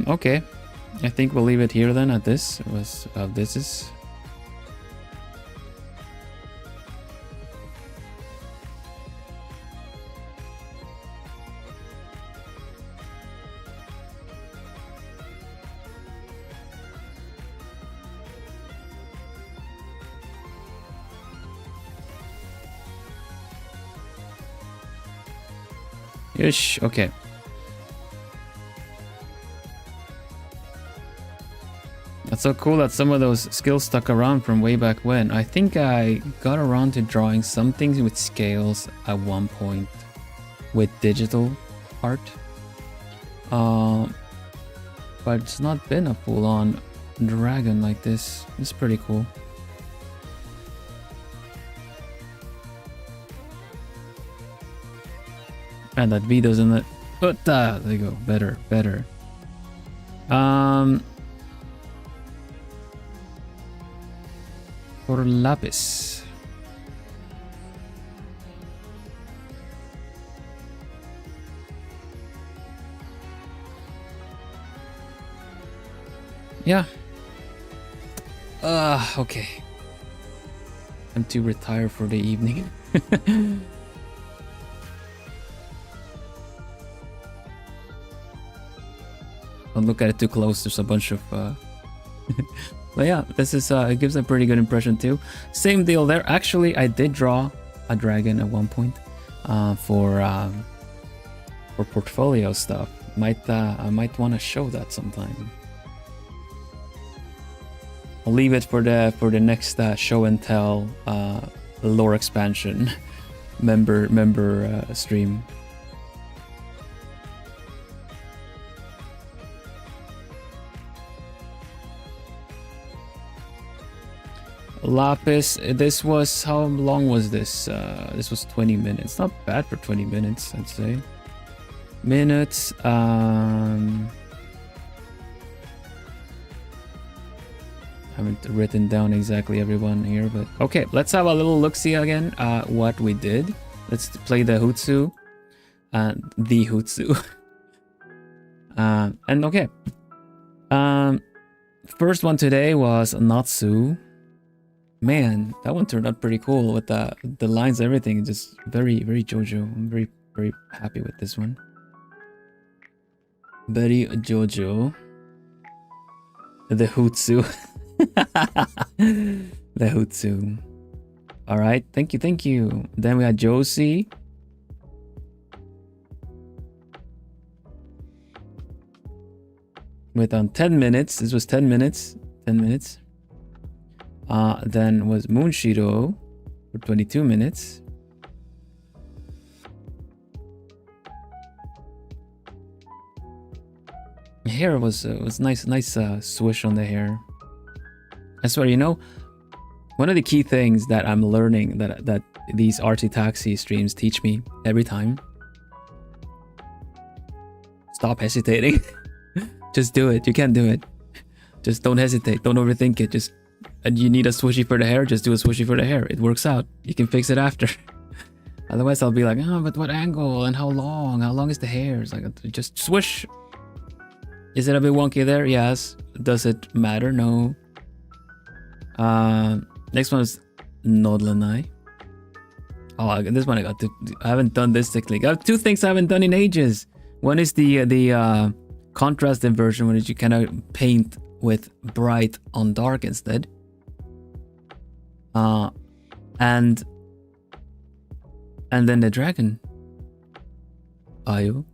Okay. I think we'll leave it here then at this. This is. Ish, okay. That's so cool that some of those skills stuck around from way back when. I think I got around to drawing some things with scales at one point with digital art. But it's not been a full-on dragon like this. It's pretty cool. And that V doesn't let. But there you go. Better. For lapis. Yeah. Okay. I'm too retired for the evening. Don't look at it too close. There's a bunch of but yeah, this is it gives a pretty good impression too. Same deal there. Actually, I did draw a dragon at one point for portfolio stuff. I might want to show that sometime. I'll leave it for the next show and tell lore expansion member stream. Lapis, this was, how long was this? This was 20 minutes. Not bad for 20 minutes, I'd say. Minutes, haven't written down exactly everyone here, but okay, let's have a little look-see again what we did. Let's play the Hutsu. The Hutsu. And okay. First one today was Natsu. Man, that one turned out pretty cool with the lines, everything. Just very JoJo. I'm very happy with this one. Very JoJo. The Hutsu. The Hutsu. All right, thank you. Then we had Josie. With 10 minutes. This was 10 minutes. 10 minutes. Then was Moonshiro for 22 minutes. Hair was nice swish on the hair. I swear, you know, one of the key things that I'm learning that these Artsy Taxi streams teach me every time. Stop hesitating. Just do it. You can do it. Just don't hesitate. Don't overthink it. Just, and you need a swooshy for the hair, just do a swooshy for the hair. It works out. You can fix it after. Otherwise, I'll be like, oh, but what angle and how long? How long is the hair? It's like, just swoosh. Is it a bit wonky there? Yes. Does it matter? No. Next one is Nodlanai. Oh, this one I haven't done this technique. I have two things I haven't done in ages. One is the contrast inversion, when you kind of paint with bright on dark instead. And then the dragon. Ayo.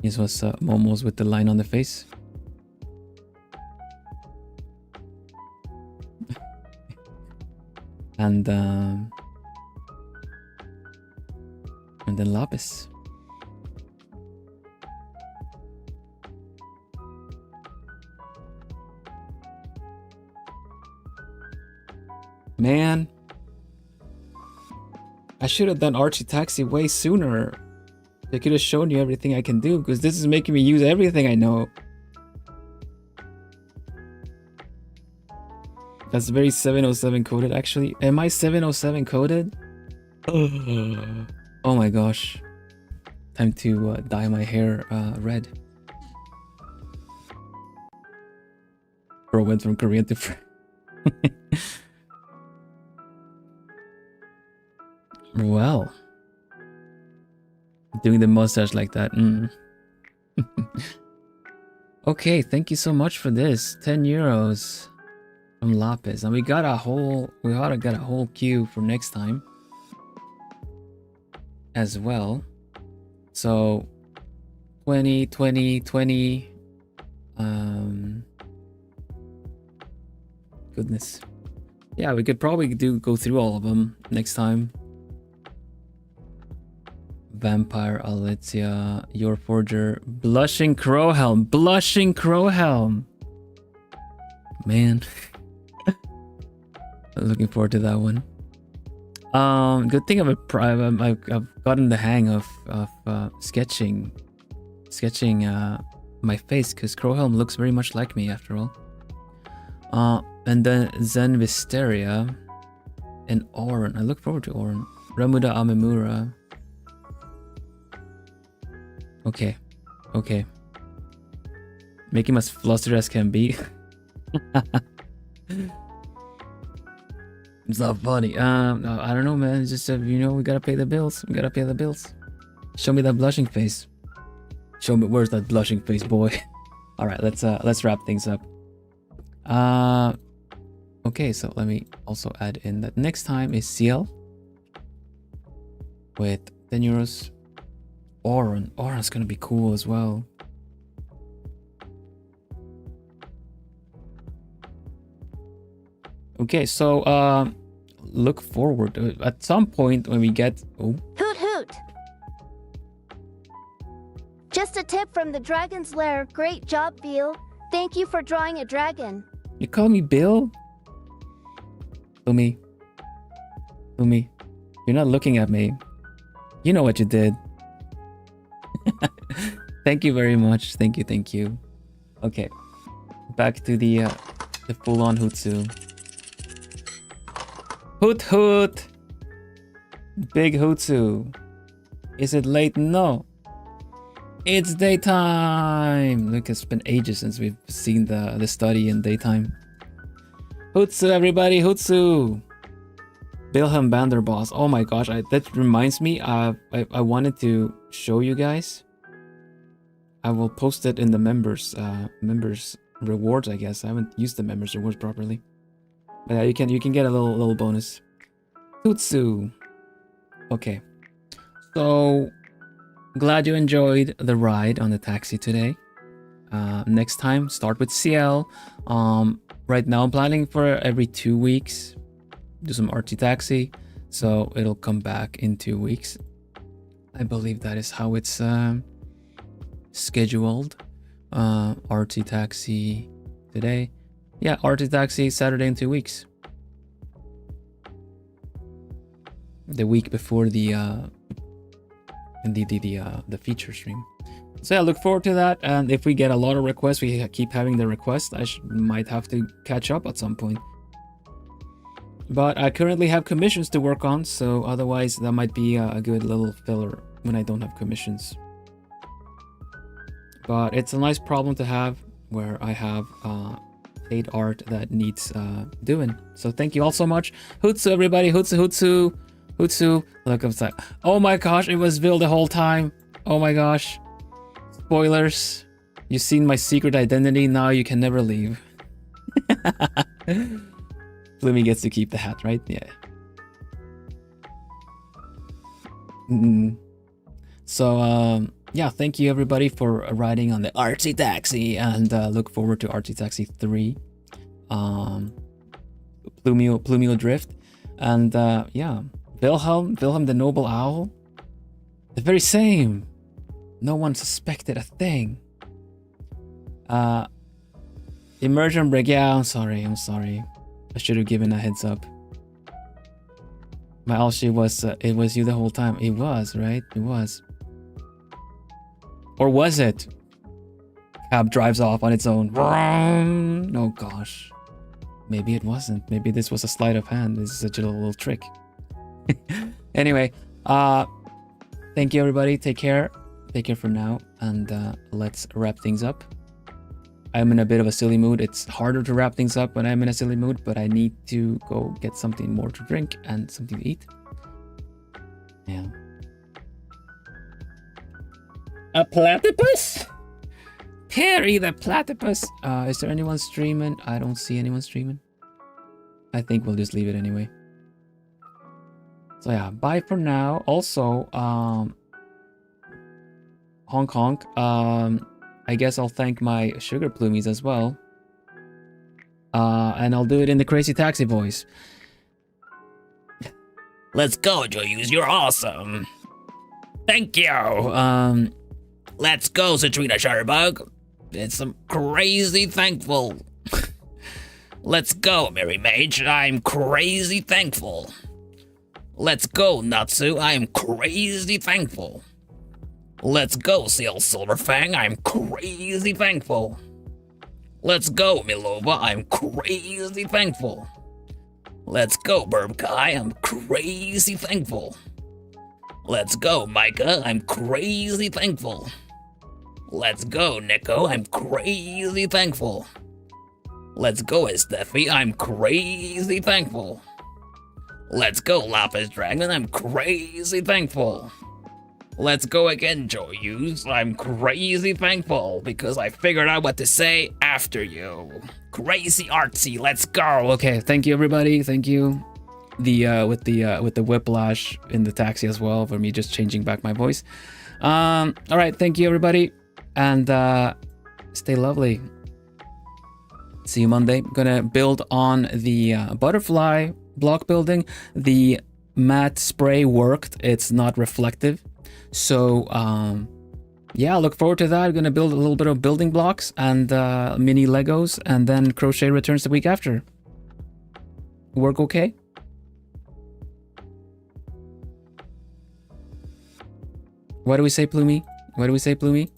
This was Momo's with the line on the face. And then Lapis. Man, I should have done Archie Taxi way sooner. I could have shown you everything I can do, because this is making me use everything I know. That's very 707 coded, actually. Am I 707 coded? Oh my gosh. Time to dye my hair red. Bro went from Korean to French. Well. Doing the mustache like that. Okay, thank you so much for this. 10 euros from Lapis. And we ought to get a whole queue for next time as well. So 20, 20, 20. Goodness. Yeah, we could probably go through all of them next time. Vampire Alicia, Your Forger, Blushing Crowhelm, Blushing Crowhelm. Man, looking forward to that one. Good thing I've gotten the hang of sketching my face, because Crowhelm looks very much like me after all. And then Zen Visteria and Oren. I look forward to Oren. Ramuda Amemura. Okay. Make him as flustered as can be. It's not funny. I don't know, man. It's just we gotta pay the bills. Show me that blushing face. Show me, where's that blushing face, boy? All right, let's wrap things up. Okay, so let me also add in that next time is CL with 10 euros. Oren's gonna be cool as well. Okay, so look forward at some point when we get Hoot hoot. Just a tip from the Dragon's Lair. Great job, Bill. Thank you for drawing a dragon. You call me Bill? Lumi, you're not looking at me. You know what you did. Thank you very much. Thank you. Okay, back to the full-on Hootsu. Hoot hoot! Big Hootsu. Is it late? No. It's daytime! Look, it's been ages since we've seen the study in daytime. Hootsu, everybody! Hootsu! Vilhelm Vanderbos. Oh my gosh, that reminds me, I wanted to show you guys. I will post it in the members rewards, I guess. I haven't used the members rewards properly. But yeah, you can get a little bonus. Hootsu. Okay. So glad you enjoyed the ride on the taxi today. Next time, start with CL. Right now I'm planning for every 2 weeks. Do some RT taxi. So it'll come back in 2 weeks. I believe that is how it's scheduled. RT taxi today. Yeah, RT taxi Saturday in 2 weeks. The week before the feature stream. So yeah, look forward to that. And if we get a lot of requests, we keep having the requests. Might have to catch up at some point. But I currently have commissions to work on, so otherwise that might be a good little filler when I don't have commissions. But it's a nice problem to have where I have paid art that needs doing. So thank you all so much. Hootsu, everybody. Hootsu. Look, I'm like, oh my gosh, it was Vil the whole time. Oh my gosh. Spoilers. You've seen my secret identity. Now you can never leave. Flummy gets to keep the hat, right? Yeah. So, yeah, thank you everybody for riding on the RT Taxi, and look forward to RT Taxi 3. Plumio Drift. And yeah, Vilhelm the Noble Owl. The very same. No one suspected a thing. Immersion break. Yeah, I'm sorry. I should have given a heads up. My Alshi was, it was you the whole time. It was, right? It was. Or was it? Cab drives off on its own. Oh gosh. Maybe it wasn't. Maybe this was a sleight of hand. This is such a little trick. Anyway, thank you everybody. Take care. Take care for now. And let's wrap things up. I'm in a bit of a silly mood. It's harder to wrap things up when I'm in a silly mood, but I need to go get something more to drink and something to eat. Yeah. A platypus? Perry the platypus. Is there anyone streaming? I don't see anyone streaming. I think we'll just leave it anyway. So yeah, bye for now. Also, honk honk. I guess I'll thank my sugar plumies as well. And I'll do it in the crazy taxi voice. Let's go, Joyous. You're awesome. Thank you. Let's go, Citrina Shutterbug. It's some crazy thankful. Let's go, Mary Mage. I'm crazy thankful. Let's go, Natsu. I'm crazy thankful. Let's go, Seal Silverfang. I'm crazy thankful. Let's go, Milova. I'm crazy thankful. Let's go, Burb Kai. I'm crazy thankful. Let's go, Micah. I'm crazy thankful. Let's go, Nico. I'm crazy thankful. Let's go, Steffi. I'm crazy thankful. Let's go, Lapis Dragon. I'm crazy thankful. Let's go again, Joyous. I'm crazy thankful because I figured out what to say after you. Crazy artsy. Let's go. Okay, thank you everybody. Thank you. With the whiplash in the taxi as well for me just changing back my voice. All right, thank you everybody, and stay lovely. See you Monday. I'm gonna build on the butterfly block building. The matte spray worked. It's not reflective. So, yeah, look forward to that. I'm gonna build a little bit of building blocks and mini Legos, and then crochet returns the week after. Work okay? What do we say, Plumie? What do we say, Plumie?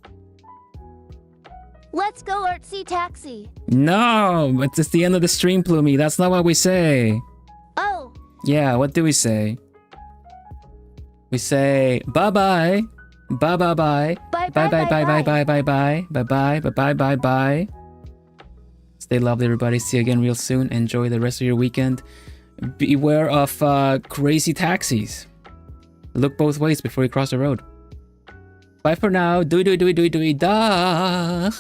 Let's go, Artsy Taxi. No, it's just the end of the stream, Plumie. That's not what we say. Oh. Yeah, what do we say? We say bye-bye. Bye-bye-bye. Bye-bye-bye-bye-bye-bye. Bye-bye-bye-bye-bye. Stay lovely, everybody. See you again real soon. Enjoy the rest of your weekend. Beware of crazy taxis. Look both ways before you cross the road. Bye for now. Doei doei doei doei doei. Dag.